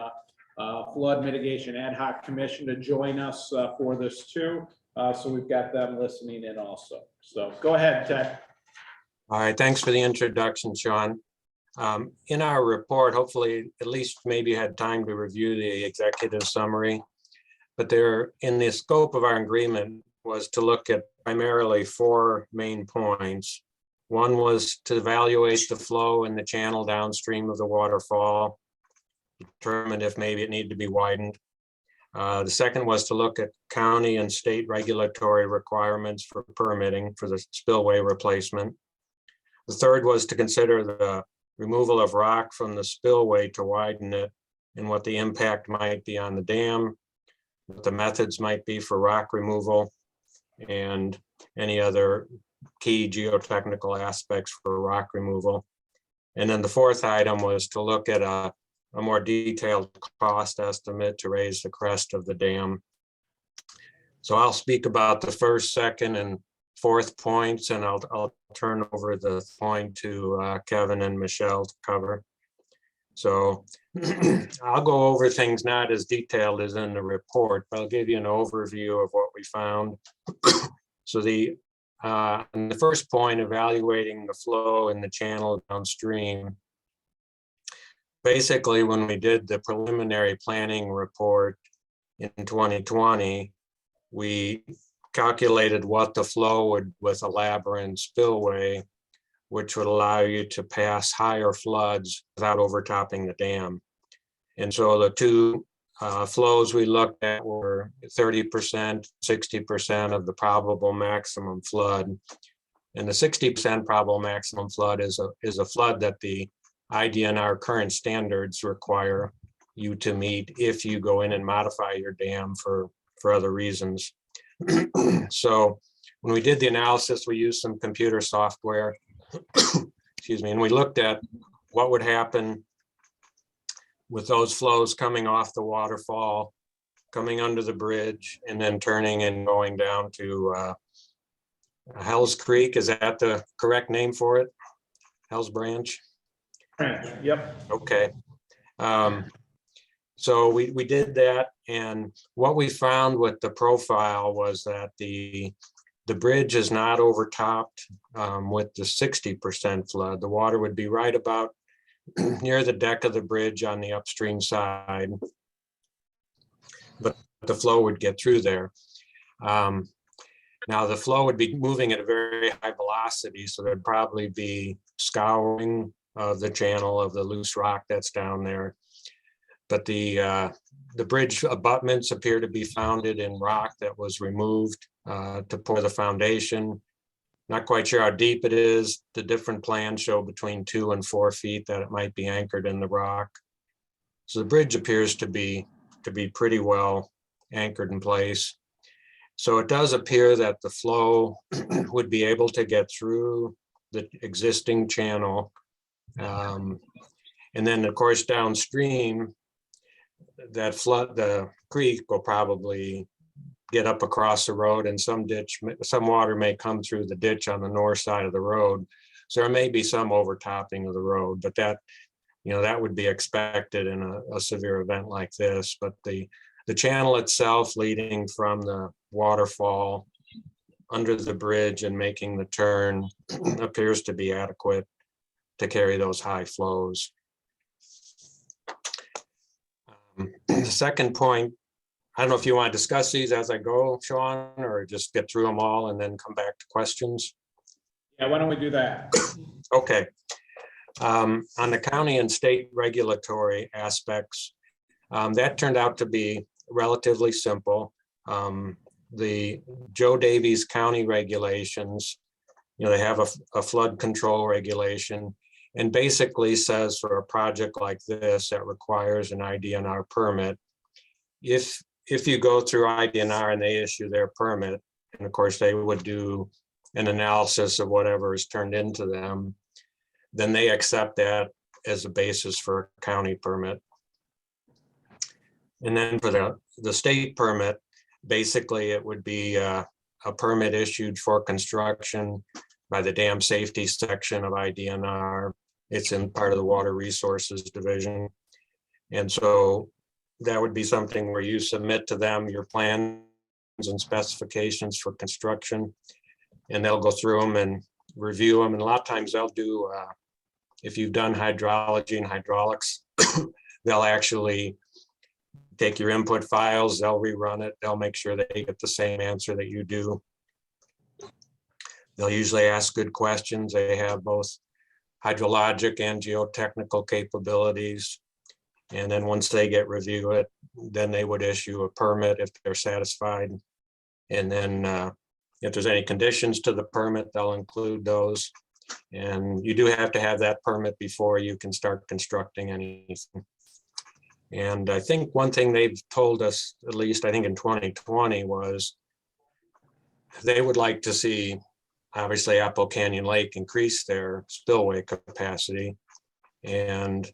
Speaker 10: Flood Mitigation Ad Hoc Commission to join us for this too. So we've got them listening in also. So go ahead, Ted.
Speaker 17: All right, thanks for the introduction, Sean. In our report, hopefully at least maybe you had time to review the executive summary, but there in the scope of our agreement was to look at primarily 4 main points. One was to evaluate the flow in the channel downstream of the waterfall, determine if maybe it needed to be widened. The second was to look at county and state regulatory requirements for permitting for the spillway replacement. The third was to consider the removal of rock from the spillway to widen it and what the impact might be on the dam, what the methods might be for rock removal, and any other key geotechnical aspects for rock removal. And then the fourth item was to look at a more detailed cost estimate to raise the crest of the dam. So I'll speak about the first, second, and fourth points, and I'll turn over the point to Kevin and Michelle to cover. So I'll go over things not as detailed as in the report, but I'll give you an overview of what we found. So on the first point, evaluating the flow in the channel downstream. Basically, when we did the preliminary planning report in 2020, we calculated what the flow would with a labyrinth spillway, which would allow you to pass higher floods without overtopping the dam. And so the 2 flows we looked at were 30%, 60% of the probable maximum flood. And the 60% probable maximum flood is a flood that the IDNR current standards require you to meet if you go in and modify your dam for other reasons. So when we did the analysis, we used some computer software, excuse me, and we looked at what would happen with those flows coming off the waterfall, coming under the bridge, and then turning and going down to Hell's Creek. Is that the correct name for it? Hell's Branch?
Speaker 10: Yep.
Speaker 17: Okay. So we did that, and what we found with the profile was that the bridge is not overtopped with the 60% flood. The water would be right about near the deck of the bridge on the upstream side. but the flow would get through there. Now the flow would be moving at a very high velocity, so there'd probably be scouring of the channel of the loose rock that's down there. But the bridge abutments appear to be founded in rock that was removed to pour the foundation. Not quite sure how deep it is. The different plans show between 2 and 4 feet that it might be anchored in the rock. So the bridge appears to be pretty well anchored in place. So it does appear that the flow would be able to get through the existing channel. And then of course downstream, that flood, the creek will probably get up across the road, and some water may come through the ditch on the north side of the road. So there may be some overtopping of the road, but that, that would be expected in a severe event like this. But the channel itself leading from the waterfall under the bridge and making the turn appears to be adequate to carry those high flows. The second point, I don't know if you want to discuss these as I go, Sean, or just get through them all and then come back to questions.
Speaker 10: Yeah, why don't we do that?
Speaker 17: Okay. On the county and state regulatory aspects, that turned out to be relatively simple. The Joe Davies County regulations, they have a flood control regulation, and basically says for a project like this that requires an IDNR permit, if you go through IDNR and they issue their permit, and of course they would do an analysis of whatever is turned into them, then they accept that as a basis for a county permit. And then for the state permit, basically it would be a permit issued for construction by the dam safety section of IDNR. It's in part of the Water Resources Division. And so that would be something where you submit to them your plans and specifications for construction, and they'll go through them and review them. And a lot of times they'll do, if you've done hydrology and hydraulics, they'll actually take your input files, they'll rerun it, they'll make sure they get the same answer that you do. They'll usually ask good questions. They have both hydrologic and geotechnical capabilities. And then once they review it, then they would issue a permit if they're satisfied. And then if there's any conditions to the permit, they'll include those. And you do have to have that permit before you can start constructing anything. And I think one thing they've told us, at least I think in 2020, was they would like to see, obviously, Apple Canyon Lake increase their spillway capacity. And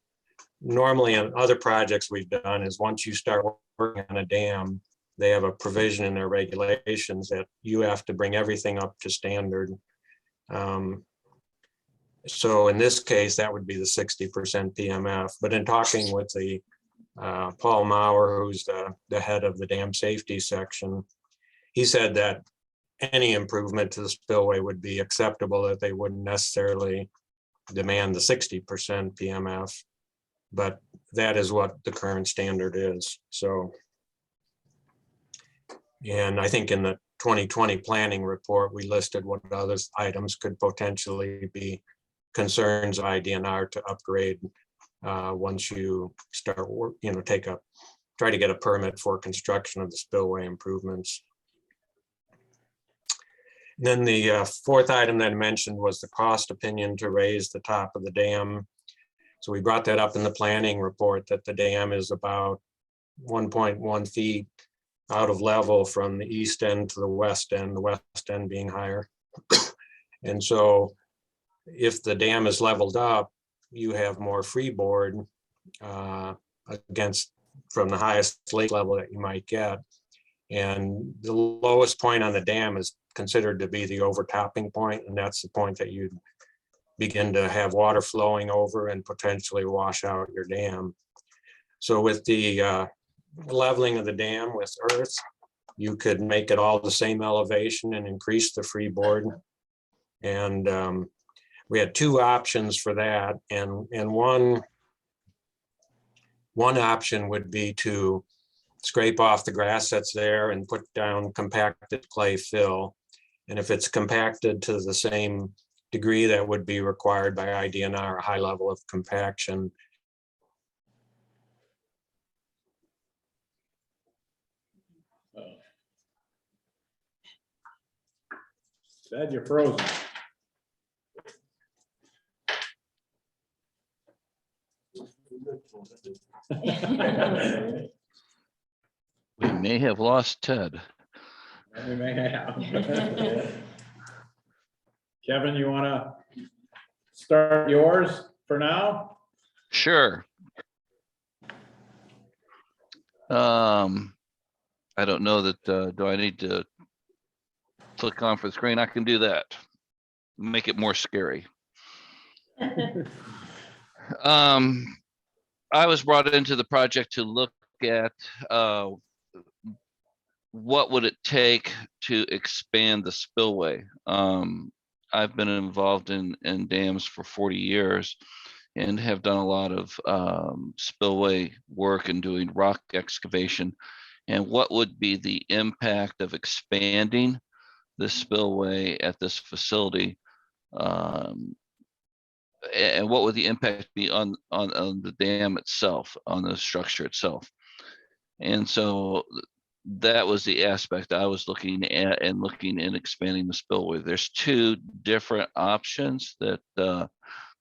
Speaker 17: normally on other projects we've done is once you start working on a dam, they have a provision in their regulations that you have to bring everything up to standard. So in this case, that would be the 60% PMF. But in talking with the Paul Maurer, who's the head of the dam safety section, he said that any improvement to the spillway would be acceptable, that they wouldn't necessarily demand the 60% PMF, but that is what the current standard is. So, and I think in the 2020 planning report, we listed what other items could potentially be concerns of IDNR to upgrade once you start work, try to get a permit for construction of the spillway improvements. Then the fourth item that I mentioned was the cost opinion to raise the top of the dam. So we brought that up in the planning report that the dam is about 1.1 feet out of level from the east end to the west end being higher. And so if the dam is leveled up, you have more freeboard from the highest lake level that you might get. And the lowest point on the dam is considered to be the overtopping point, and that's the point that you begin to have water flowing over and potentially wash out your dam. So with the leveling of the dam with earth, you could make it all the same elevation and increase the freeboard. And we had two options for that, and one option would be to scrape off the grass that's there and put down compacted clay fill. And if it's compacted to the same degree that would be required by IDNR, a high level of compaction.
Speaker 10: Ted, you're frozen.
Speaker 18: We may have lost Ted.
Speaker 10: We may have. Kevin, you want to start yours for now?
Speaker 18: Sure. I don't know that, do I need to click on for the screen? I can do that. Make it more scary. I was brought into the project to look at what would it take to expand the spillway. I've been involved in dams for 40 years and have done a lot of spillway work and doing rock excavation. And what would be the impact of expanding the spillway at this facility? And what would the impact be on the dam itself, on the structure itself? And so that was the aspect I was looking at and looking in expanding the spillway. There's two different options that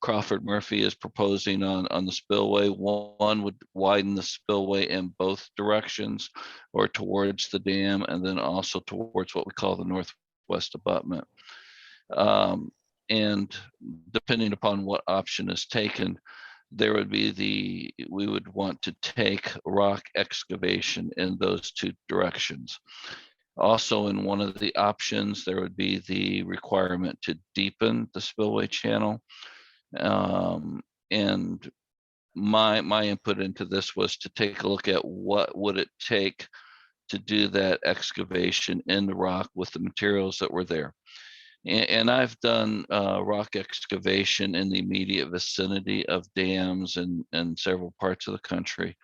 Speaker 18: Crawford Murphy is proposing on the spillway. One would widen the spillway in both directions or towards the dam, and then also towards what we call the northwest abutment. And depending upon what option is taken, there would be we would want to take rock excavation in those two directions. Also, in one of the options, there would be the requirement to deepen the spillway channel. And my input into this was to take a look at what would it take to do that excavation in the rock with the materials that were there. And I've done rock excavation in the immediate vicinity of dams and several parts of the country.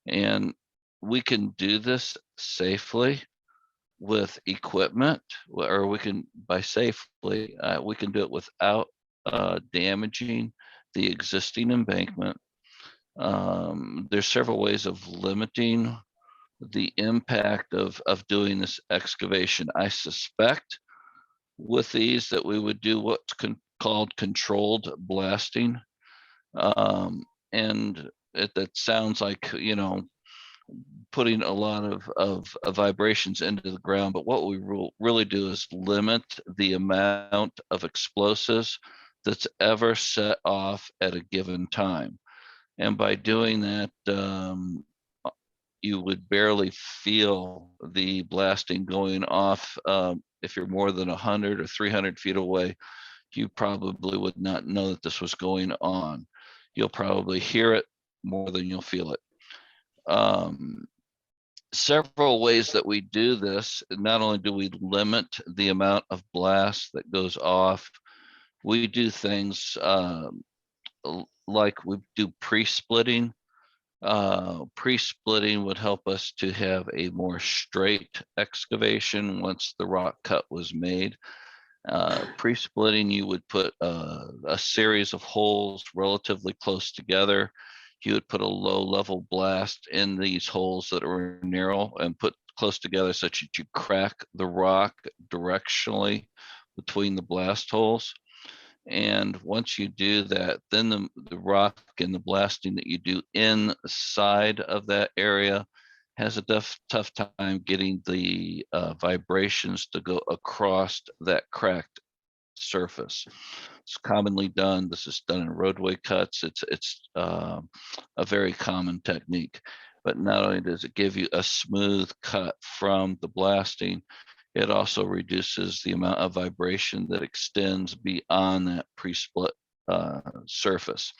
Speaker 18: And we can do this safely with equipment, or we can, by safely, we can do it without damaging the existing embankment. There's several ways of limiting the impact of doing this excavation. I suspect with these that we would do what's called controlled blasting. And that sounds like, putting a lot of vibrations into the ground, but what we really do is limit the amount of explosives that's ever set off at a given time. And by doing that, you would barely feel the blasting going off. If you're more than 100 or 300 feet away, you probably would not know that this was going on. You'll probably hear it more than you'll feel it. Several ways that we do this. Not only do we limit the amount of blast that goes off, we do things like we do pre-splitting. Pre-splitting would help us to have a more straight excavation once the rock cut was made. Pre-splitting, you would put a series of holes relatively close together. You would put a low level blast in these holes that are narrow and put close together such that you crack the rock directionally between the blast holes. And once you do that, then the rock and the blasting that you do inside of that area has a tough time getting the vibrations to go across that cracked surface. It's commonly done. This is done in roadway cuts. It's a very common technique. But not only does it give you a smooth cut from the blasting, it also reduces the amount of vibration that extends beyond that pre-split surface.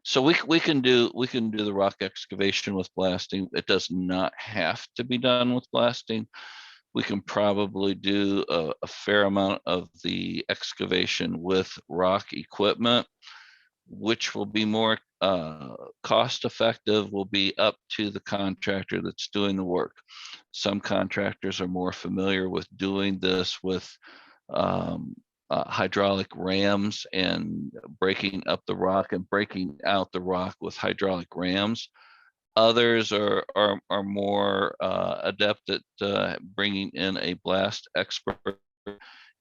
Speaker 18: So we can do the rock excavation with blasting. It does not have to be done with blasting. We can probably do a fair amount of the excavation with rock equipment. which will be more cost effective will be up to the contractor that's doing the work. Some contractors are more familiar with doing this with hydraulic rams and breaking up the rock and breaking out the rock with hydraulic rams. Others are more adept at bringing in a blast expert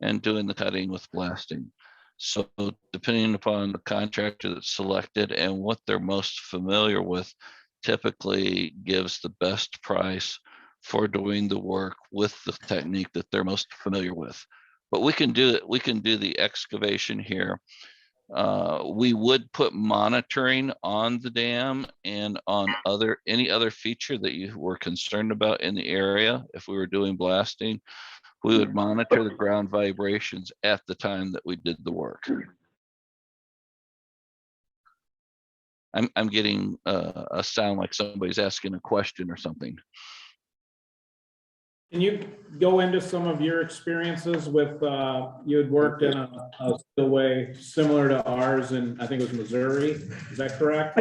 Speaker 18: and doing the cutting with blasting. So depending upon the contractor that's selected and what they're most familiar with, typically gives the best price for doing the work with the technique that they're most familiar with. But we can do it. We can do the excavation here. We would put monitoring on the dam and on any other feature that you were concerned about in the area. If we were doing blasting, we would monitor the ground vibrations at the time that we did the work. I'm getting a sound like somebody's asking a question or something.
Speaker 10: Can you go into some of your experiences with, you had worked in a spillway similar to ours in, I think it was Missouri, is that correct?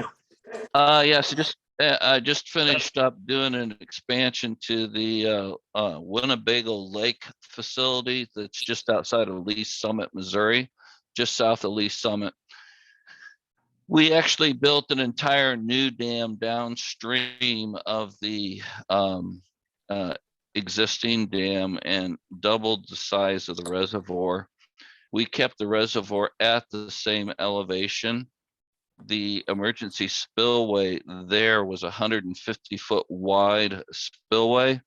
Speaker 18: Yeah, so I just finished up doing an expansion to the Winnebago Lake facility that's just outside of Lee Summit, Missouri, just south of Lee Summit. We actually built an entire new dam downstream of the existing dam and doubled the size of the reservoir. We kept the reservoir at the same elevation. The emergency spillway there was 150-foot wide spillway.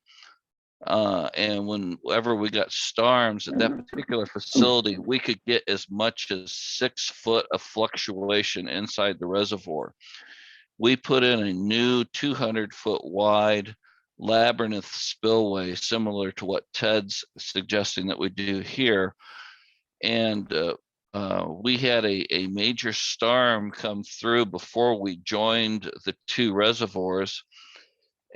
Speaker 18: And whenever we got storms at that particular facility, we could get as much as 6 foot of fluctuation inside the reservoir. We put in a new 200-foot wide labyrinth spillway, similar to what Ted's suggesting that we do here. And we had a major storm come through before we joined the two reservoirs,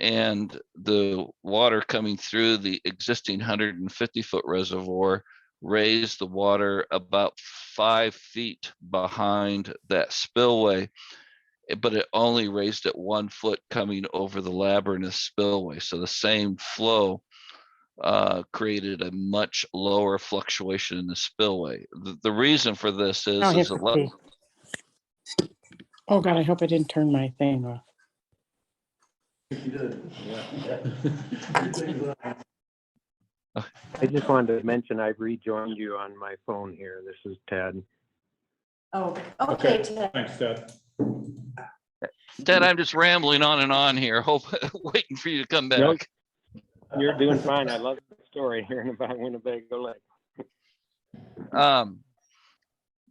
Speaker 18: and the water coming through the existing 150-foot reservoir raised the water about 5 feet behind that spillway, but it only raised it 1 foot coming over the labyrinth spillway. So the same flow created a much lower fluctuation in the spillway. The reason for this is a lot.
Speaker 19: Oh God, I hope I didn't turn my thing off.
Speaker 5: You did.
Speaker 20: I just wanted to mention I've rejoined you on my phone here. This is Ted.
Speaker 1: Oh, okay, Ted.
Speaker 10: Thanks, Ted.
Speaker 18: Ted, I'm just rambling on and on here, waiting for you to come back.
Speaker 20: Nope. You're doing fine. I love the story hearing about Winnebago Lake.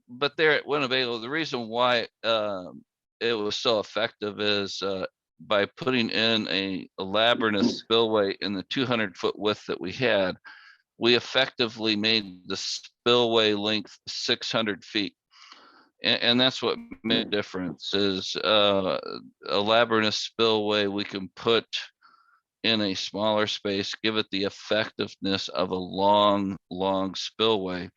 Speaker 18: But there at Winnebago, the reason why it was so effective is by putting in a labyrinth spillway in the 200-foot width that we had, we effectively made the spillway length 600 feet. And that's what made a difference is a labyrinth spillway we can put in a smaller space, give it the effectiveness of a long spillway,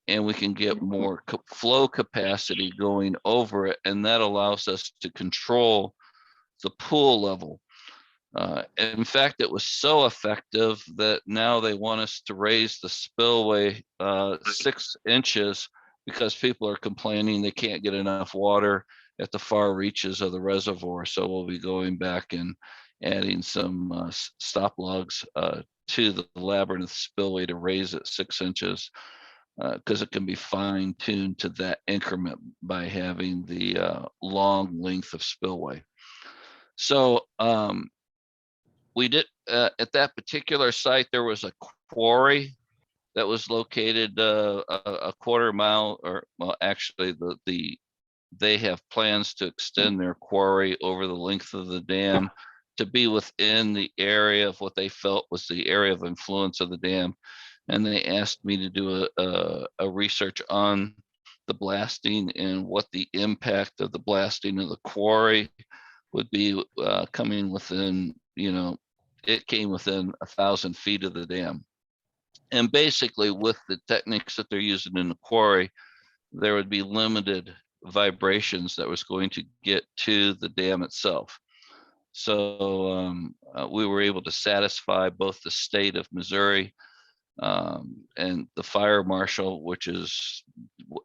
Speaker 18: and we can get more flow capacity going over it. And that allows us to control the pool level. In fact, it was so effective that now they want us to raise the spillway 6 inches because people are complaining they can't get enough water at the far reaches of the reservoir. So we'll be going back and adding some stop logs to the labyrinth spillway to raise it 6 inches because it can be fine tuned to that increment by having the long length of spillway. So we did at that particular site, there was a quarry that was located a quarter mile, or well, actually they have plans to extend their quarry over the length of the dam to be within the area of what they felt was the area of influence of the dam. And they asked me to do a research on the blasting and what the impact of the blasting of the quarry would be coming within, it came within 1,000 feet of the dam. And basically with the techniques that they're using in the quarry, there would be limited vibrations that was going to get to the dam itself. So we were able to satisfy both the state of Missouri and the fire marshal, which is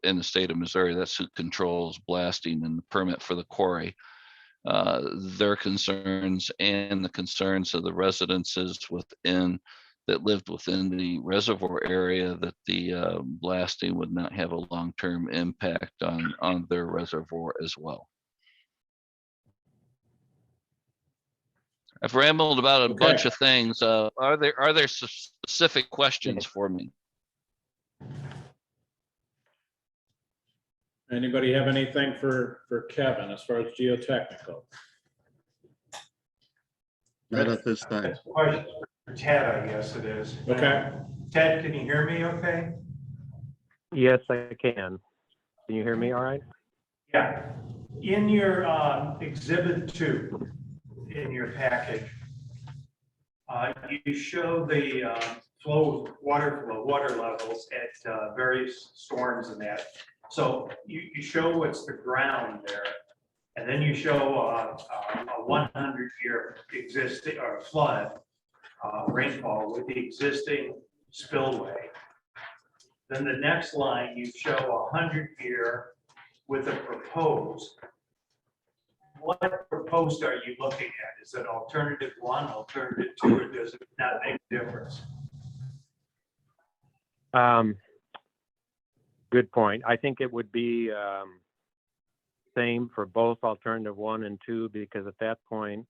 Speaker 18: in the state of Missouri. That's who controls blasting and the permit for the quarry. Their concerns and the concerns of the residences that lived within the reservoir area, that the blasting would not have a long-term impact on their reservoir as well. I've rambled about a bunch of things. Are there specific questions for me?
Speaker 10: Anybody have anything for Kevin as far as geotechnical?
Speaker 4: Not at this time.
Speaker 21: Question for Ted, I guess it is.
Speaker 10: Okay.
Speaker 21: Ted, can you hear me okay?
Speaker 20: Yes, I can. Can you hear me all right?
Speaker 21: Yeah. In your exhibit 2, in your package, you show the water levels at various storms and that. So you show what's the ground there, and then you show a 100-year existing or flood rainfall with the existing spillway. Then the next line, you show 100-year with a proposed. What proposed are you looking at? Is it alternative 1, alternative 2, or does it not make a difference?
Speaker 20: Good point. I think it would be same for both alternative 1 and 2, because at that point,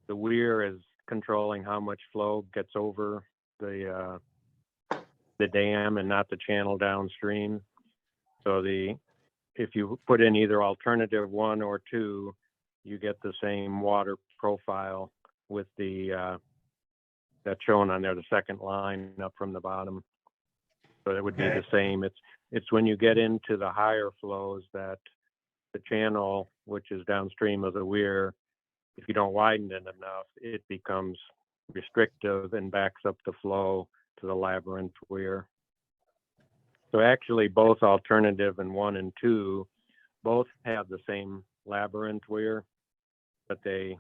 Speaker 20: the weir is controlling how much flow gets over the dam and not the channel downstream. So if you put in either alternative 1 or 2, you get the same water profile with that's shown on there, the second line up from the bottom. So it would be the same. It's when you get into the higher flows that the channel, which is downstream of the weir, if you don't widen it enough, it becomes restrictive and backs up the flow to the labyrinth weir. So actually both alternative and 1 and 2 both have the same labyrinth weir, but they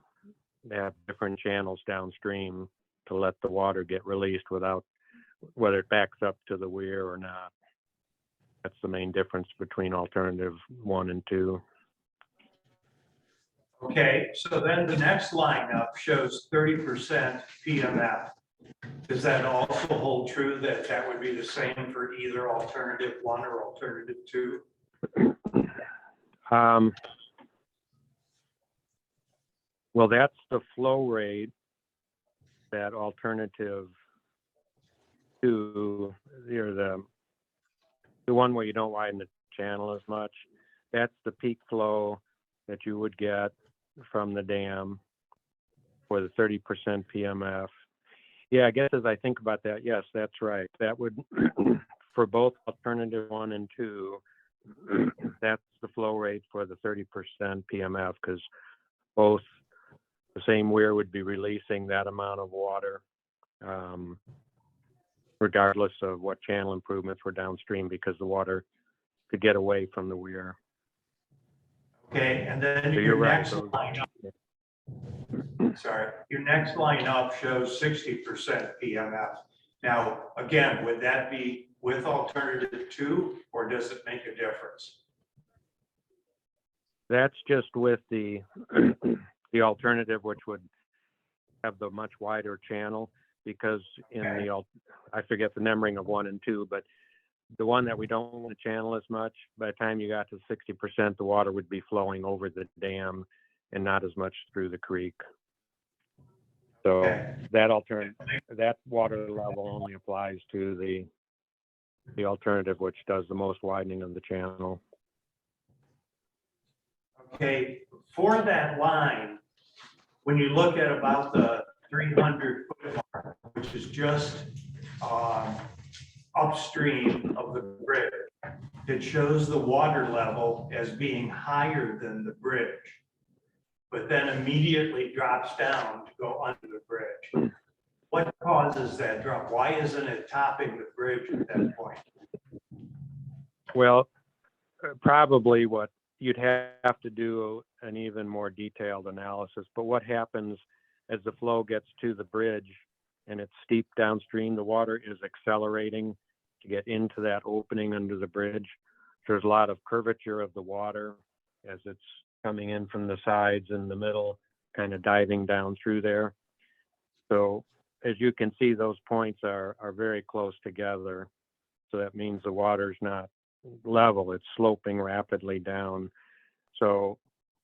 Speaker 20: have different channels downstream to let the water get released without, whether it backs up to the weir or not. That's the main difference between alternative 1 and 2.
Speaker 21: Okay, so then the next line up shows 30% PMF. Does that also hold true that that would be the same for either alternative 1 or alternative 2?
Speaker 20: Well, that's the flow rate that alternative 2, the one where you don't widen the channel as much. That's the peak flow that you would get from the dam for the 30% PMF. Yeah, I guess as I think about that, yes, that's right. That would, for both alternative 1 and 2, that's the flow rate for the 30% PMF, because both the same weir would be releasing that amount of water, regardless of what channel improvements were downstream, because the water could get away from the weir.
Speaker 21: Okay, and then
Speaker 20: So
Speaker 21: your
Speaker 20: right,
Speaker 21: next line up, your next line up shows 60% PMF. Now, again, would that be with alternative 2, or does it make a difference?
Speaker 20: That's just with the the alternative, which would have the much wider channel, because in the, I forget the numbering of 1 and 2, but the one that we don't want to channel as much, by the time you got to 60%, the water would be flowing over the dam and not as much through the creek. So that water level only applies to the alternative, which does the most widening of the channel.
Speaker 21: Okay, for that line, when you look at about the 300-foot mark, which is just upstream of the bridge, it shows the water level as being higher than the bridge, but then immediately drops down to go under the bridge. What causes that drop? Why isn't it topping the bridge at that point?
Speaker 20: Well, probably what you'd have to do an even more detailed analysis. But what happens as the flow gets to the bridge and it's steep downstream, the water is accelerating to get into that opening under the bridge. There's a lot of curvature of the water as it's coming in from the sides and the middle, kind of diving down through there. So as you can see, those points are very close together. So that means the water's not level, it's sloping rapidly down. So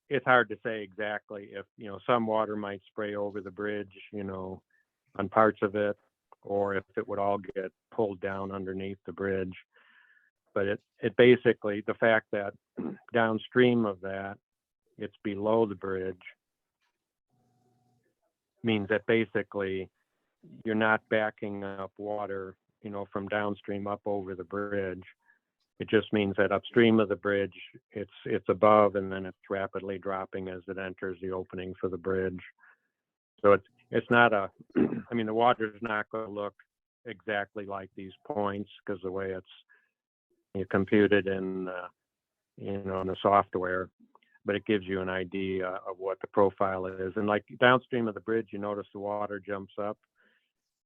Speaker 20: it's hard to say exactly if, some water might spray over the bridge, on parts of it, or if it would all get pulled down underneath the bridge. But it basically, the fact that downstream of that, it's below the bridge, means that basically you're not backing up water, from downstream up over the bridge. It just means that upstream of the bridge, it's above, and then it's rapidly dropping as it enters the opening for the bridge. So it's not the water's not going to look exactly like these points because the way it's computed in the software, but it gives you an idea of what the profile is. And like downstream of the bridge, you notice the water jumps up.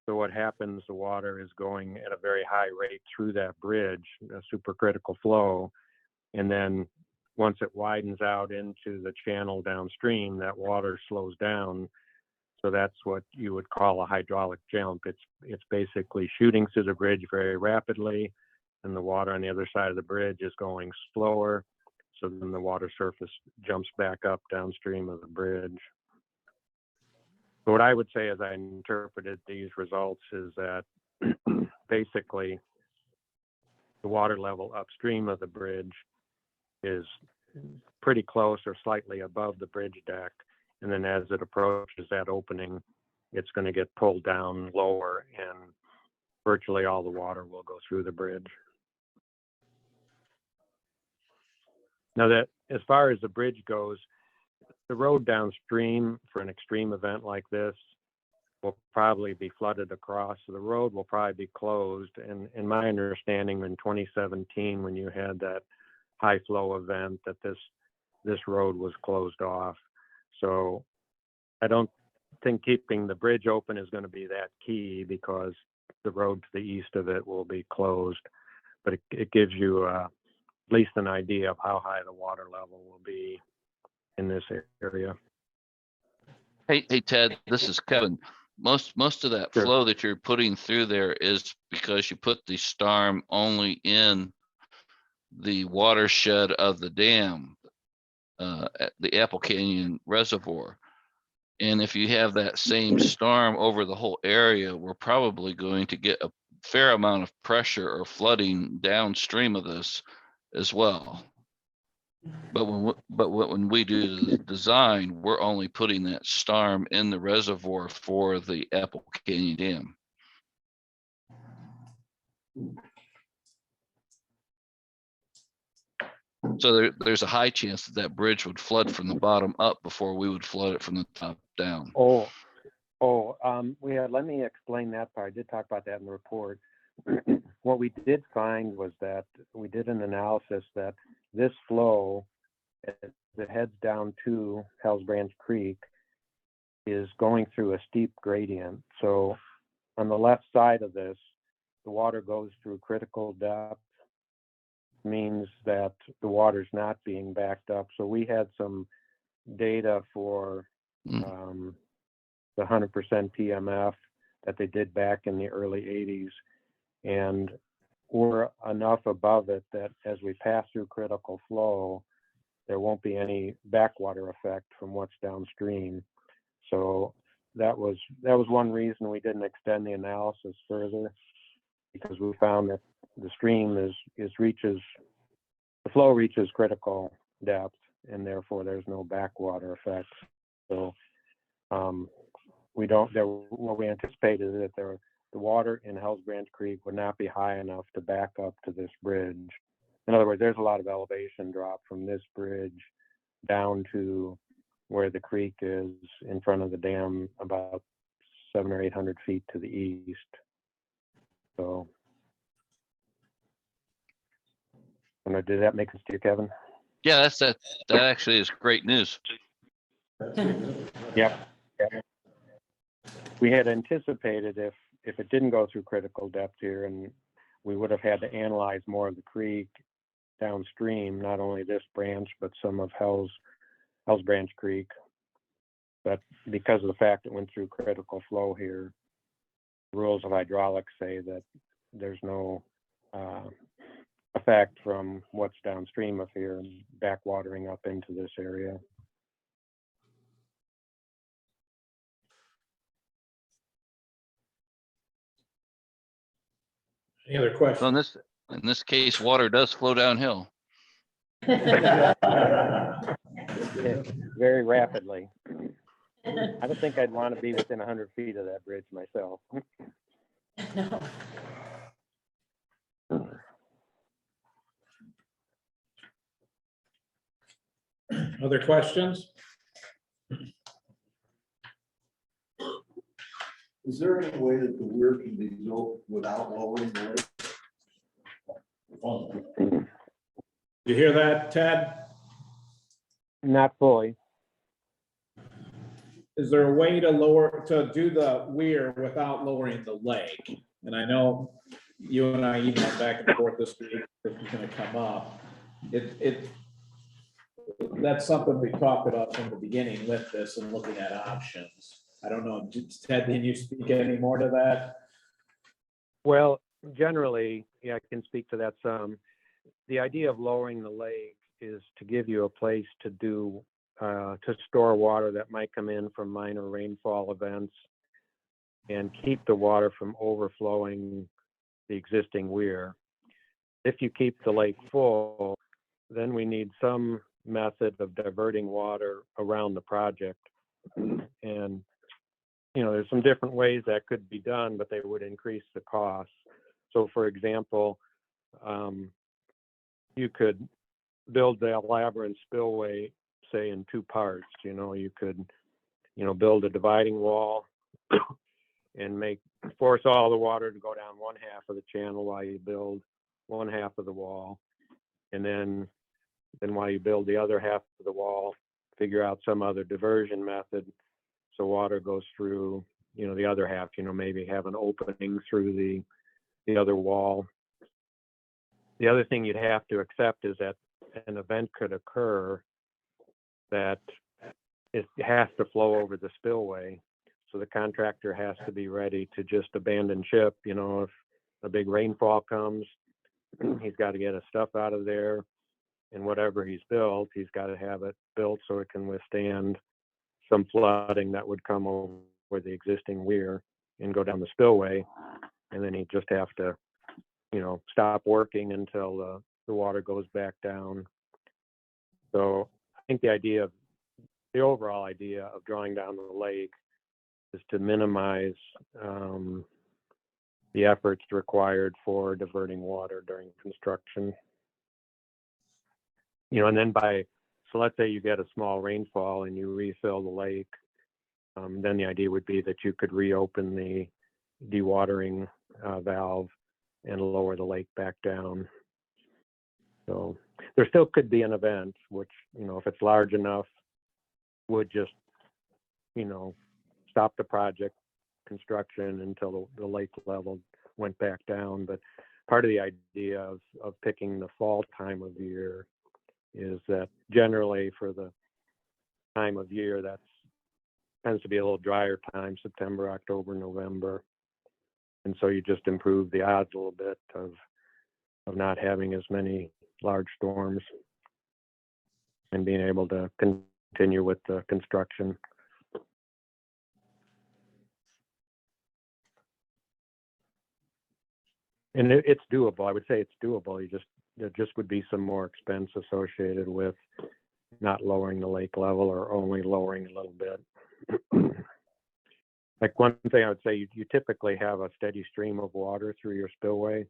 Speaker 20: So what happens, the water is going at a very high rate through that bridge, a supercritical flow. And then once it widens out into the channel downstream, that water slows down. So that's what you would call a hydraulic jump. It's basically shooting through the bridge very rapidly, and the water on the other side of the bridge is going slower. So then the water surface jumps back up downstream of the bridge. So what I would say as I interpreted these results is that basically the water level upstream of the bridge is pretty close or slightly above the bridge deck. And then as it approaches that opening, it's going to get pulled down lower, and virtually all the water will go through the bridge. Now, that as far as the bridge goes, the road downstream for an extreme event like this will probably be flooded across. So the road will probably be closed. And in my understanding, in 2017, when you had that high flow event, that this road was closed off. So I don't think keeping the bridge open is going to be that key, because the road to the east of it will be closed. But it gives you at least an idea of how high the water level will be in this area.
Speaker 18: Hey, Ted, this is Kevin. Most of that flow that you're putting through there is because you put the STARM only in the watershed of the dam, at the Apple Canyon Reservoir. And if you have that same storm over the whole area, we're probably going to get a fair amount of pressure or flooding downstream of this as well. But when we do the design, we're only putting that STARM in the reservoir for the Apple Canyon Dam. So there's a high chance that bridge would flood from the bottom up before we would flood it from the top down.
Speaker 20: Let me explain that part. I did talk about that in the report. What we did find was that we did an analysis that this flow, as it heads down to Hells Branch Creek, is going through a steep gradient. So on the left side of this, the water goes through critical depth, means that the water's not being backed up. So we had some data for the 100% PMF that they did back in the early 80s. And we're enough above it that as we pass through critical flow, there won't be any backwater effect from what's downstream. So that was one reason we didn't extend the analysis further, because we found that the stream the flow reaches critical depth, and therefore there's no backwater effect. So what we anticipated is that the water in Hells Branch Creek would not be high enough to back up to this bridge. In other words, there's a lot of elevation drop from this bridge down to where the creek is in front of the dam, about 700 or 800 feet to the east. So, did that make sense to you, Kevin?
Speaker 18: Yeah, that actually is great news.
Speaker 20: Yep. We had anticipated if it didn't go through critical depth here, and we would have had to analyze more of the creek downstream, not only this branch, but some of Hell's Branch Creek. But because of the fact it went through critical flow here, rules of hydraulics say that there's no effect from what's downstream of here and backwatering up into this area.
Speaker 10: Any other questions?
Speaker 18: So in this case, water does flow downhill.
Speaker 20: Very rapidly. I don't think I'd want to be within 100 feet of that bridge myself.
Speaker 1: No.
Speaker 10: Other questions?
Speaker 5: Is there any way that the weir can be built without lowering the lake?
Speaker 10: You hear that, Ted?
Speaker 20: Not fully.
Speaker 10: Is there a way to do the weir without lowering the lake? And I know you and I emailed back and forth this week, this is gonna come up. That's something we talked about from the beginning with this and looking at options. I don't know, Ted, can you speak any more to that?
Speaker 20: Well, generally, yeah, I can speak to that some. The idea of lowering the lake is to give you a place to store water that might come in from minor rainfall events and keep the water from overflowing the existing weir. If you keep the lake full, then we need some method of diverting water around the project. And, there's some different ways that could be done, but they would increase the cost. So for example, you could build the labyrinth spillway, say in two parts. You could, build a dividing wall and force all the water to go down one half of the channel while you build one half of the wall. And then while you build the other half of the wall, figure out some other diversion method so water goes through, the other half, maybe have an opening through the other wall. The other thing you'd have to accept is that an event could occur that it has to flow over the spillway. So the contractor has to be ready to just abandon ship. If a big rainfall comes, he's got to get his stuff out of there, and whatever he's built, he's got to have it built so it can withstand some flooding that would come over the existing weir and go down the spillway. And then he'd just have to, stop working until the water goes back down. So I think the overall idea of drawing down the lake is to minimize the efforts required for diverting water during construction. And then so let's say you get a small rainfall and you refill the lake, then the idea would be that you could reopen the dewatering valve and lower the lake back down. So there still could be an event, which, if it's large enough, would just, stop the project construction until the lake level went back down. But part of the idea of picking the fall time of year is that generally for the time of year that tends to be a little drier time, September, October, November. And so you just improve the odds a little bit of not having as many large storms and being able to continue with the construction. And it's doable. I would say it's doable. There just would be some more expense associated with not lowering the lake level or only lowering a little bit. Like one thing I would say, you typically have a steady stream of water through your spillway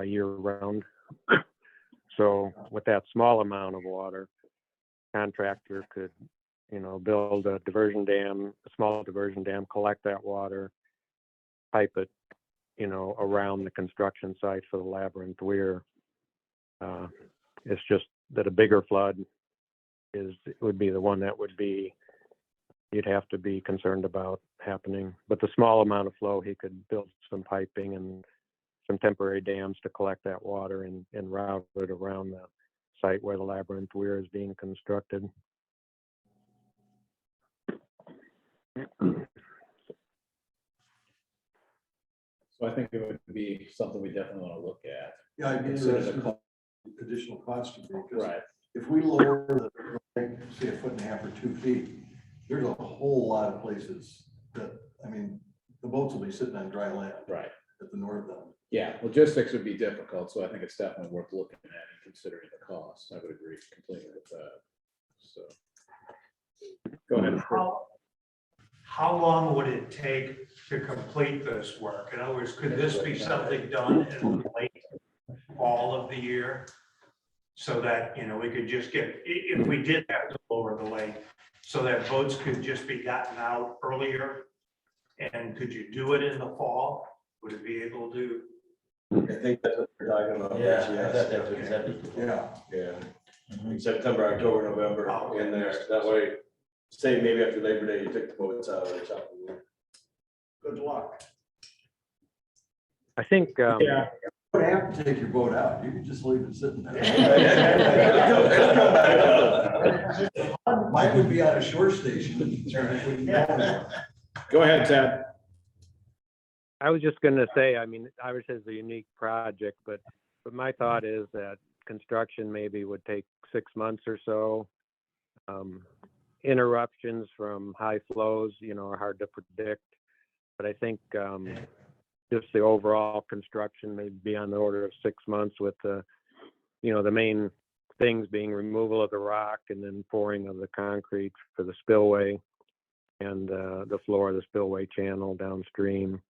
Speaker 20: year round. So with that small amount of water, contractor could, build a diversion dam, a small diversion dam, collect that water, pipe it, around the construction site for the labyrinth weir. It's just that a bigger flood would be the one that you'd have to be concerned about happening. But the small amount of flow, he could build some piping and some temporary dams to collect that water and route it around the site where the labyrinth weir is being constructed.
Speaker 10: So I think it would be something we definitely want to look at.
Speaker 5: Yeah, I'd be
Speaker 10: Consider the
Speaker 5: interested
Speaker 10: cost.
Speaker 5: in additional cost to be, because
Speaker 10: Right.
Speaker 5: if we lower the, say, 1.5 or 2 feet, there's a whole lot of places that, I mean, the boats will be sitting on dry land.
Speaker 10: Right.
Speaker 5: At the north end.
Speaker 10: Yeah, logistics would be difficult, so I think it's definitely worth looking at and considering the cost. I would agree completely with that. So. Go ahead.
Speaker 21: How long would it take to complete this work? In other words, could this be something done in late fall of the year? So that, we could just get, if we did have to lower the lake, so that boats could just be gotten out earlier? And could you do it in the fall? Would it be able to?
Speaker 8: I think that's what we're talking about.
Speaker 3: Yeah, I thought that was, that'd be cool.
Speaker 8: Yeah. In September, October, November, in there, that way, say maybe after Labor Day, you took the boats out or something.
Speaker 14: Good luck.
Speaker 20: I think,
Speaker 5: You don't have to take your boat out, you can just leave it sitting there. Mine would be on a shore station.
Speaker 10: Go ahead, Ted.
Speaker 20: I was just going to say, I mean, obviously it's a unique project, but my thought is that construction maybe would take 6 months or so. Interruptions from high flows, are hard to predict, but I think just the overall construction may be on the order of 6 months, with the main things being removal of the rock and then pouring of the concrete for the spillway and the floor of the spillway channel downstream.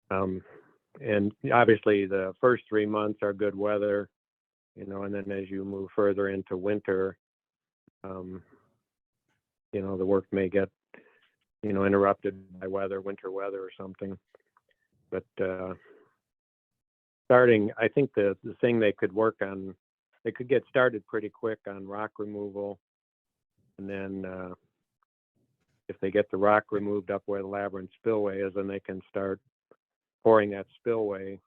Speaker 20: And obviously the first 3 months are good weather, and then as you move further into winter, the work may get, interrupted by winter weather or something. But I think the thing they could work on, they could get started pretty quick on rock removal. And then if they get the rock removed up where the labyrinth spillway is, then they can start pouring that spillway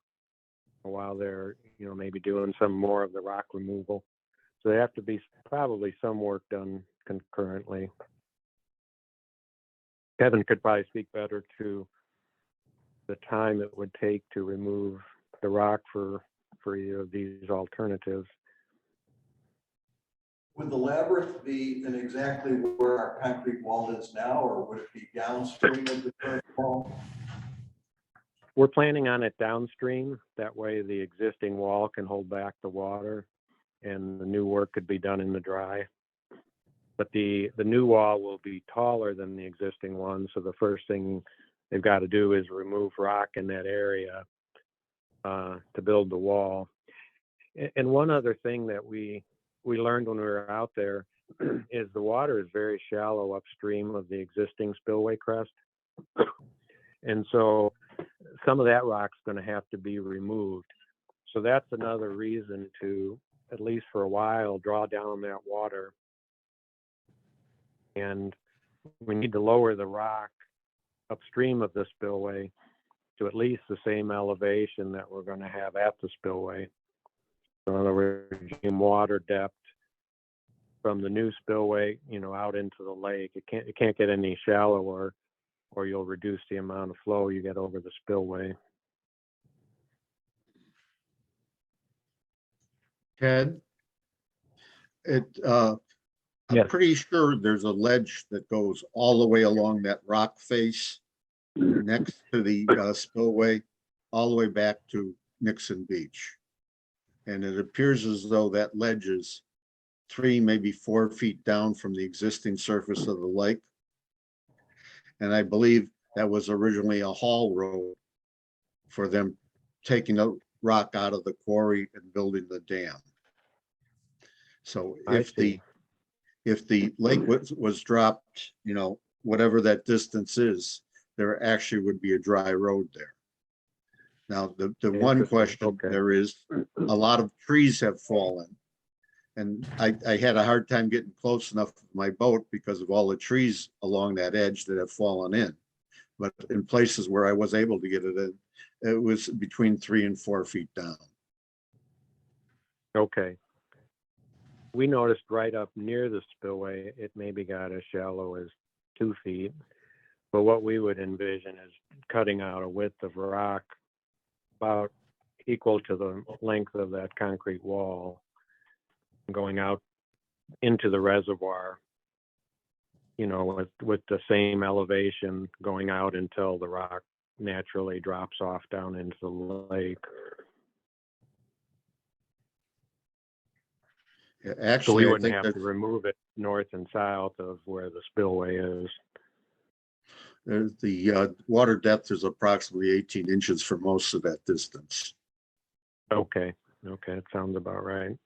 Speaker 20: while they're, maybe doing some more of the rock removal. So they have to be probably some work done concurrently. Kevin could probably speak better to the time it would take to remove the rock for either of these alternatives.
Speaker 5: Would the labyrinth be in exactly where our concrete wall is now, or would it be downstream of the current wall?
Speaker 20: We're planning on it downstream. That way the existing wall can hold back the water and the new work could be done in the dry. But the new wall will be taller than the existing one. So the first thing they've got to do is remove rock in that area to build the wall. And one other thing that we learned when we were out there is the water is very shallow upstream of the existing spillway crest. And so some of that rock's going to have to be removed. So that's another reason to, at least for a while, draw down that water. And we need to lower the rock upstream of the spillway to at least the same elevation that we're going to have at the spillway. So in other words, water depth from the new spillway, out into the lake. It can't get any shallower, or you'll reduce the amount of flow you get over the spillway.
Speaker 4: Ted, I'm pretty sure there's a ledge that goes all the way along that rock face next to the spillway, all the way back to Nixon Beach. And it appears as though that ledge is 3, maybe 4 feet down from the existing surface of the lake. And I believe that was originally a haul road for them taking the rock out of the quarry and building the dam. So if the lake was dropped, whatever that distance is, there actually would be a dry road there. Now, the one question there is, a lot of trees have fallen And I had a hard time getting close enough to my boat because of all the trees along that edge that have fallen in. But in places where I was able to get it in, it was between 3 and 4 feet down.
Speaker 20: Okay. We noticed right up near the spillway, it maybe got as shallow as 2 feet. But what we would envision is cutting out a width of rock about equal to the length of that concrete wall, going out into the reservoir, you know, with the same elevation going out until the rock naturally drops off down into the lake.
Speaker 4: Yeah,
Speaker 20: So
Speaker 4: actually,
Speaker 20: we
Speaker 4: I
Speaker 20: wouldn't
Speaker 4: think
Speaker 20: have
Speaker 4: that
Speaker 20: to remove it north and south of where the spillway is.
Speaker 4: the water depth is approximately 18 inches for most of that distance.
Speaker 20: Okay, okay, that sounds about right.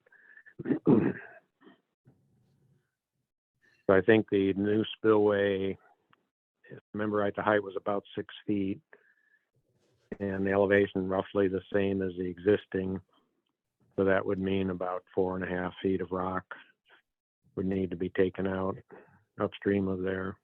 Speaker 20: So I think the new spillway, if I remember right, the height was about 6 feet, and the elevation roughly the same as the existing. So that would mean about 4.5 feet of rock would need to be taken out upstream of there.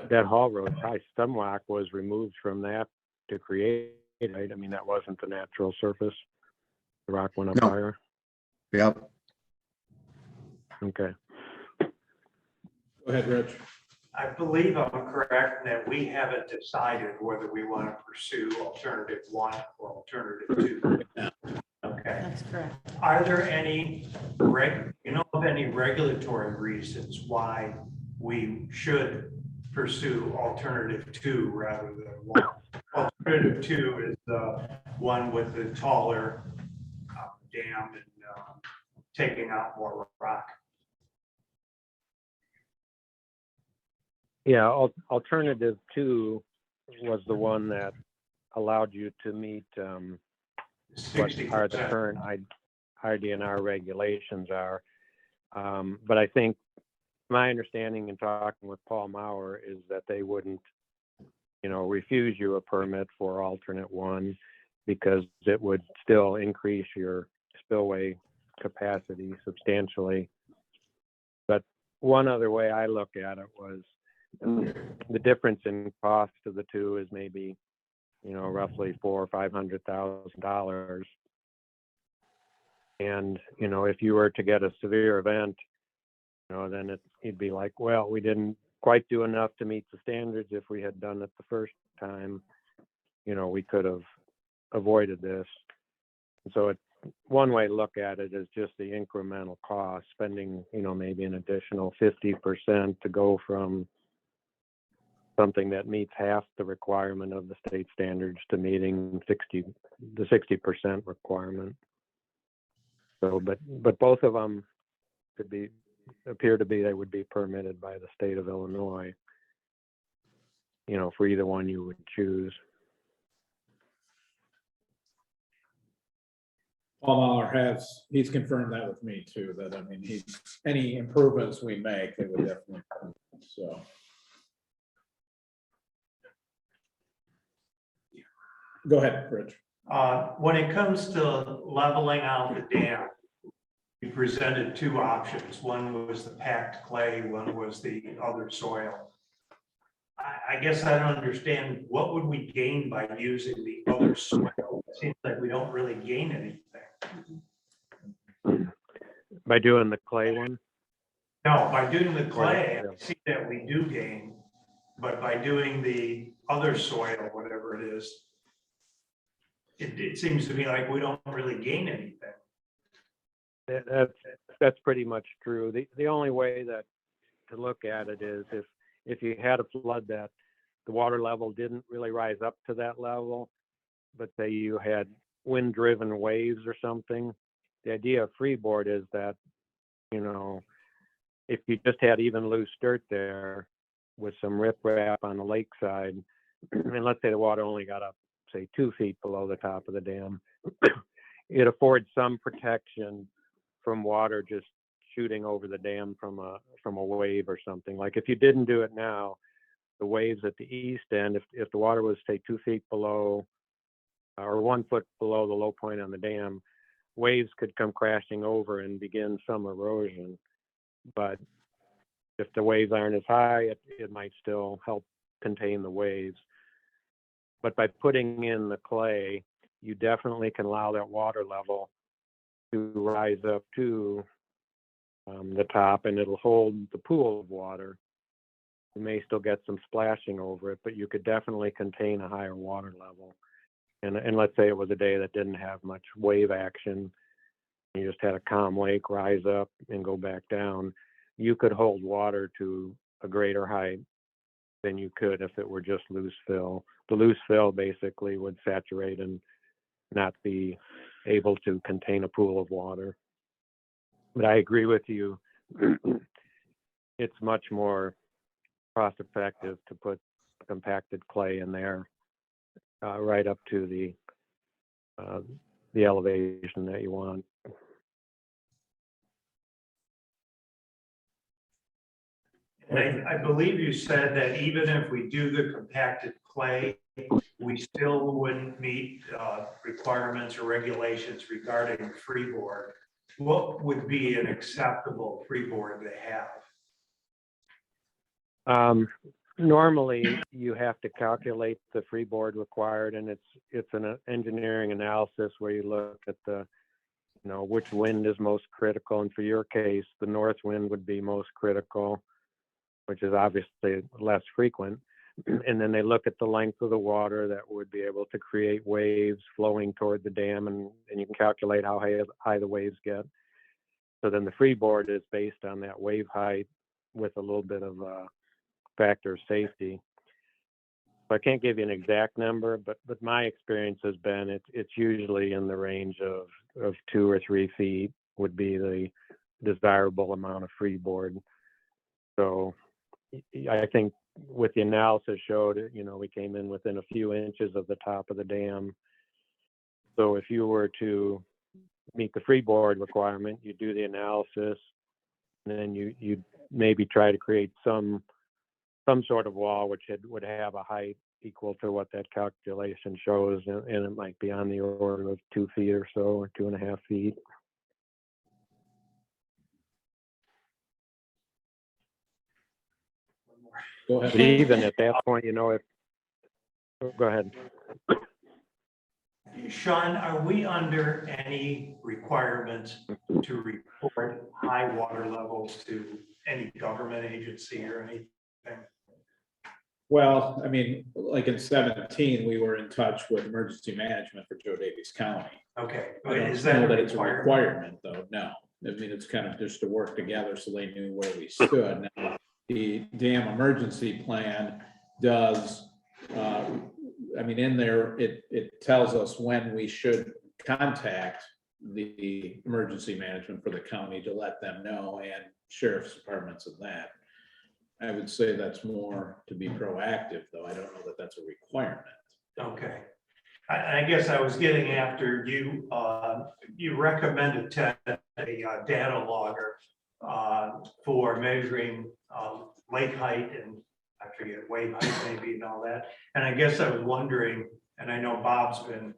Speaker 20: That Hall Road, probably some rock was removed from that to create it, right? I mean, that wasn't the natural surface. The rock went up
Speaker 4: No.
Speaker 20: higher.
Speaker 4: Yep.
Speaker 20: Okay.
Speaker 10: Go ahead, Rich.
Speaker 21: I believe I'm correct in that we haven't decided whether we want to pursue alternative 1 or alternative 2. Okay.
Speaker 16: That's correct.
Speaker 21: Are there any, you know, of any regulatory reasons why we should pursue alternative 2 rather than 1? Alternative 2 is the one with the taller dam and taking out more rock.
Speaker 20: Yeah, alternative 2 was the one that allowed you to meet what are the
Speaker 21: 60%.
Speaker 20: current IDNR regulations are. But I think my understanding in talking with Paul Maurer is that they wouldn't, you know, refuse you a permit for alternate 1 because it would still increase your spillway capacity substantially. But one other way I look at it was the difference in cost of the 2 is maybe, you know, roughly $400,000 or $500,000. And, you know, if you were to get a severe event, you know, then it'd be like, well, we didn't quite do enough to meet the standards. If we had done it the first time, you know, we could have avoided this. And so one way to look at it is just the incremental cost, spending, you know, maybe an additional 50% to go from something that meets half the requirement of the state standards to meeting the 60% requirement. So, but both of them appear to be, they would be permitted by the state of Illinois, you know, for either one you would choose.
Speaker 10: Paul Maurer he's confirmed that with me too, that, I mean, any improvements we make, they would definitely, so. Go ahead, Rich.
Speaker 21: When it comes to leveling out the dam, you presented 2 options. One was the packed clay, one was the other soil. I guess I don't understand, what would we gain by using the other soil? It seems like we don't really gain anything.
Speaker 20: By doing the clay one?
Speaker 21: No, by doing the clay, I see that we do gain, but by doing the other soil, whatever it is, it seems to me like we don't really gain anything.
Speaker 20: That's pretty much true. The only way that to look at it is if you had a flood that the water level didn't really rise up to that level, but say you had wind-driven waves or something. The idea of freeboard is that, you know, if you just had even loose dirt there with some riprap on the lakeside, and let's say the water only got up, say 2 feet below the top of the dam, it affords some protection from water just shooting over the dam from a wave or something. Like if you didn't do it now, the waves at the east end, if the water was say 2 feet below or 1 foot below the low point on the dam, waves could come crashing over and begin some erosion. But if the waves aren't as high, it might still help contain the waves. But by putting in the clay, you definitely can allow that water level to rise up to the top, and it'll hold the pool of water. You may still get some splashing over it, but you could definitely contain a higher water level. And let's say it was a day that didn't have much wave action, you just had a calm lake rise up and go back down, you could hold water to a greater height than you could if it were just loose fill. The loose fill basically would saturate and not be able to contain a pool of water. But I agree with you. It's much more cost effective to put compacted clay in there right up to the elevation that you want.
Speaker 21: And I believe you said that even if we do the compacted clay, we still wouldn't meet requirements or regulations regarding freeboard. What would be an acceptable freeboard to have?
Speaker 20: Normally, you have to calculate the freeboard required, and it's an engineering analysis where you look at which wind is most critical. And for your case, the north wind would be most critical, which is obviously less frequent. And then they look at the length of the water that would be able to create waves flowing toward the dam, and you can calculate how high the waves get. So then the freeboard is based on that wave height with a little bit of factor of safety. So I can't give you an exact number, but my experience has been it's usually in the range of 2 or 3 feet would be the desirable amount of freeboard. So I think with the analysis showed, we came in within a few inches of the top of the dam. So if you were to meet the freeboard requirement, you do the analysis, and then you maybe try to create some sort of wall which would have a height equal to what that calculation shows, and it might be on the order of 2 feet or so, or 2.5 feet.
Speaker 10: Go ahead.
Speaker 20: But even at that point, go ahead.
Speaker 21: Sean, are we under any requirements to report high water levels to any government agency or anything?
Speaker 10: Well, I mean, like in 17, we were in touch with emergency management for Joe Davies County.
Speaker 21: Okay.
Speaker 10: I don't
Speaker 21: Is that
Speaker 10: know
Speaker 21: a
Speaker 10: that it's a
Speaker 21: requirement?
Speaker 10: requirement, though, no. I mean, it's kind of just to work together so they knew where we stood. Now, the dam emergency plan does, I mean, in there, it tells us when we should contact the emergency management for the county to let them know, and sheriff's departments of that. I would say that's more to be proactive, though. I don't know that that's a requirement.
Speaker 21: Okay. I guess I was getting after you, you recommended Ted a data logger for measuring lake height and I forget wave height maybe and all that. And I guess I was wondering, and I know Bob's been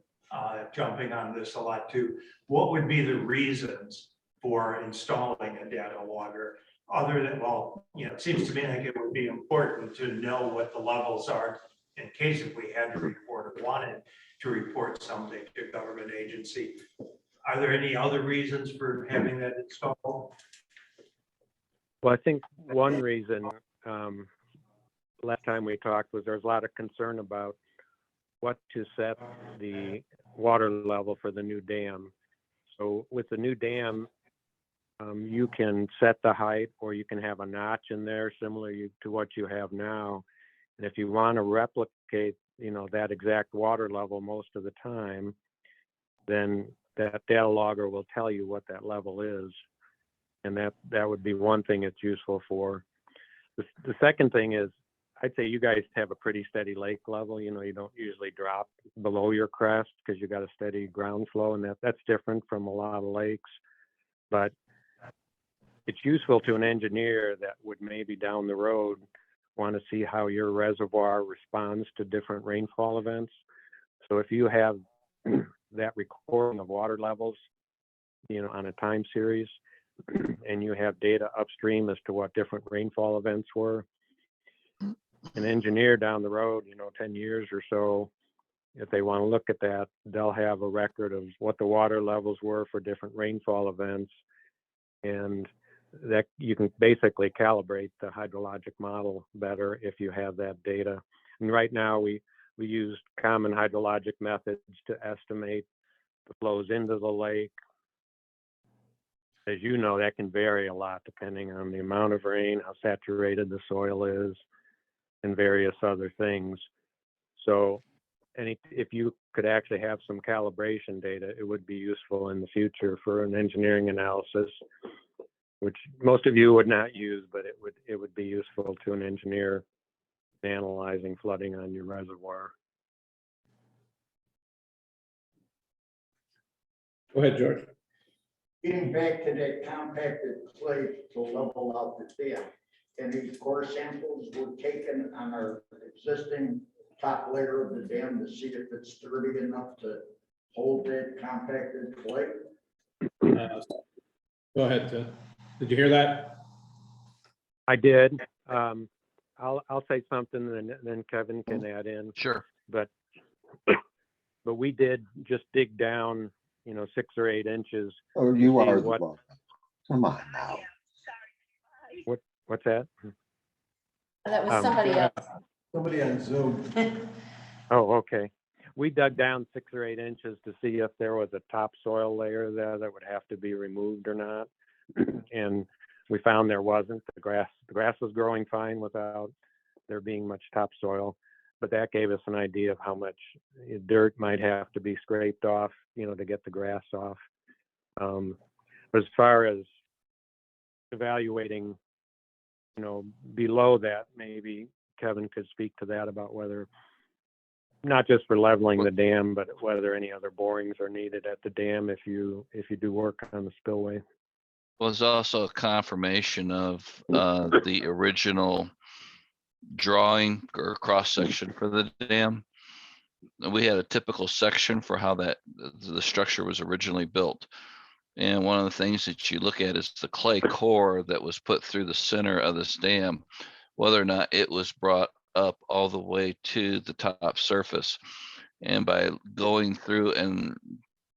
Speaker 21: jumping on this a lot too, what would be the reasons for installing a data logger? Other than, well, it seems to me like it would be important to know what the levels are in case if we had to report or wanted to report something to a government agency. Are there any other reasons for having that installed?
Speaker 20: Well, I think one reason last time we talked was there's a lot of concern about what to set the water level for the new dam. So with the new dam, you can set the height, or you can have a notch in there similar to what you have now. And if you want to replicate, that exact water level most of the time, then that data logger will tell you what that level is. And that would be one thing it's useful for. The second thing is, I'd say you guys have a pretty steady lake level. You don't usually drop below your crest because you got a steady ground flow, and that's different from a lot of lakes. But it's useful to an engineer that would maybe down the road want to see how your reservoir responds to different rainfall events. So if you have that recording of water levels, on a time series, and you have data upstream as to what different rainfall events were. An engineer down the road, 10 years or so, if they want to look at that, they'll have a record of what the water levels were for different rainfall events. And that you can basically calibrate the hydrologic model better if you have that data. And right now we use common hydrologic methods to estimate the flows into the lake. As you know, that can vary a lot depending on the amount of rain, how saturated the soil is, and various other things. So if you could actually have some calibration data, it would be useful in the future for an engineering analysis, which most of you would not use, but it would be useful to an engineer analyzing flooding on your reservoir.
Speaker 10: Go ahead, George.
Speaker 14: Getting back to that compacted clay to level out the dam, and these core samples were taken on our existing top layer of the dam to see if it's sturdy enough to hold that compacted clay.
Speaker 10: Go ahead, Ted. Did you hear that?
Speaker 20: I did. I'll say something and then Kevin can add in.
Speaker 18: Sure.
Speaker 20: But we did just dig down, 6 or 8 inches.
Speaker 4: Oh, you are the one. Come on now.
Speaker 20: What's that?
Speaker 16: That was somebody else.
Speaker 5: Somebody on Zoom.
Speaker 20: Oh, okay. We dug down 6 or 8 inches to see if there was a topsoil layer there that would have to be removed or not. And we found there wasn't. The grass was growing fine without there being much topsoil, but that gave us an idea of how much dirt might have to be scraped off, to get the grass off. But as far as evaluating, below that, maybe Kevin could speak to that about whether, not just for leveling the dam, but whether any other borings are needed at the dam if you do work on the spillway.
Speaker 18: Was also a confirmation of the original drawing or cross section for the dam. We had a typical section for how the structure was originally built. And one of the things that you look at is the clay core that was put through the center of this dam, whether or not it was brought up all the way to the top surface. And by going through and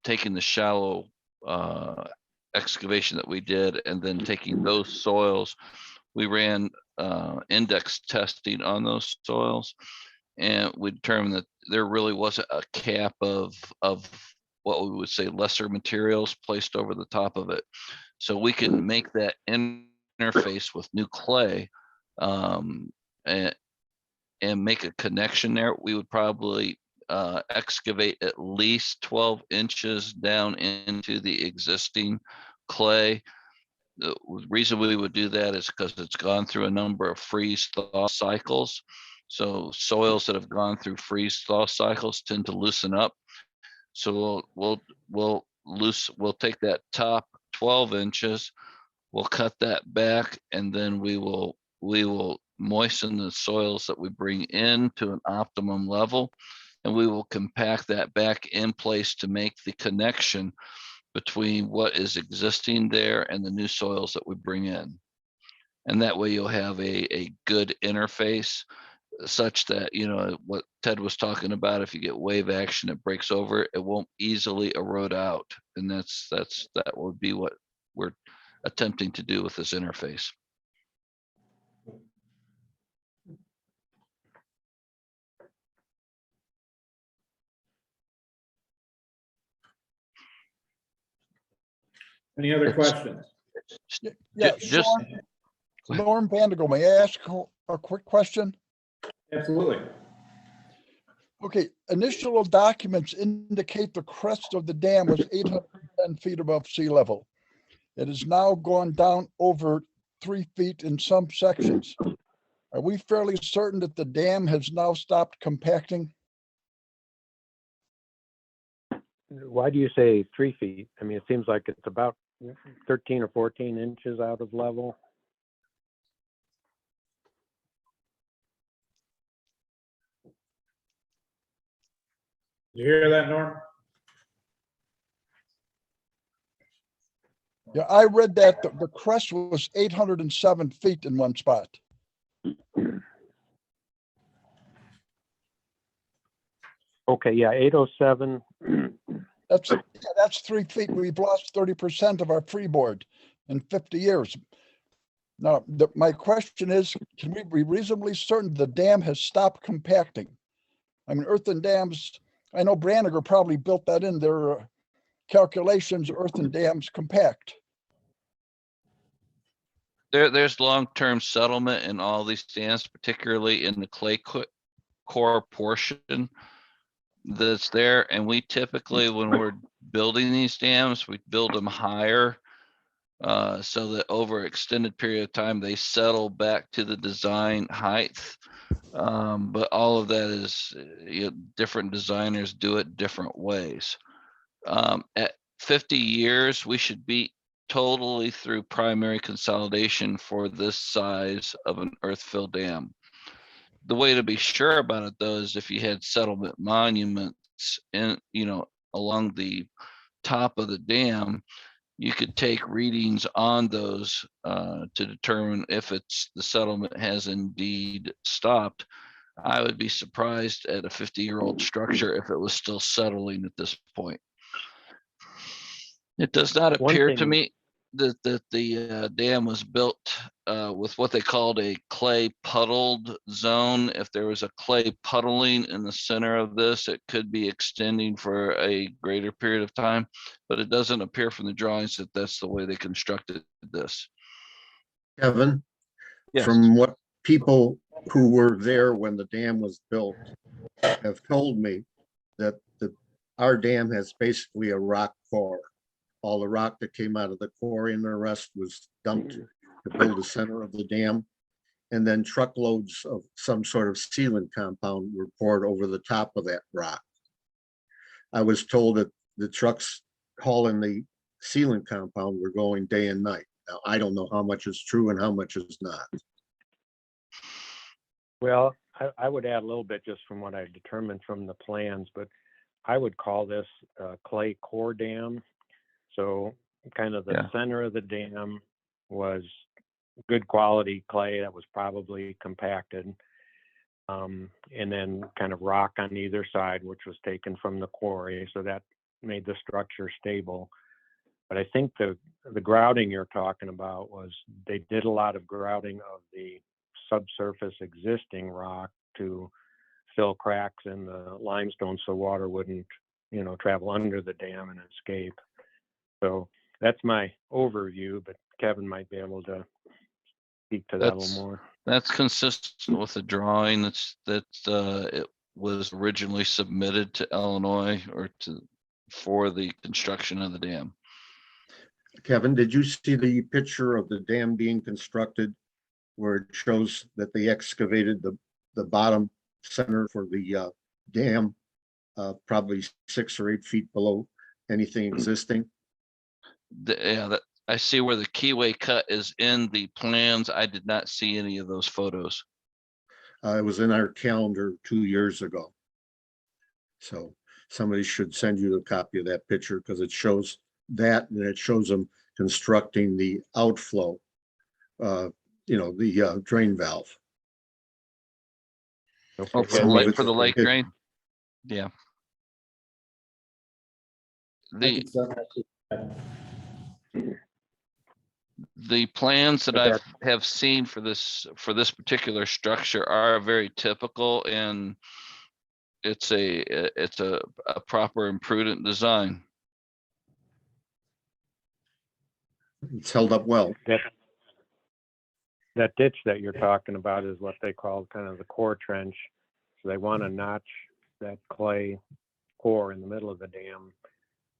Speaker 18: taking the shallow excavation that we did, and then taking those soils, we ran index testing on those soils, and we determined that there really wasn't a cap of what we would say lesser materials placed over the top of it. So we can make that interface with new clay and make a connection there. We would probably excavate at least 12 inches down into the existing clay. The reason we would do that is because it's gone through a number of freeze-thaw cycles. So soils that have gone through freeze-thaw cycles tend to loosen up. So we'll take that top 12 inches, we'll cut that back, and then we will moisten the soils that we bring in to an optimum level, and we will compact that back in place to make the connection between what is existing there and the new soils that we bring in. And that way you'll have a good interface such that, what Ted was talking about, if you get wave action, it breaks over, it won't easily erode out. And that would be what we're attempting to do with this interface.
Speaker 10: Any other questions?
Speaker 9: Yeah,
Speaker 18: Just
Speaker 9: Norm Vandergrill, may I ask a quick question?
Speaker 10: Absolutely.
Speaker 9: Okay, initial documents indicate the crest of the dam was 810 feet above sea level. It has now gone down over 3 feet in some sections. Are we fairly certain that the dam has now stopped compacting?
Speaker 20: Why do you say 3 feet? I mean, it seems like it's about 13 or 14 inches out of level.
Speaker 10: Did you hear that, Norm?
Speaker 9: Yeah, I read that the crest was 807 feet in one spot.
Speaker 20: Okay, yeah, 807.
Speaker 9: That's 3 feet. We've lost 30% of our freeboard in 50 years. Now, my question is, can we be reasonably certain the dam has stopped compacting? I mean, earthen dams, I know Branniger probably built that in their calculations, earthen dams compact.
Speaker 18: There's long-term settlement in all these dams, particularly in the clay core portion that's there. And we typically, when we're building these dams, we build them higher so that over an extended period of time, they settle back to the design height. But all of that is, different designers do it different ways. At 50 years, we should be totally through primary consolidation for this size of an earth fill dam. The way to be sure about it, though, is if you had settlement monuments in, along the top of the dam, you could take readings on those to determine if the settlement has indeed stopped. I would be surprised at a 50-year-old structure if it was still settling at this point. It does not appear to me that the dam was built with what they called a clay puddled zone. If there was a clay puddling in the center of this, it could be extending for a greater period of time, but it doesn't appear from the drawings that that's the way they constructed this.
Speaker 4: Kevin,
Speaker 18: Yes.
Speaker 4: from what people who were there when the dam was built have told me, that our dam has basically a rock core. All the rock that came out of the quarry and the rest was dumped to build the center of the dam. And then truckloads of some sort of sealant compound were poured over the top of that rock. I was told that the trucks hauling the sealant compound were going day and night. Now, I don't know how much is true and how much is not.
Speaker 20: Well, I would add a little bit just from what I determined from the plans, but I would call this a clay core dam. So kind of the center of the dam was good quality clay that was probably compacted. And then kind of rock on either side, which was taken from the quarry. So that made the structure stable. But I think the grouting you're talking about was they did a lot of grouting of the subsurface existing rock to fill cracks in the limestone so water wouldn't, travel under the dam and escape. So that's my overview, but Kevin might be able to speak to that a little more.
Speaker 18: That's consistent with the drawing that it was originally submitted to Illinois for the construction of the dam.
Speaker 4: Kevin, did you see the picture of the dam being constructed where it shows that they excavated the bottom center for the dam, probably 6 or 8 feet below anything existing?
Speaker 18: I see where the keyway cut is in the plans. I did not see any of those photos.
Speaker 4: It was in our calendar 2 years ago. So somebody should send you a copy of that picture because it shows that, and it shows them constructing the outflow, the drain valve.
Speaker 18: Oh, for the lake drain? Yeah. The plans that I have seen for this particular structure are very typical, and it's a proper and prudent design.
Speaker 4: It's held up well.
Speaker 20: That ditch that you're talking about is what they call kind of the core trench. So they want to notch that clay core in the middle of the dam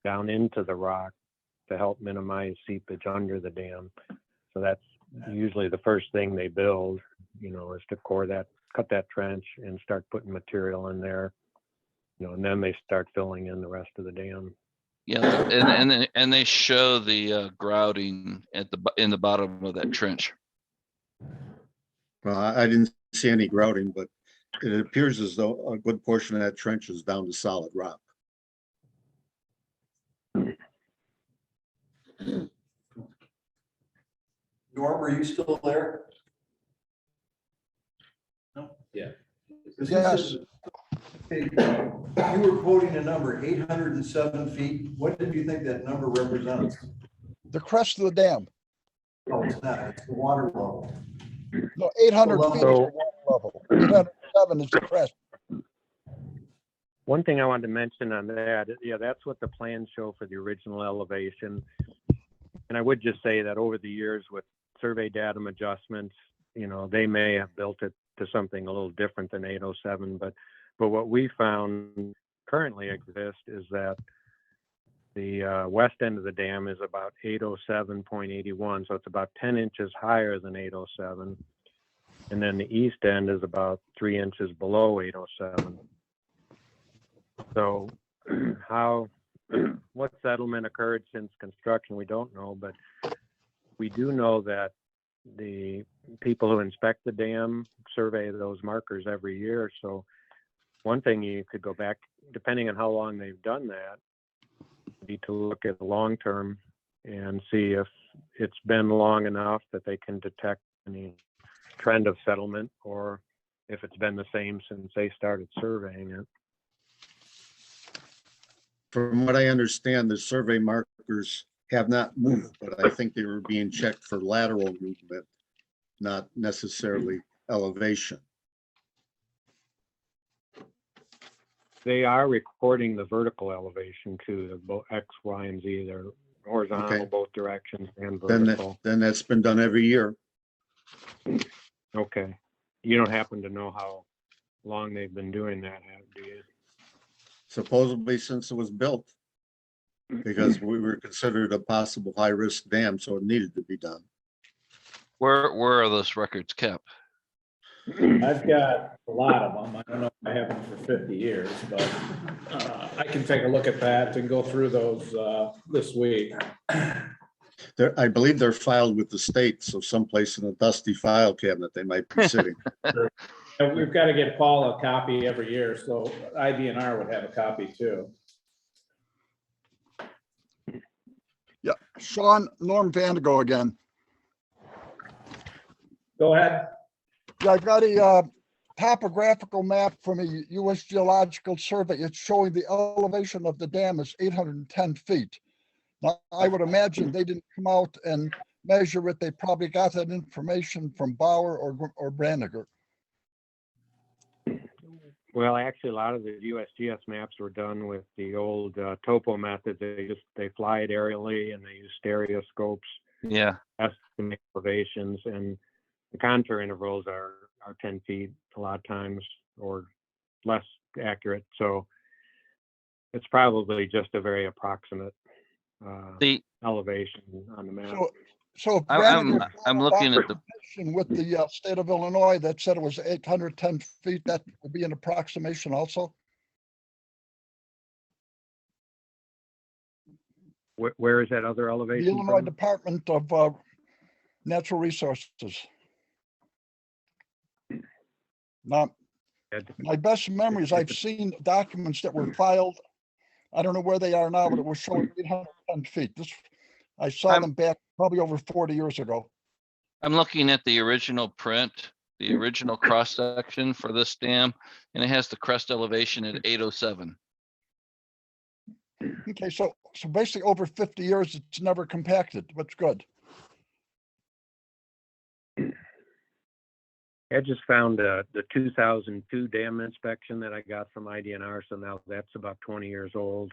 Speaker 20: down into the rock to help minimize seepage under the dam. So that's usually the first thing they build, is to cut that trench and start putting material in there, and then they start filling in the rest of the dam.
Speaker 18: Yeah, and they show the grouting in the bottom of that trench.
Speaker 4: Well, I didn't see any grouting, but it appears as though a good portion of that trench is down to solid rock.
Speaker 5: Norm, are you still there?
Speaker 8: Yeah.
Speaker 9: Yes.
Speaker 5: Okay, you were quoting a number, 807 feet. What did you think that number represents?
Speaker 9: The crest of the dam.
Speaker 5: No, it's not. It's the water level.
Speaker 9: No, 800 feet is the
Speaker 17: So-
Speaker 9: water level. 807 is the crest.
Speaker 20: One thing I wanted to mention on that, yeah, that's what the plans show for the original elevation. And I would just say that over the years with survey datum adjustments, you know, they may have built it to something a little different than 807, but what we found currently exists is that the west end of the dam is about 807.81, so it's about 10 inches higher than 807. And then the east end is about 3 inches below 807. So what settlement occurred since construction, we don't know, but we do know that the people who inspect the dam survey those markers every year. So one thing you could go back, depending on how long they've done that, be to look at the long term and see if it's been long enough that they can detect any trend of settlement, or if it's been the same since they started surveying it.
Speaker 4: From what I understand, the survey markers have not moved, but I think they were being checked for lateral movement, not necessarily elevation.
Speaker 20: They are recording the vertical elevation too, the both X, Y, and Z. They're horizontal,
Speaker 4: Okay.
Speaker 20: both directions, and
Speaker 4: Then,
Speaker 20: vertical.
Speaker 4: then that's been done every year.
Speaker 20: Okay. You don't happen to know how long they've been doing that, do you?
Speaker 4: Supposedly since it was built, because we were considered a possible high-risk dam, so it needed to be done.
Speaker 18: Where are those records kept?
Speaker 10: I've got a lot of them. I don't know if I have them for 50 years, but I can take a look at that and go through those this week.
Speaker 4: I believe they're filed with the state, so someplace in a dusty file cabinet they might be sitting.
Speaker 10: And we've got to get Paul a copy every year, so IDNR would have a copy too.
Speaker 9: Yeah, Sean, Norm Vandigo again.
Speaker 10: Go ahead.
Speaker 9: Yeah, I've got a topographical map from a U.S. Geological Survey. It's showing the elevation of the dam is 810 feet. Now, I would imagine they didn't come out and measure it. They probably got that information from Bauer or Branniger.
Speaker 20: Well, actually, a lot of the USGS maps were done with the old topo method. They fly it aerially and they use stereoscopes,
Speaker 18: Yeah.
Speaker 20: estimate elevations, and the contour intervals are 10 feet a lot of times, or less accurate. So it's probably just a very approximate elevation on the map.
Speaker 9: So
Speaker 18: I'm looking at the,
Speaker 9: with the state of Illinois that said it was 810 feet, that would be an approximation also.
Speaker 20: Where is that other
Speaker 9: The
Speaker 20: elevation
Speaker 9: Illinois
Speaker 20: from?
Speaker 9: Department of Natural Resources. Now, my best memories, I've seen documents that were filed. I don't know where they are now, but it was showing 810 feet. I saw them back probably over 40 years ago.
Speaker 18: I'm looking at the original print, the original cross section for this dam, and it has the crest elevation at 807.
Speaker 9: Okay, so basically over 50 years, it's never compacted. What's good.
Speaker 20: I just found the 2002 dam inspection that I got from IDNR, so now that's about 20 years old.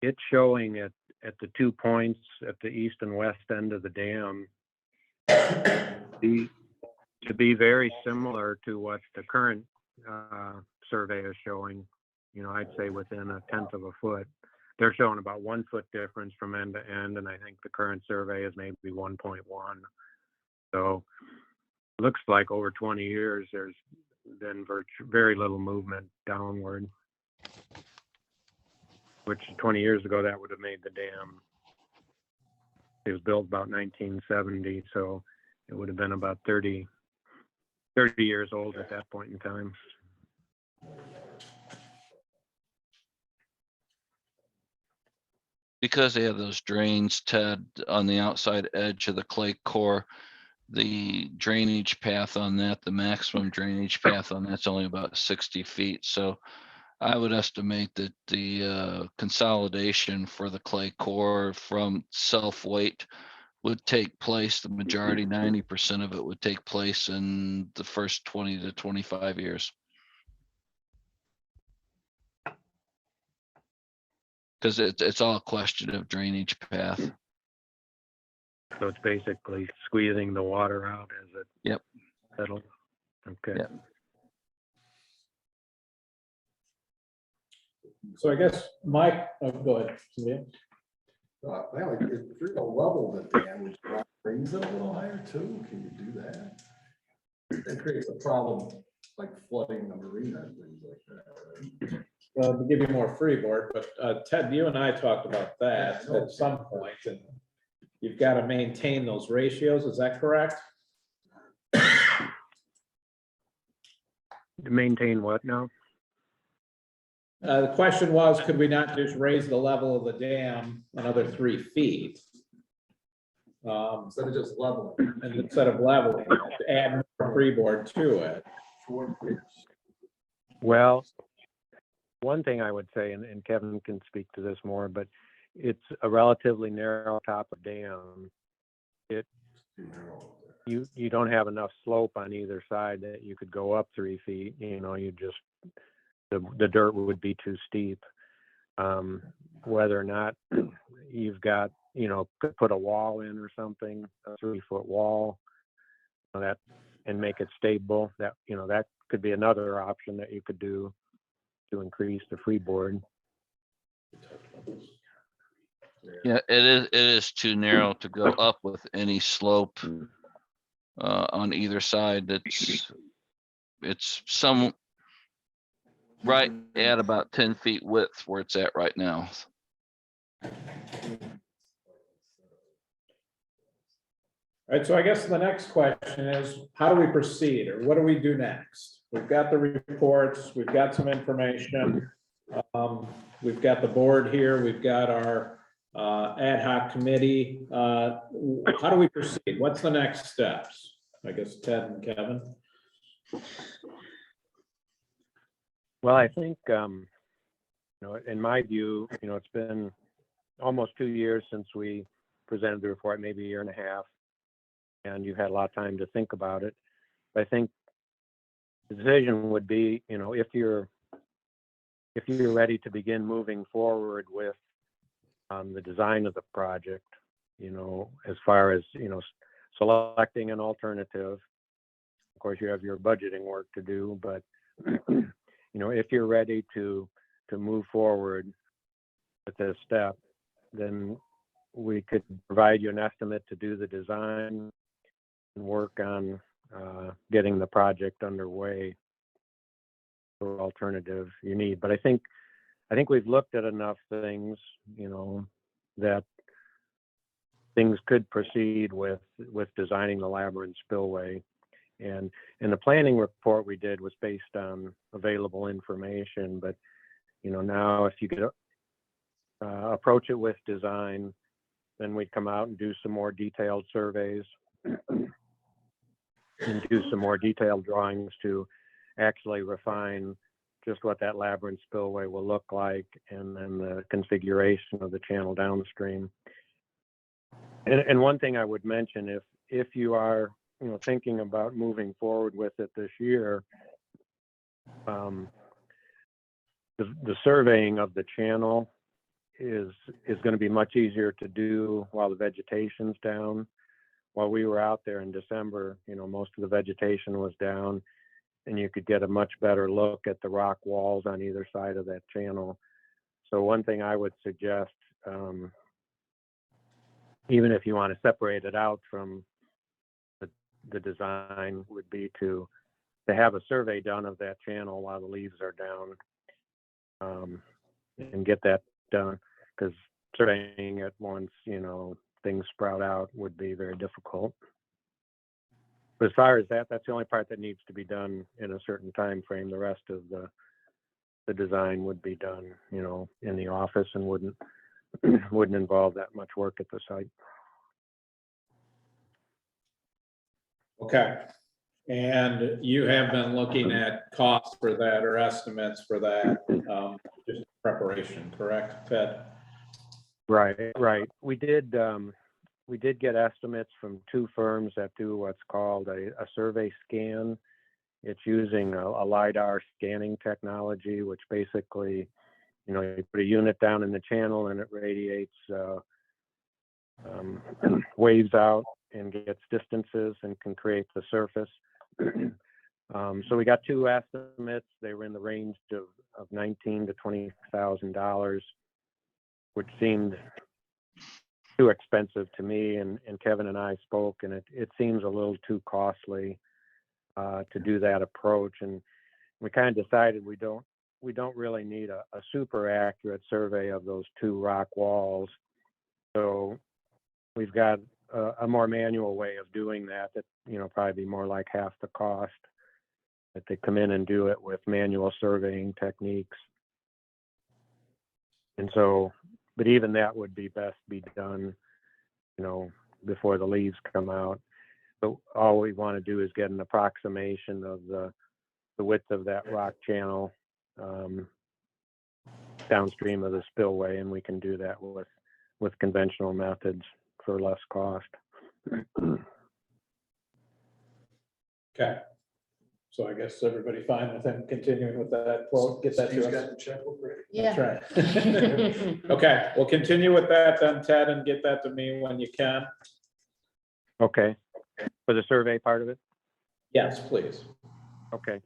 Speaker 20: It's showing at the 2 points at the east and west end of the dam to be very similar to what the current survey is showing. You know, I'd say within 1/10 of a foot. They're showing about 1 foot difference from end to end, and I think the current survey is maybe 1.1. So looks like over 20 years, there's been very little movement downward, which 20 years ago, that would have made the dam. It was built about 1970, so it would have been about 30 years old at that point in time.
Speaker 18: because they have those drains, Ted, on the outside edge of the clay core, the drainage path on that, the maximum drainage path on that's only about 60 feet. So I would estimate that the consolidation for the clay core from self-weight would take place, the majority, 90% of it would take place in the first 20 to 25 years. Because it's all a question of drainage path.
Speaker 20: So it's basically squeezing the water out as it
Speaker 18: Yep.
Speaker 20: settles. Okay.
Speaker 18: Yep.
Speaker 10: So I guess Mike, oh, go ahead. Yeah.
Speaker 5: Well, if you're gonna level the dam, would you raise it a little higher too? Can you do that? That creates a problem like flooding the marina and things like that, right?
Speaker 10: Well, to give you more freeboard, but Ted, you and I talked about that at some point, and you've got to maintain those ratios, is that correct?
Speaker 20: To maintain what now?
Speaker 10: The question was, could we not just raise the level of the dam another 3 feet?
Speaker 5: Instead of just leveling.
Speaker 10: And instead of leveling, to add more freeboard to it.
Speaker 20: Well, one thing I would say, and Kevin can speak to this more, but it's a relatively narrow top of dam. You don't have enough slope on either side that you could go up 3 feet. You know, you just the dirt would be too steep. Whether or not you've got, you know, could put a wall in or something, a 3-foot wall, that and make it stable. That, you know, that could be another option that you could do to increase the freeboard.
Speaker 18: Yeah, it is too narrow to go up with any slope on either side. It's some right at about 10 feet width where it's at right now.
Speaker 10: All right, so I guess the next question is, how do we proceed, or what do we do next? We've got the reports, we've got some information. We've got the board here, we've got our ad hoc committee. How do we proceed? What's the next steps? I guess Ted and Kevin.
Speaker 20: Well, I think, you know, in my view, you know, it's been almost 2 years since we presented the report, maybe a year and a half, and you've had a lot of time to think about it. I think the decision would be, you know, if you're ready to begin moving forward with the design of the project, you know, as far as, you know, selecting an alternative. Of course, you have your budgeting work to do, but you know, if you're ready to move forward with this step, then we could provide you an estimate to do the design and work on getting the project underway for alternative you need. But I think we've looked at enough things, you know, that things could proceed with designing the labyrinth spillway. And the planning report we did was based on available information, but you know, now if you could approach it with design, then we'd come out and do some more detailed surveys and do some more detailed drawings to actually refine just what that labyrinth spillway will look like, and then the configuration of the channel downstream. And one thing I would mention, if you are, you know, thinking about moving forward with it this year, the surveying of the channel is going to be much easier to do while the vegetation's down. While we were out there in December, you know, most of the vegetation was down, and you could get a much better look at the rock walls on either side of that channel. So one thing I would suggest, even if you want to separate it out from the design, would be to have a survey done of that channel while the leaves are down, and get that done, because surveying it once, you know, things sprout out would be very difficult. But as far as that's the only part that needs to be done in a certain time frame. The rest of the design would be done, you know, in the office and wouldn't wouldn't involve that much work at the site.
Speaker 10: Okay. And you have been looking at costs for that or estimates for that, just preparation, correct, Ted?
Speaker 20: Right, right. We did get estimates from two firms that do what's called a survey scan. It's using a LiDAR scanning technology, which basically, you put a unit down in the channel and it radiates waves out and gets distances and can create the surface. So we got two estimates. They were in the range of $19,000 to $20,000, which seemed too expensive to me. And Kevin and I spoke, and it seems a little too costly to do that approach. And we kind of decided we don't really need a super accurate survey of those two rock walls. So we've got a more manual way of doing that probably be more like half the cost, that they come in and do it with manual surveying techniques. And so, but even that would be best be done, before the leaves come out. But all we want to do is get an approximation of the width of that rock channel downstream of the spillway, and we can do that with conventional methods for less cost.
Speaker 10: Okay. So I guess everybody fine with him continuing with that quote, get that
Speaker 5: Steve's
Speaker 10: to
Speaker 5: got
Speaker 10: us.
Speaker 5: the checkbook ready.
Speaker 16: Yeah.
Speaker 10: That's right. Okay, we'll continue with that then, Ted, and get that to me when you can.
Speaker 20: Okay. For the survey part of it?
Speaker 10: Yes, please.
Speaker 20: Okay.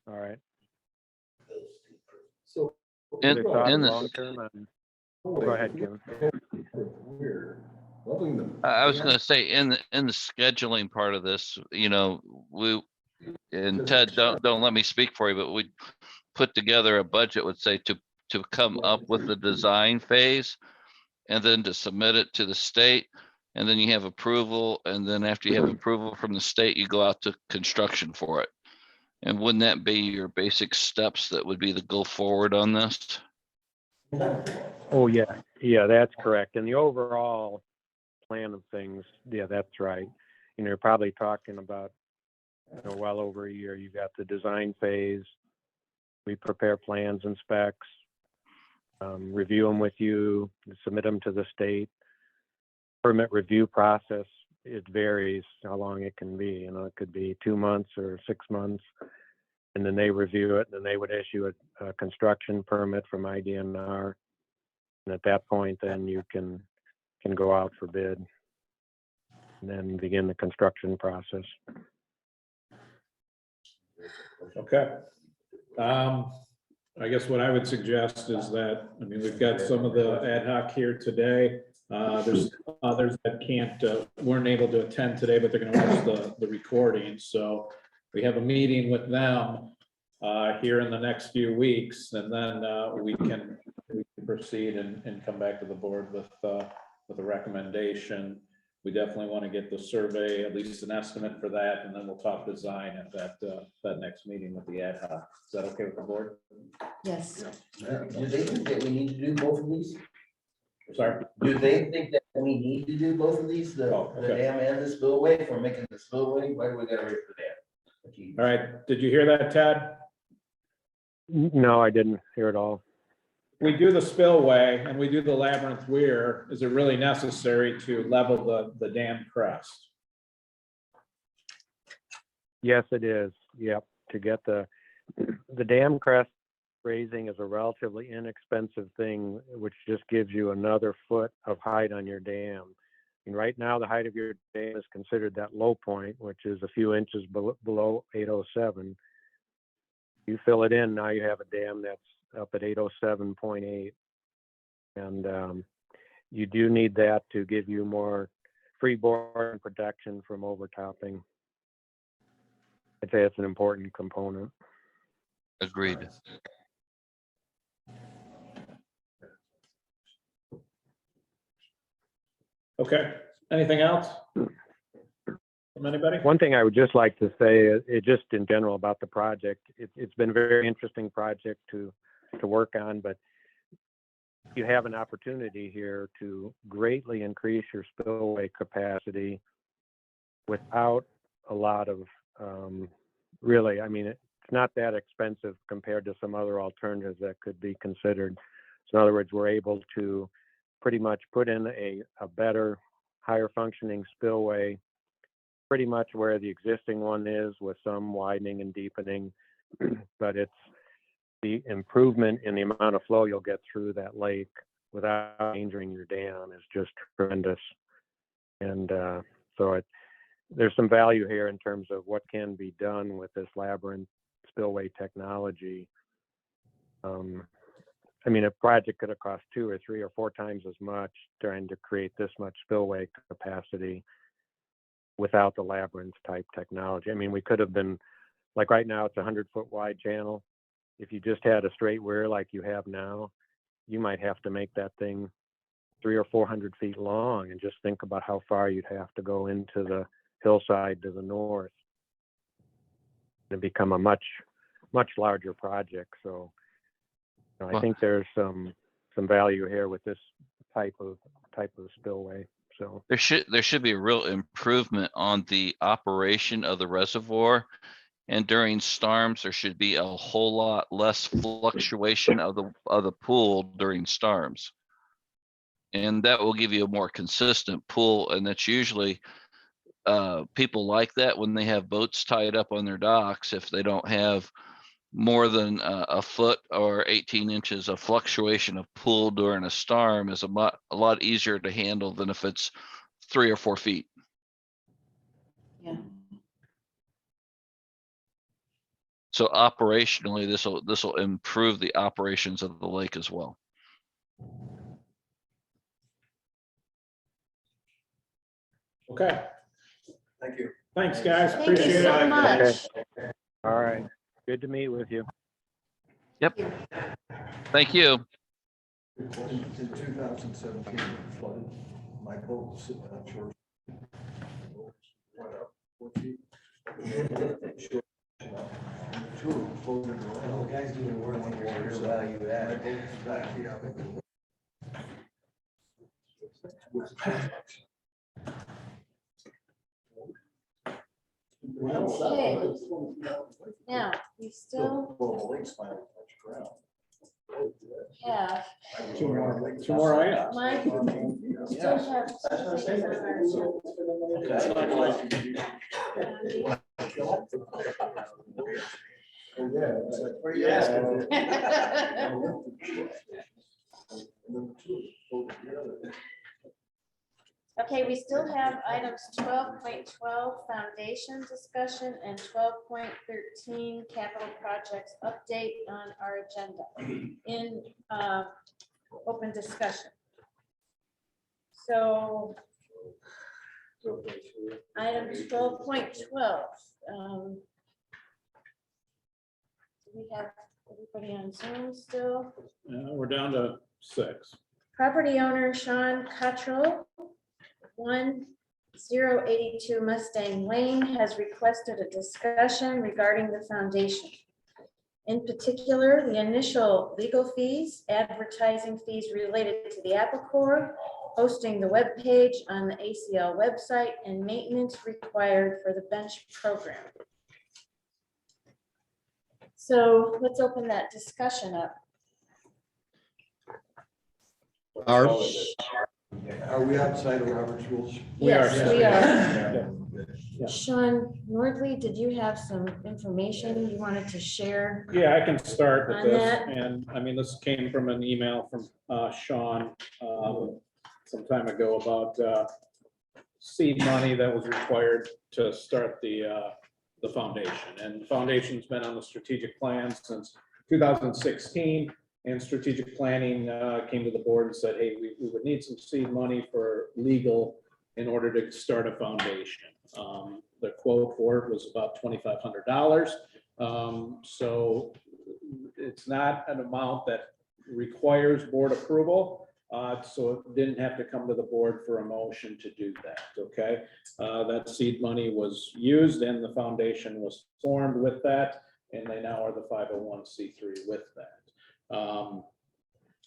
Speaker 20: All right.
Speaker 5: So.
Speaker 18: In,
Speaker 20: They thought
Speaker 18: in
Speaker 20: long
Speaker 18: this,
Speaker 20: term, go ahead, Kevin.
Speaker 5: We're loving them.
Speaker 18: I was gonna say, in the scheduling part of this, and Ted, don't let me speak for you, but we put together a budget, would say, to come up with the design phase and then to submit it to the state, and then you have approval, and then after you have approval from the state, you go out to construction for it. And wouldn't that be your basic steps that would be the go forward on this?
Speaker 20: Oh, yeah. Yeah, that's correct. And the overall plan of things, yeah, that's right. You're probably talking about, well over a year. You've got the design phase. We prepare plans and specs, review them with you, submit them to the state. Permit review process, it varies how long it can be. It could be 2 months or 6 months. And then they review it, and then they would issue a construction permit from IDNR. And at that point, then you can go out for bid and then begin the construction process.
Speaker 10: Okay. I guess what I would suggest is that, we've got some of the ad hoc here today. There's others that weren't able to attend today, but they're gonna watch the recording. So we have a meeting with them here in the next few weeks, and then we can proceed and come back to the board with a recommendation. We definitely want to get the survey, at least an estimate for that, and then we'll talk design at that next meeting with the ad hoc. Is that okay with the board?
Speaker 16: Yes.
Speaker 3: Do they think that we need to do both of these?
Speaker 10: Sorry?
Speaker 3: Do they think that we need to do both of these, the dam and the spillway, if we're making the spillway? Why do we gotta wait for the dam?
Speaker 10: All right, did you hear that, Ted?
Speaker 20: No, I didn't hear it all.
Speaker 10: We do the spillway and we do the labyrinth weir. Is it really necessary to level the dam crest?
Speaker 20: Yes, it is. Yep. To get the dam crest raising is a relatively inexpensive thing, which just gives you another foot of height on your dam. And right now, the height of your dam is considered that low point, which is a few inches below 807. You fill it in, now you have a dam that's up at 807.8. And you do need that to give you more freeboard protection from overtopping. I'd say it's an important component.
Speaker 18: Agreed.
Speaker 10: Okay, anything else? From anybody?
Speaker 20: One thing I would just like to say, just in general about the project, it's been a very interesting project to work on, but you have an opportunity here to greatly increase your spillway capacity without a lot of, really, I mean, it's not that expensive compared to some other alternatives that could be considered. So in other words, we're able to pretty much put in a better, higher functioning spillway, pretty much where the existing one is, with some widening and deepening, but it's the improvement in the amount of flow you'll get through that lake without injuring your dam is just tremendous. And there's some value here in terms of what can be done with this labyrinth spillway technology. I mean, a project could have cost 2 or 3 or 4 times as much trying to create this much spillway capacity without the labyrinth type technology. I mean, we could have been, like right now, it's a 100-foot wide channel. If you just had a straight weir like you have now, you might have to make that thing 300 or 400 feet long, and just think about how far you'd have to go into the hillside to the north and become a much larger project. So I think there's some value here with this type of spillway. So
Speaker 18: there should be a real improvement on the operation of the reservoir. And during storms, there should be a whole lot less fluctuation of the pool during storms. And that will give you a more consistent pool. And that's usually people like that when they have boats tied up on their docks. If they don't have more than a foot or 18 inches of fluctuation of pool during a storm, is a lot easier to handle than if it's 3 or 4 feet.
Speaker 16: Yeah.
Speaker 18: So operationally, this will improve the operations of the lake as well.
Speaker 10: Okay,
Speaker 5: Thank you.
Speaker 10: thanks, guys.
Speaker 16: Thank you
Speaker 10: Appreciate
Speaker 16: so
Speaker 10: it.
Speaker 16: much.
Speaker 20: all right, good to meet with you.
Speaker 18: Yep. Thank you.
Speaker 5: In 2017, it flooded. My boat was sitting on shore. Went up 4 feet. Shore, you know, and the two of them floated around.
Speaker 3: The guys doing work on your value
Speaker 5: My
Speaker 3: add.
Speaker 5: boat was back here.
Speaker 1: Okay. Now, we still
Speaker 5: Well, the lake's finally touched ground.
Speaker 1: have,
Speaker 10: Two more items.
Speaker 1: Mike, we still have two things on our agenda.
Speaker 5: Oh, yeah, it's like, where you asking?
Speaker 1: Okay, we still have items 12.12 foundation discussion and 12.13 capital projects update on our agenda in open discussion. So item 12.12. We have everybody on Zoom still.
Speaker 10: We're down to 6.
Speaker 1: Property owner Sean Cottrell, 1082 Mustang Lane, has requested a discussion regarding the foundation. In particular, the initial legal fees, advertising fees related to the Apple Corps, hosting the web page on the ACL website, and maintenance required for the bench program. So let's open that discussion up.
Speaker 5: Are we outside of Robert's rules?
Speaker 1: Yes, we are.
Speaker 10: Yeah.
Speaker 1: Sean Nordley, did you have some information you wanted to share?
Speaker 10: Yeah, I can start with
Speaker 1: On
Speaker 10: this,
Speaker 1: that.
Speaker 10: and I mean, this came from an email from Sean some time ago about seed money that was required to start the foundation. And the foundation's been on the strategic plan since 2016, and strategic planning came to the board and said, hey, we would need some seed money for legal in order to start a foundation. The quote for it was about $2,500. So it's not an amount that requires board approval. So it didn't have to come to the board for a motion to do that, okay? That seed money was used and the foundation was formed with that, and they now are the 501c3 with that.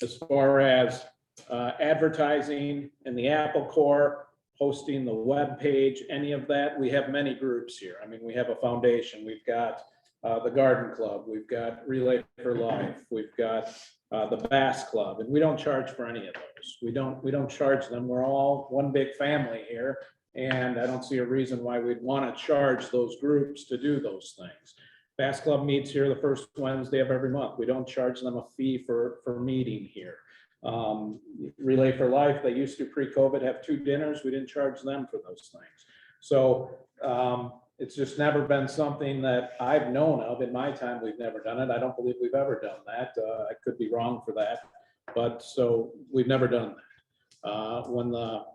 Speaker 10: As far as advertising in the Apple Core, posting the web page, any of that, we have many groups here. I mean, we have a foundation, we've got the Garden Club, we've got Relay for Life, we've got the Bass Club, and we don't charge for any of those. We don't charge them. We're all one big family here, and I don't see a reason why we'd want to charge those groups to do those things. Bass Club meets here the first Wednesday of every month. We don't charge them a fee for meeting here. Relay for Life, they used to pre-COVID have 2 dinners. We didn't charge them for those things. So it's just never been something that I've known of. In my time, we've never done it. I don't believe we've ever done that. I could be wrong for that, but so we've never done that. When the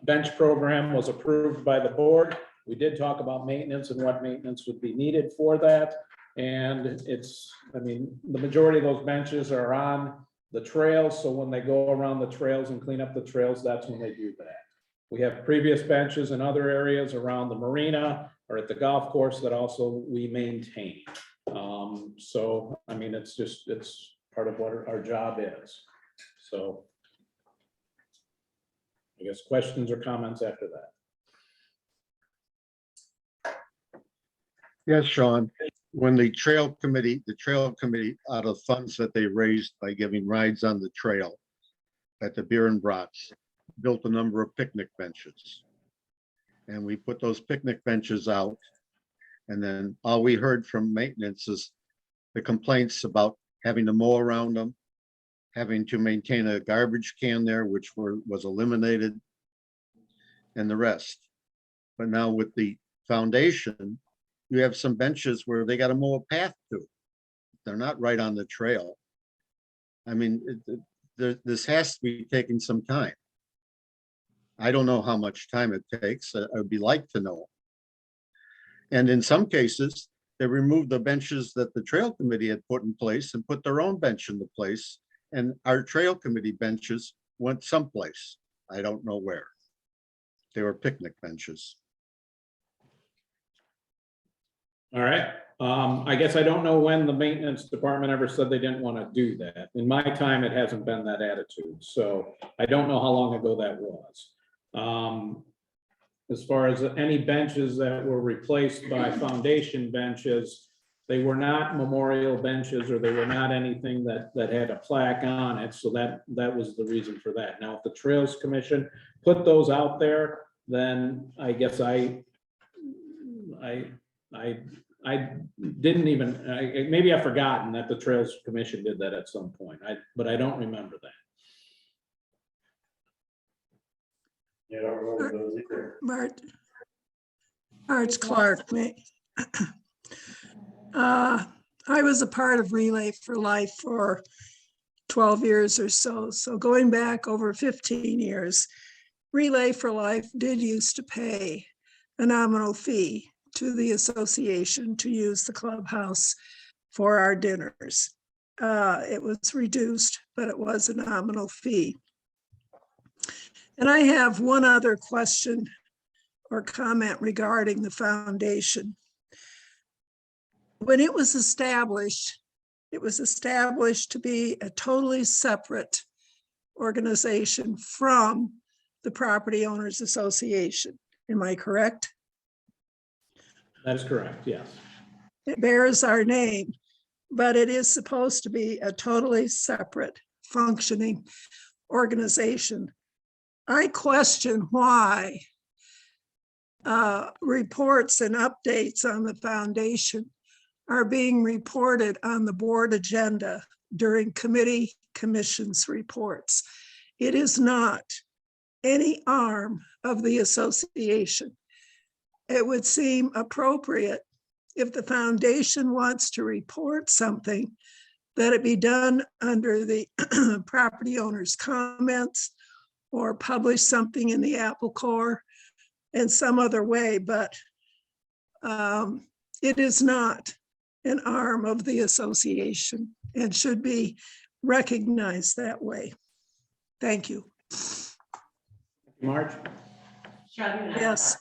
Speaker 10: bench program was approved by the board, we did talk about maintenance and what maintenance would be needed for that. And it's, I mean, the majority of those benches are on the trails. So when they go around the trails and clean up the trails, that's when they do that. We have previous benches in other areas around the marina or at the golf course that also we maintain. So, I mean, it's part of what our job is. So I guess questions or comments after that.
Speaker 4: Yes, Sean, when the trail committee out of funds that they raised by giving rides on the trail at the Beer and Brats, built a number of picnic benches. And we put those picnic benches out. And then all we heard from maintenance is the complaints about having to mow around them, having to maintain a garbage can there, which was eliminated, and the rest. But now with the foundation, you have some benches where they got to mow a path to. They're not right on the trail. I mean, this has to be taking some time. I don't know how much time it takes. I would be like to know. And in some cases, they removed the benches that the trail committee had put in place and put their own bench into place. And our trail committee benches went someplace. I don't know where. They were picnic benches.
Speaker 10: All right. I guess I don't know when the maintenance department ever said they didn't want to do that. In my time, it hasn't been that attitude. So I don't know how long ago that was. As far as any benches that were replaced by foundation benches, they were not memorial benches or they were not anything that had a plaque on it. So that was the reason for that. Now, if the Trails Commission put those out there, then I guess I didn't even, maybe I've forgotten that the Trails Commission did that at some point, but I don't remember that.
Speaker 8: Yeah, I don't remember those either.
Speaker 7: Marge Clark. I was a part of Relay for Life for 12 years or so. So going back over 15 years, Relay for Life did used to pay a nominal fee to the association to use the clubhouse for our dinners. It was reduced, but it was a nominal fee. And I have one other question or comment regarding the foundation. When it was established to be a totally separate organization from the Property Owners Association. Am I correct?
Speaker 10: That is correct, yes.
Speaker 7: It bears our name, but it is supposed to be a totally separate functioning organization. I question why reports and updates on the foundation are being reported on the board agenda during commissions reports. It is not any arm of the association. It would seem appropriate if the foundation wants to report something that it be done under the property owner's comments or publish something in the Apple Core in some other way, but it is not an arm of the association and should be recognized that way. Thank you.
Speaker 10: Marge?
Speaker 7: Yes.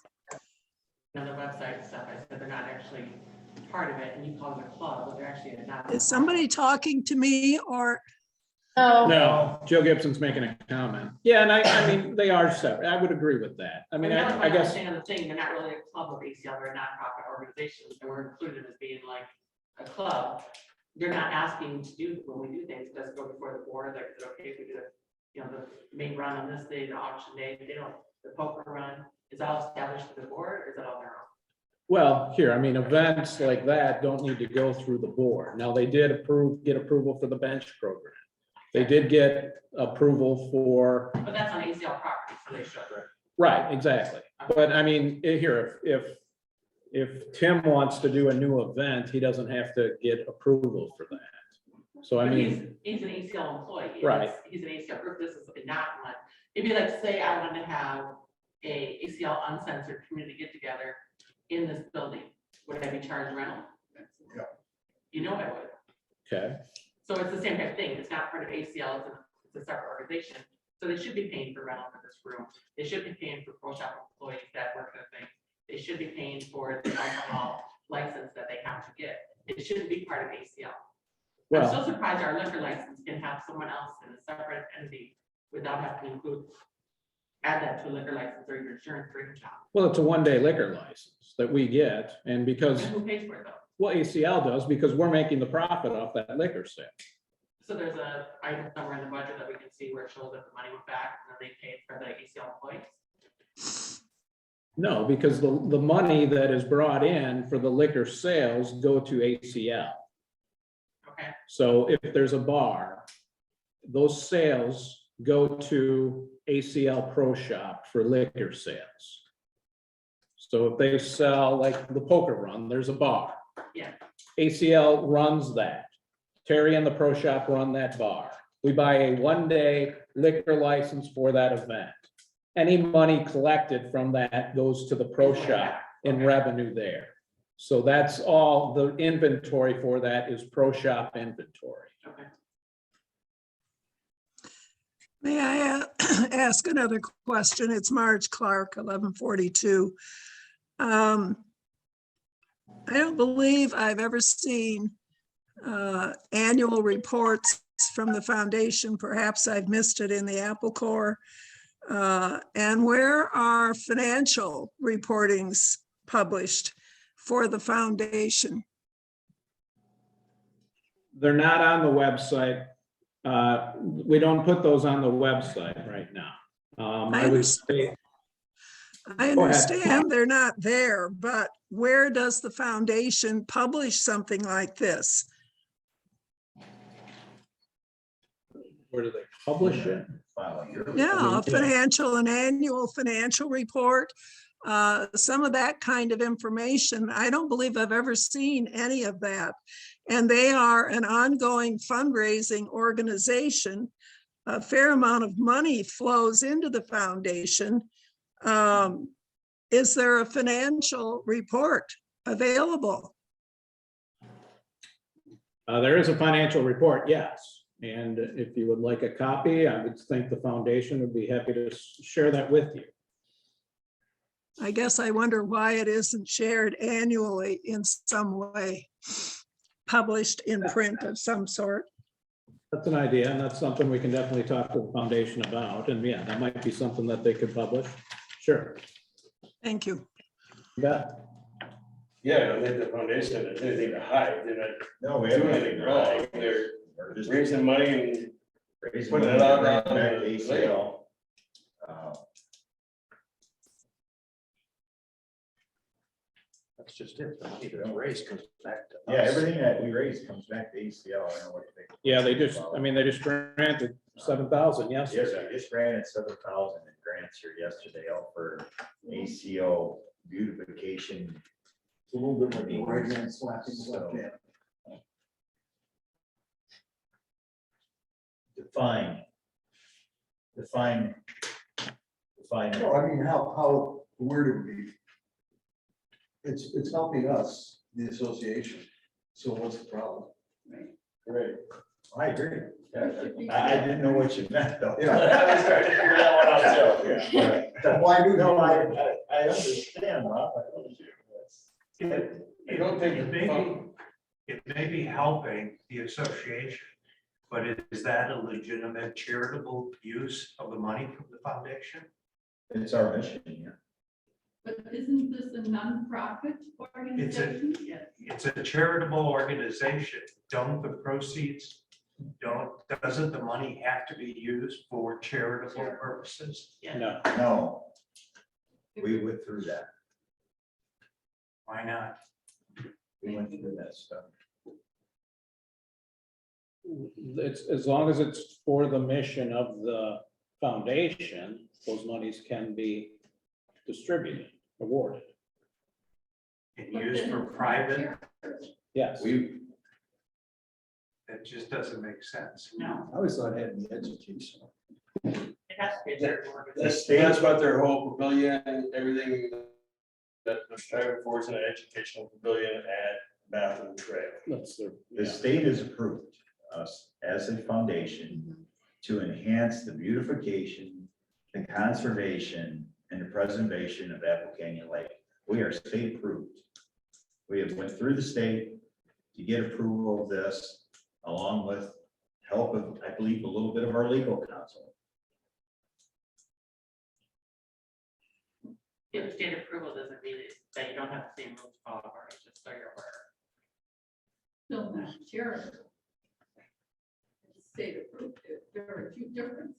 Speaker 22: On the website and stuff, I said they're not actually part of it, and you call them a club, but they're actually not.
Speaker 7: Is somebody talking to me or?
Speaker 10: No, Joe Gibson's making a comment. Yeah, and I mean, they are separate. I would agree with that. I mean, I guess.
Speaker 22: The thing, they're not really a club of ACL, they're a nonprofit organization, and we're included as being like a club. They're not asking to do, when we do things, it doesn't go before the board, like, is it okay if we do the, you know, the main run on this day, the auction day, they don't, the poker run, is all established for the board, or is it on their own?
Speaker 10: Well, here, I mean, events like that don't need to go through the board. Now, they did get approval for the bench program. They did get approval for,
Speaker 22: But that's on ACL property, so they should.
Speaker 10: right, exactly. But I mean, here, if Tim wants to do a new event, he doesn't have to get approval for that. So I
Speaker 22: But
Speaker 10: mean,
Speaker 22: he's an ACL employee.
Speaker 10: Right.
Speaker 22: He's an ACL group, this is not one. It'd be like, say I wanted to have a ACL uncensored community get together in this building, would I be charged rental?
Speaker 5: Yeah.
Speaker 22: You know I would.
Speaker 10: okay,
Speaker 22: So it's the same type of thing. It's not part of ACL, it's a separate organization. So they should be paying for rental for this room. They should be paying for pro shop employees that work at the thing. They should be paying for the alcohol license that they have to get. It shouldn't be part of ACL. I'm
Speaker 10: well,
Speaker 22: still surprised our liquor license can have someone else in a separate entity without having to include, add that to a liquor license or your insurance drink shop.
Speaker 10: well, it's a one-day liquor license that we get, and because,
Speaker 22: And who pays for it though?
Speaker 10: well, ACL does, because we're making the profit off that liquor sale.
Speaker 22: So there's a item somewhere in the budget that we can see where it shows that the money went back and then they paid for the ACL employees.
Speaker 10: No, because the money that is brought in for the liquor sales go to ACL.
Speaker 22: Okay.
Speaker 10: So if there's a bar, those sales go to ACL Pro Shop for liquor sales. So if they sell like the poker run, there's a bar.
Speaker 22: Yeah.
Speaker 10: ACL runs that. Terry and the Pro Shop run that bar. We buy a one-day liquor license for that event. Any money collected from that goes to the Pro Shop in revenue there. So that's all, the inventory for that is Pro Shop inventory.
Speaker 22: Okay.
Speaker 7: May I ask another question? It's Marge Clark, 1142. I don't believe I've ever seen annual reports from the foundation. Perhaps I've missed it in the Apple Corps. And where are financial reportings published for the foundation?
Speaker 10: They're not on the website. We don't put those on the website right now. I would say.
Speaker 7: I
Speaker 10: Go ahead.
Speaker 7: understand they're not there, but where does the foundation publish something like this?
Speaker 10: Where do they publish it?
Speaker 7: Yeah, an annual financial report, some of that kind of information. I don't believe I've ever seen any of that. And they are an ongoing fundraising organization. A fair amount of money flows into the foundation. Is there a financial report available?
Speaker 10: There is a financial report, yes. And if you would like a copy, I would think the foundation would be happy to share that with you.
Speaker 7: I guess I wonder why it isn't shared annually in some way, published in print of some sort.
Speaker 10: That's an idea, and that's something we can definitely talk to the foundation about. And yeah, that might be something that they could publish. Sure.
Speaker 7: Thank you.
Speaker 10: Yeah.
Speaker 8: Yeah, I don't think the foundation has anything to hide, they're
Speaker 6: No, we
Speaker 8: not
Speaker 6: haven't.
Speaker 8: doing anything wrong, they're
Speaker 6: We're just
Speaker 8: raising money and
Speaker 6: raising
Speaker 8: putting
Speaker 6: money
Speaker 8: it out
Speaker 6: to bring
Speaker 8: on
Speaker 6: it back to
Speaker 8: the
Speaker 6: ACL.
Speaker 12: That's just it. The money that we raise comes back to
Speaker 6: Yeah,
Speaker 12: us.
Speaker 6: everything that we raise comes back to ACL. I don't know what you think.
Speaker 10: Yeah, they just, I mean, they just granted 7,000
Speaker 6: Yes,
Speaker 10: yesterday.
Speaker 6: we just granted 7,000 in grants here yesterday out for ACO beautification.
Speaker 5: It's a little bit like the right hand slapping the left hand.
Speaker 6: Define.
Speaker 5: No, I mean, how, where do we? It's helping us, the association. So what's the problem?
Speaker 6: Right. I agree. I didn't know what you meant though.
Speaker 5: Yeah.
Speaker 6: I was trying to figure that one out too. Yeah.
Speaker 5: Why do
Speaker 6: No,
Speaker 5: you?
Speaker 6: I understand, Rob. I told you.
Speaker 8: I don't think
Speaker 21: It may be helping the association But is that a legitimate charitable use of the money from the foundation?
Speaker 6: It's our mission, yeah.
Speaker 11: But isn't this a nonprofit organization?
Speaker 21: It's a charitable organization. Don't the proceeds, doesn't the money have to be used for charitable purposes?
Speaker 10: No.
Speaker 6: No. We went through that.
Speaker 21: Why not?
Speaker 6: We went through that stuff.
Speaker 10: It's, as long as it's for the mission of the foundation, those monies can be distributed, awarded.
Speaker 21: And used for private,
Speaker 10: Yes.
Speaker 21: that just doesn't make sense.
Speaker 22: No.
Speaker 5: I always thought it had to be educational.
Speaker 22: It has to be a charitable organization.
Speaker 8: That's, that's what their whole pavilion, everything that they're striving for is an educational pavilion at Bathroom Trail.
Speaker 10: That's their,
Speaker 6: The state has approved us as a foundation to enhance the beautification, the conservation, and the preservation of Apple Canyon Lake. We are state approved. We have went through the state to get approval of this, along with help of, I believe, a little bit of our legal counsel.
Speaker 22: If state approval doesn't mean that you don't have the same rules to follow, or just so you're aware.
Speaker 11: Still not charitable. State approved, there are a few differences.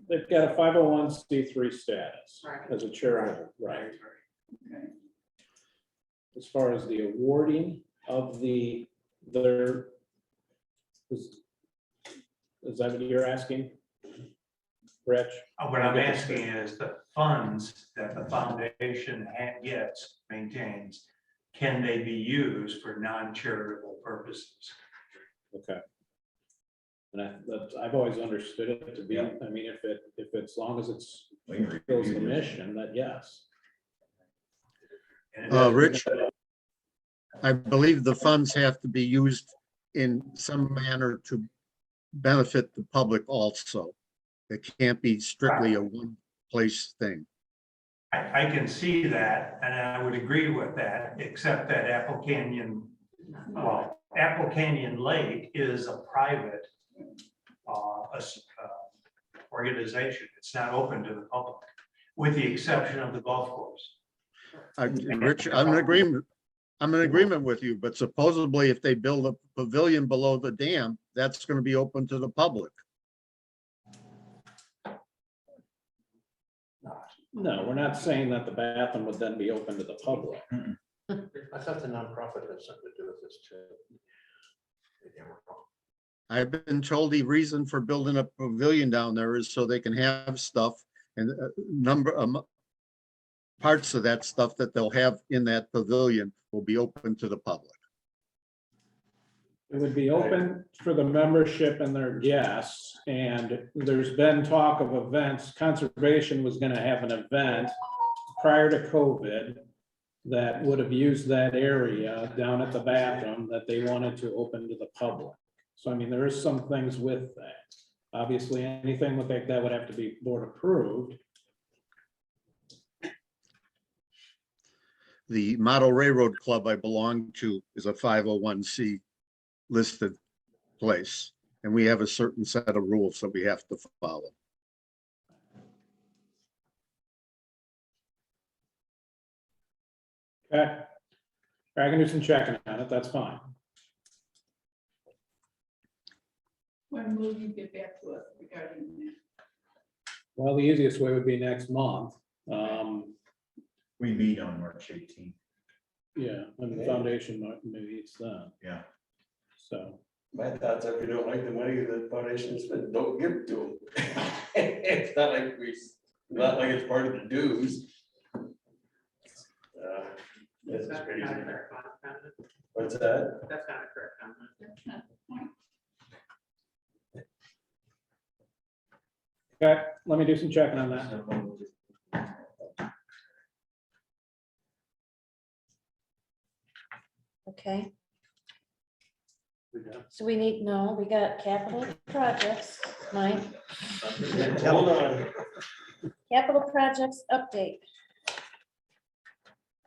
Speaker 10: they've got a 501c3 status
Speaker 22: Right.
Speaker 10: as a charitable, right?
Speaker 11: Okay.
Speaker 10: As far as the awarding of their, is that what you're asking? Rich?
Speaker 21: What I'm asking is the funds that the foundation gets, maintains, can they be used for non-charitable purposes?
Speaker 10: Okay. And I've always understood it to be, I mean, if it's long as it's fulfills the mission, that yes.
Speaker 4: Rich, I believe the funds have to be used in some manner to benefit the public also. It can't be strictly a one-place thing.
Speaker 21: I can see that, and I would agree with that, except that Apple Canyon Lake is a private organization. It's not open to the public, with the exception of the golf course.
Speaker 4: Rich, I'm in agreement with you, but supposedly if they build a pavilion below the dam, that's going to be open to the public.
Speaker 10: No, we're not saying that the bathroom would then be open to the public.
Speaker 12: I thought the nonprofit had something to do with this too. Maybe I'm wrong.
Speaker 4: I've been told the reason for building a pavilion down there is so they can have stuff and parts of that stuff that they'll have in that pavilion will be open to the public.
Speaker 10: It would be open for the membership and their guests, and there's been talk of events. Conservation was gonna have an event prior to COVID that would have used that area down at the bathroom that they wanted to open to the public. So I mean, there is some things with that. Obviously, anything with that would have to be board approved.
Speaker 4: The Model Railroad Club I belong to is a 501c listed place, and we have a certain set of rules that we have to follow.
Speaker 10: Okay. I can do some checking on it, that's fine.
Speaker 11: When will you get back to us regarding that?
Speaker 10: Well, the easiest way would be next month.
Speaker 6: We meet on March 18th.
Speaker 10: Yeah, and the foundation meets then.
Speaker 6: Yeah.
Speaker 10: So.
Speaker 8: My thoughts, if you don't like the money the foundation spent, don't give it to them. It's not like it's part of the dues. This is
Speaker 22: That's
Speaker 8: crazy.
Speaker 22: not a correct comment.
Speaker 8: What's that?
Speaker 22: That's not a correct comment.
Speaker 11: That's not the point.
Speaker 10: Okay, let me do some checking on that.
Speaker 1: Okay. So we got capital projects, Mike.
Speaker 8: Hold on.
Speaker 1: Capital projects update.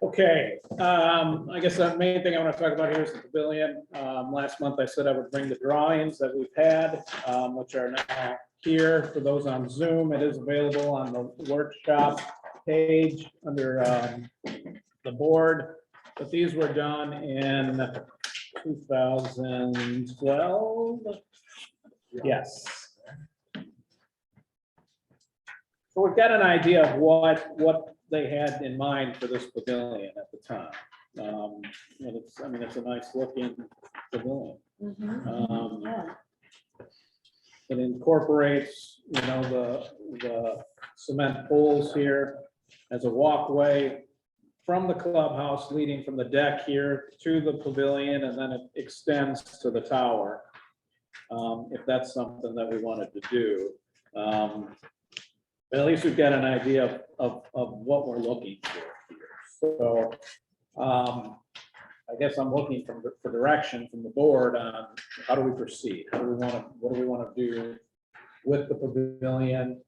Speaker 10: Okay, I guess the main thing I want to talk about here is the pavilion. Last month I said I would bring the drawings that we've had, which are now here for those on Zoom. It is available on the workshop page under the board, but these were done in 2012. Yes. So we've got an idea of what they had in mind for this pavilion at the time. And it's, I mean, it's a nice looking pavilion.
Speaker 1: Yeah.
Speaker 10: It incorporates, you know, the cement poles here as a walkway from the clubhouse leading from the deck here to the pavilion, and then it extends to the tower. If that's something that we wanted to do. But at least we've got an idea of what we're looking for here. So I guess I'm looking for direction from the board on how do we proceed? How do we want to, what do we want to do with the pavilion?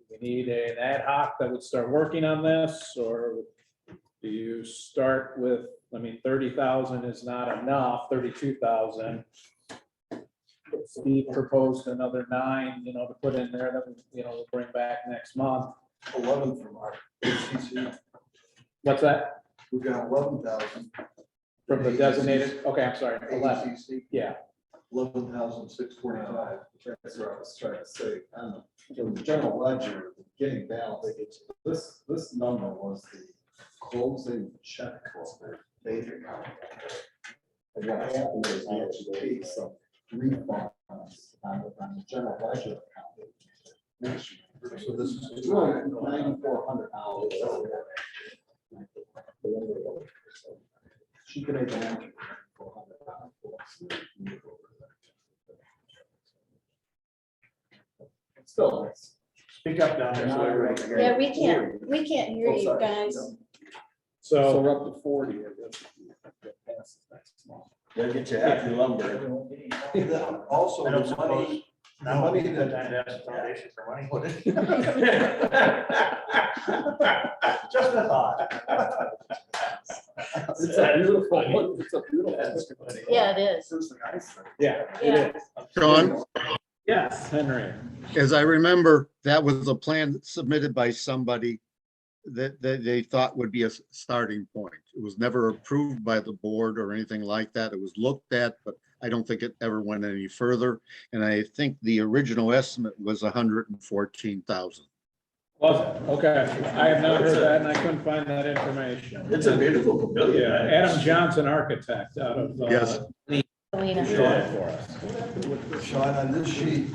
Speaker 10: We need an ad hoc that would start working on this, or do you start with, I mean, 30,000 is not enough, 32,000. Steve proposed another 9, you know, to put in there that, you know, we'll bring back next month.
Speaker 5: 11 from our ACC.
Speaker 10: What's that?
Speaker 5: We've got 11,000.
Speaker 10: From the designated, okay, I'm sorry, 11,
Speaker 5: ACC,
Speaker 10: yeah.
Speaker 5: 11,645.
Speaker 2: That's what I was trying to say. The general ledger, getting balance, this number was the closing check. Bank account. And what happened is we actually paid some refunds on the general ledger account. So this is $9,400. She could have done still.
Speaker 12: Speak up down there. So everybody can hear you.
Speaker 1: Yeah, we can't hear
Speaker 2: Oh,
Speaker 1: you
Speaker 2: sorry.
Speaker 1: guys.
Speaker 10: So
Speaker 2: we're up to 40, I guess.
Speaker 8: They'll get you half your lumber.
Speaker 5: Also,
Speaker 12: I don't
Speaker 5: the money,
Speaker 12: suppose
Speaker 5: the
Speaker 12: now would
Speaker 5: money
Speaker 12: be a good
Speaker 5: that,
Speaker 12: time to ask the foundation for money. Just a thought.
Speaker 2: It's a beautiful one. It's a beautiful.
Speaker 1: Yeah, it is.
Speaker 10: yeah,
Speaker 1: Yeah.
Speaker 10: it is.
Speaker 4: Sean,
Speaker 10: Yes, Henry.
Speaker 4: as I remember, that was a plan submitted by somebody that they thought would be a starting point. It was never approved by the board or anything like that. It was looked at, but I don't think it ever went any further. And I think the original estimate was 114,000.
Speaker 10: Was it? Okay, I have not heard that and I couldn't find that information.
Speaker 8: It's a beautiful pavilion.
Speaker 10: Yeah, Adam Johnson, architect out of.
Speaker 4: Yes.
Speaker 1: Selena.
Speaker 10: Drawing for us.
Speaker 5: Sean, on this sheet,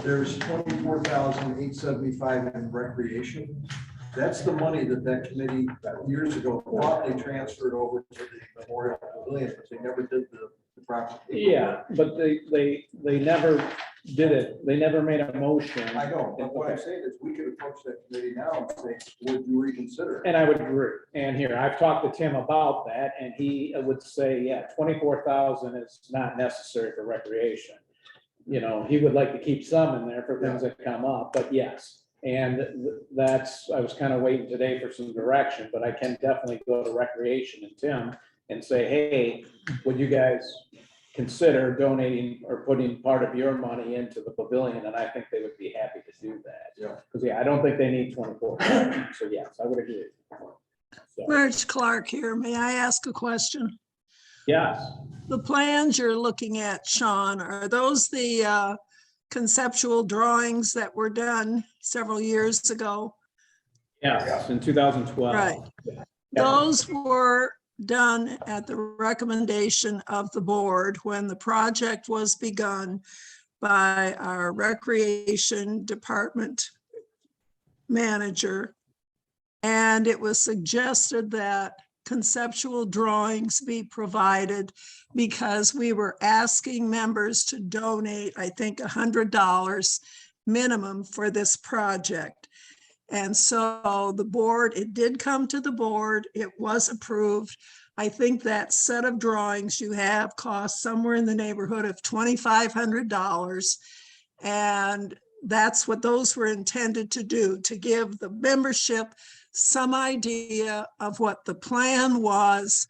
Speaker 5: there's 24,875 in recreation. That's the money that committee years ago thought they transferred over to the Memorial Pavilion, but they never did the proper.
Speaker 10: Yeah, but they never did it. They never made a motion.
Speaker 5: I know, but what I'm saying is we could approach that committee now and say, would you reconsider?
Speaker 10: And I would agree. And here, I've talked to Tim about that and he would say, yeah, 24,000 is not necessary for recreation. You know, he would like to keep some in there for things that come up, but yes. And that's, I was kind of waiting today for some direction, but I can definitely go to recreation and Tim and say, hey, would you guys consider donating or putting part of your money into the pavilion? And I think they would be happy to do that.
Speaker 5: Yeah.
Speaker 10: Because I don't think they need 24. So yes, I would agree. So,
Speaker 7: Marge Clark here. May I ask a question?
Speaker 10: yes,
Speaker 7: The plans you're looking at, Sean, are those the conceptual drawings that were done several years ago?
Speaker 10: yes, in 2012.
Speaker 7: Right. Those were done at the recommendation of the board when the project was begun by our recreation department manager. And it was suggested that conceptual drawings be provided because we were asking members to donate, I think, $100 minimum for this project. And so the board, it did come to the board, it was approved. I think that set of drawings you have cost somewhere in the neighborhood of $2,500. And that's what those were intended to do, to give the membership some idea of what the plan was.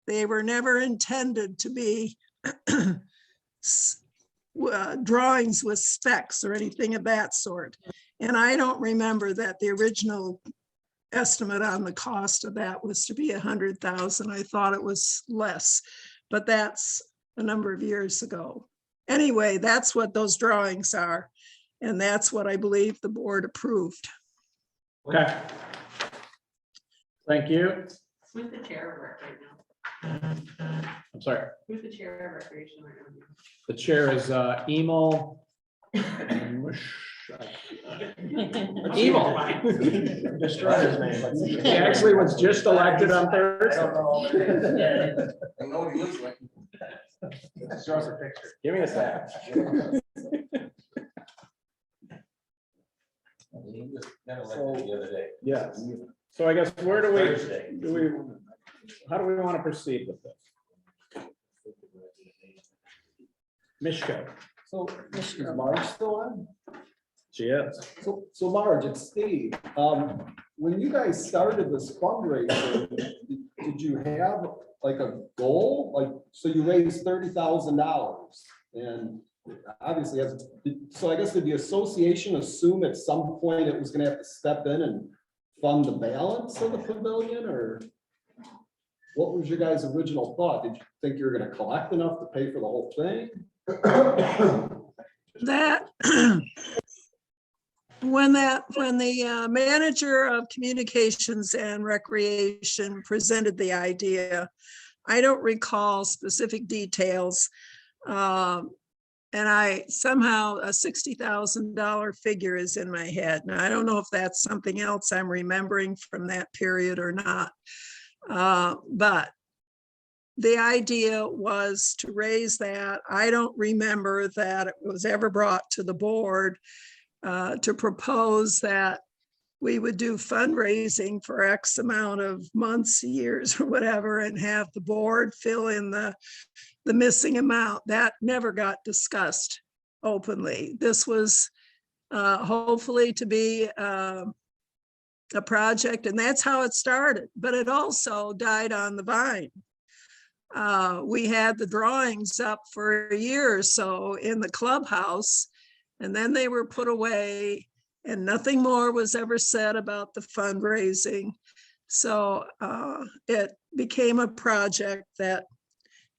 Speaker 7: They were never intended to be drawings with specs or anything of that sort. And I don't remember that the original estimate on the cost of that was to be 100,000. I thought it was less, but that's a number of years ago. Anyway, that's what those drawings are. And that's what I believe the board approved.
Speaker 10: Okay. Thank you.
Speaker 22: Who's the chair of rec right now?
Speaker 10: I'm sorry.
Speaker 22: Who's the chair of recreation right now?
Speaker 10: The chair is Emil. Emil.
Speaker 8: Destroy his name.
Speaker 10: He actually was just elected on Thursday.
Speaker 8: I know what he looks like. Show us a picture. Give me a sec.
Speaker 10: Yeah. So I guess where do how do we want to proceed with this? Mishka.
Speaker 2: So, is Marge still on?
Speaker 10: She is.
Speaker 2: So Marge, it's Steve. When you guys started this fundraiser, did you have like a goal? Like, so you raised $30,000 and obviously has, so I guess did the association assume at some point it was gonna have to step in and fund the balance of the pavilion, or what was your guys' original thought? Did you think you were gonna collect enough to pay for the whole thing?
Speaker 7: That when the manager of communications and recreation presented the idea, I don't recall specific details. And I somehow a $60,000 figure is in my head. Now, I don't know if that's something else I'm remembering from that period or not. But the idea was to raise that. I don't remember that it was ever brought to the board to propose that we would do fundraising for X amount of months, years, or whatever, and have the board fill in the missing amount. That never got discussed openly. This was hopefully to be a project, and that's how it started, but it also died on the vine. We had the drawings up for a year or so in the clubhouse, and then they were put away and nothing more was ever said about the fundraising. So it became a project that,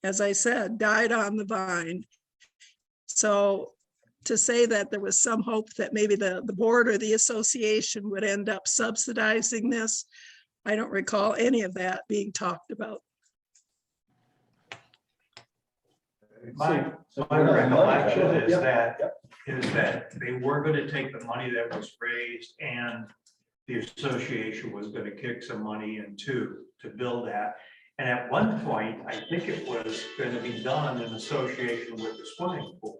Speaker 7: as I said, died on the vine. So to say that there was some hope that maybe the board or the association would end up subsidizing this, I don't recall any of that being talked about.
Speaker 21: My recollection is that they were going to take the money that was raised and the association was going to kick some money in too, to build that. And at one point, I think it was going to be done in association with the swimming pool.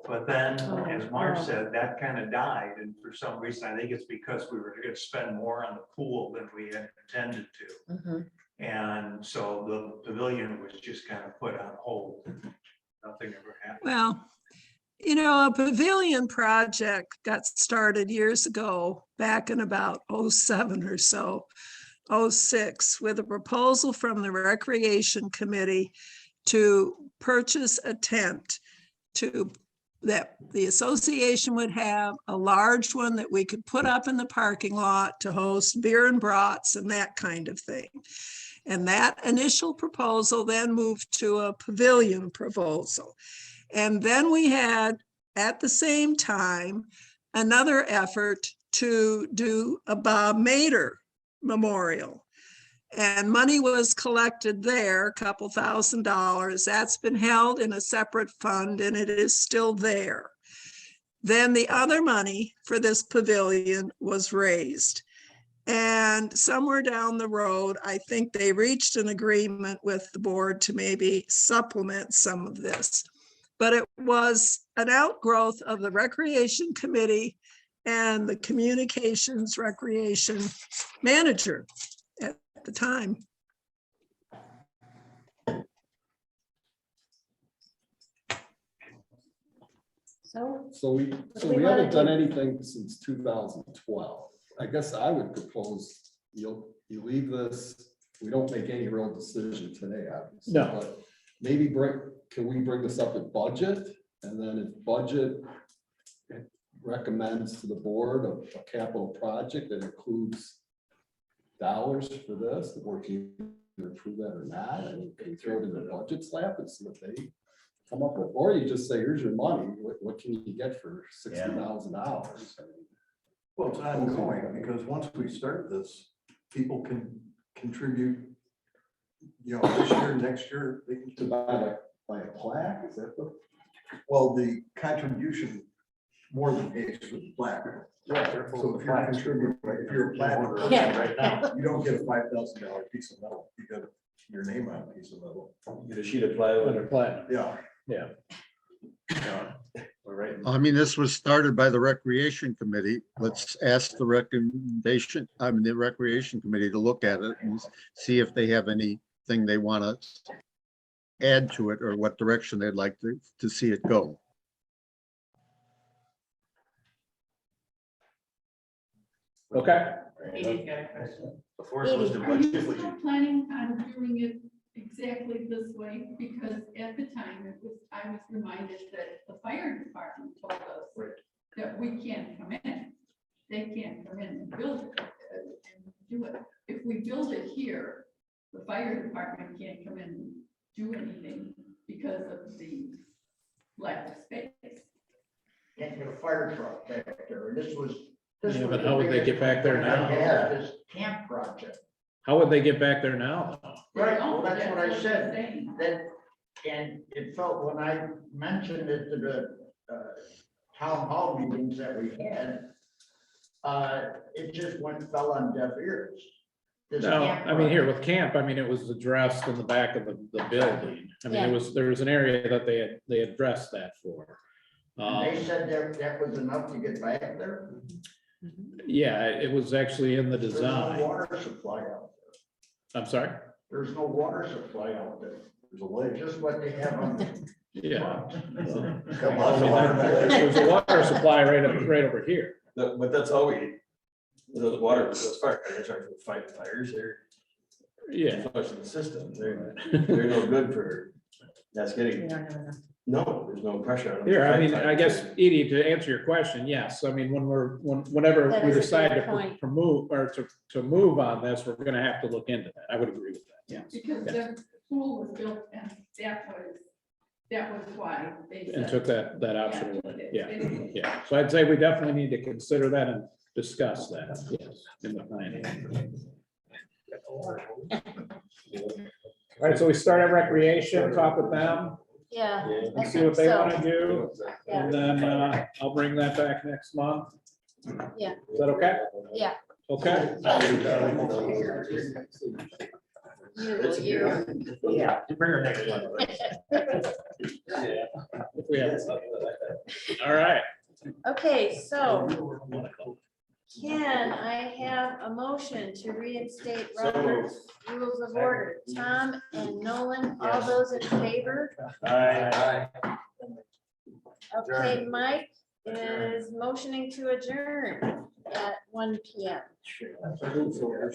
Speaker 21: But then, as Marge said, that kind of died. And for some reason, I think it's because we were going to spend more on the pool than we had intended to. And so the pavilion was just kind of put on hold. Nothing ever happened.
Speaker 7: Well, you know, a pavilion project got started years ago, back in about 07 or so, 06, with a proposal from the Recreation Committee to purchase a tent that the association would have, a large one that we could put up in the parking lot to host beer and brats and that kind of thing. And that initial proposal then moved to a pavilion proposal. And then we had, at the same time, another effort to do a Bob Mader memorial. And money was collected there, a couple $1,000s. That's been held in a separate fund and it is still there. Then the other money for this pavilion was raised. And somewhere down the road, I think they reached an agreement with the board to maybe supplement some of this. But it was an outgrowth of the Recreation Committee and the Communications Recreation Manager at the time.
Speaker 1: So
Speaker 2: we haven't done anything since 2012. I guess I would propose, you leave this, we don't make any real decision today, obviously.
Speaker 10: No.
Speaker 2: But maybe can we bring this up at budget? And then if budget recommends to the board a capital project that includes dollars for this, the board can either approve that or not, and can throw it in the budget slap and see what they come up with. Or you just say, here's your money, what can you get for $60,000?
Speaker 5: Well, it's ongoing, because once we start this, people can contribute, this year, next year, they can.
Speaker 2: To buy a plaque, is that the?
Speaker 5: Well, the contribution more than pays for the plaque.
Speaker 12: Yeah.
Speaker 5: So if you're contributing, if you're a plaque holder
Speaker 16: Yeah.
Speaker 5: right now, you don't get a $5,000 piece of metal, you get your name on a piece of metal.
Speaker 8: Get a sheet of plywood.
Speaker 10: Under platinum.
Speaker 5: Yeah.
Speaker 10: Yeah.
Speaker 8: We're right.
Speaker 4: I mean, this was started by the Recreation Committee. Let's ask the Recreation Committee to look at it and see if they have anything they want to add to it or what direction they'd like to see it go.
Speaker 10: Okay.
Speaker 22: Edie's got a question.
Speaker 12: Before it goes to
Speaker 11: Are you
Speaker 12: budget, would
Speaker 11: still
Speaker 12: you?
Speaker 11: planning on doing it exactly this way? Because at the time, I was reminded that the fire department told us that we can't come in. They can't come in and build it and do it. If we build it here, the fire department can't come in and do anything because of the lack of space.
Speaker 14: Can't get a fire truck back there. This was.
Speaker 10: Yeah, but how would they get back there now?
Speaker 14: Yeah, this camp project.
Speaker 10: How would they get back there now?
Speaker 14: Right, well, that's what I
Speaker 11: I'm
Speaker 14: said,
Speaker 11: saying.
Speaker 14: that, and it felt when I mentioned it to the town hall meetings that we had, it just fell on deaf ears. This
Speaker 10: No,
Speaker 14: camp
Speaker 10: I mean, here
Speaker 14: project.
Speaker 10: with camp, I mean, it was addressed in the back of the building. I mean, there was an area that they addressed that for.
Speaker 14: And they said that was enough to get back there.
Speaker 10: Yeah, it was actually in the
Speaker 14: There's no
Speaker 10: design.
Speaker 14: water supply out there.
Speaker 10: I'm sorry?
Speaker 14: There's no water supply out there. There's a lake, just what they have on.
Speaker 10: Yeah.
Speaker 14: Come
Speaker 10: I mean,
Speaker 14: on.
Speaker 10: there's a water supply right over here.
Speaker 8: But that's all those water, those fire, they're trying to fight fires, they're
Speaker 10: Yeah.
Speaker 8: flushing the system, they're no good for, that's getting, no, there's no pressure on them.
Speaker 10: Here, I
Speaker 8: Fight
Speaker 10: mean,
Speaker 8: fires.
Speaker 10: I guess, Edie, to answer your question, yes, I mean, whenever
Speaker 16: That
Speaker 10: we
Speaker 16: is a
Speaker 10: decide
Speaker 16: good
Speaker 10: to
Speaker 16: point.
Speaker 10: move or to move on this, we're gonna have to look into that. I would agree with that, yes.
Speaker 11: Because the pool was built and that was why they.
Speaker 10: And
Speaker 11: said-
Speaker 10: took that option
Speaker 11: Yeah,
Speaker 10: away, yeah,
Speaker 11: basically.
Speaker 10: yeah. So I'd say we definitely need to consider that and discuss that, yes, in the planning. All right, so we start at recreation, talk with them,
Speaker 16: Yeah. I
Speaker 10: and see what they
Speaker 16: think
Speaker 10: want
Speaker 16: so.
Speaker 10: to do,
Speaker 16: Yeah.
Speaker 10: and then I'll bring that back next month.
Speaker 16: Yeah.
Speaker 10: Is that okay?
Speaker 16: Yeah.
Speaker 10: Okay.
Speaker 16: You.
Speaker 12: Yeah, bring her next one.
Speaker 10: If we have- All right.
Speaker 16: Okay, so can I have a motion to reinstate Robert's rules of order? Tom and Nolan, all those in favor?
Speaker 8: Aye.
Speaker 16: Okay, Mike is motioning to adjourn at 1 PM. To reinstate Tom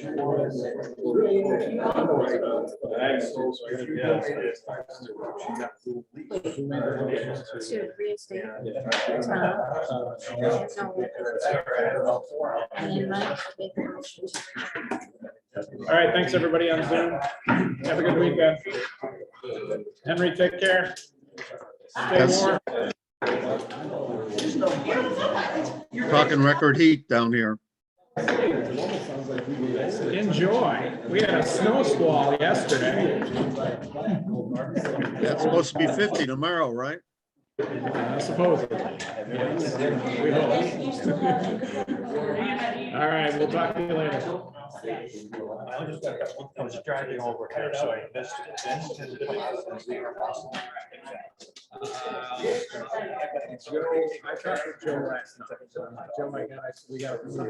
Speaker 16: and Nolan. And then Mike make the motion to adjourn.
Speaker 10: All right, thanks, everybody on Zoom. Have a good weekend. Henry, take care. Stay
Speaker 4: Yes.
Speaker 10: warm.
Speaker 4: Talking record heat down here.
Speaker 10: Enjoy. We had a snow squall yesterday.
Speaker 4: That's supposed to be 50 tomorrow, right?
Speaker 10: Supposedly. Yes. We hope. All right, we'll talk to you later.
Speaker 12: I was driving over here, so I missed it.
Speaker 10: I talked to Joe last night. Joe, my guy, we got. So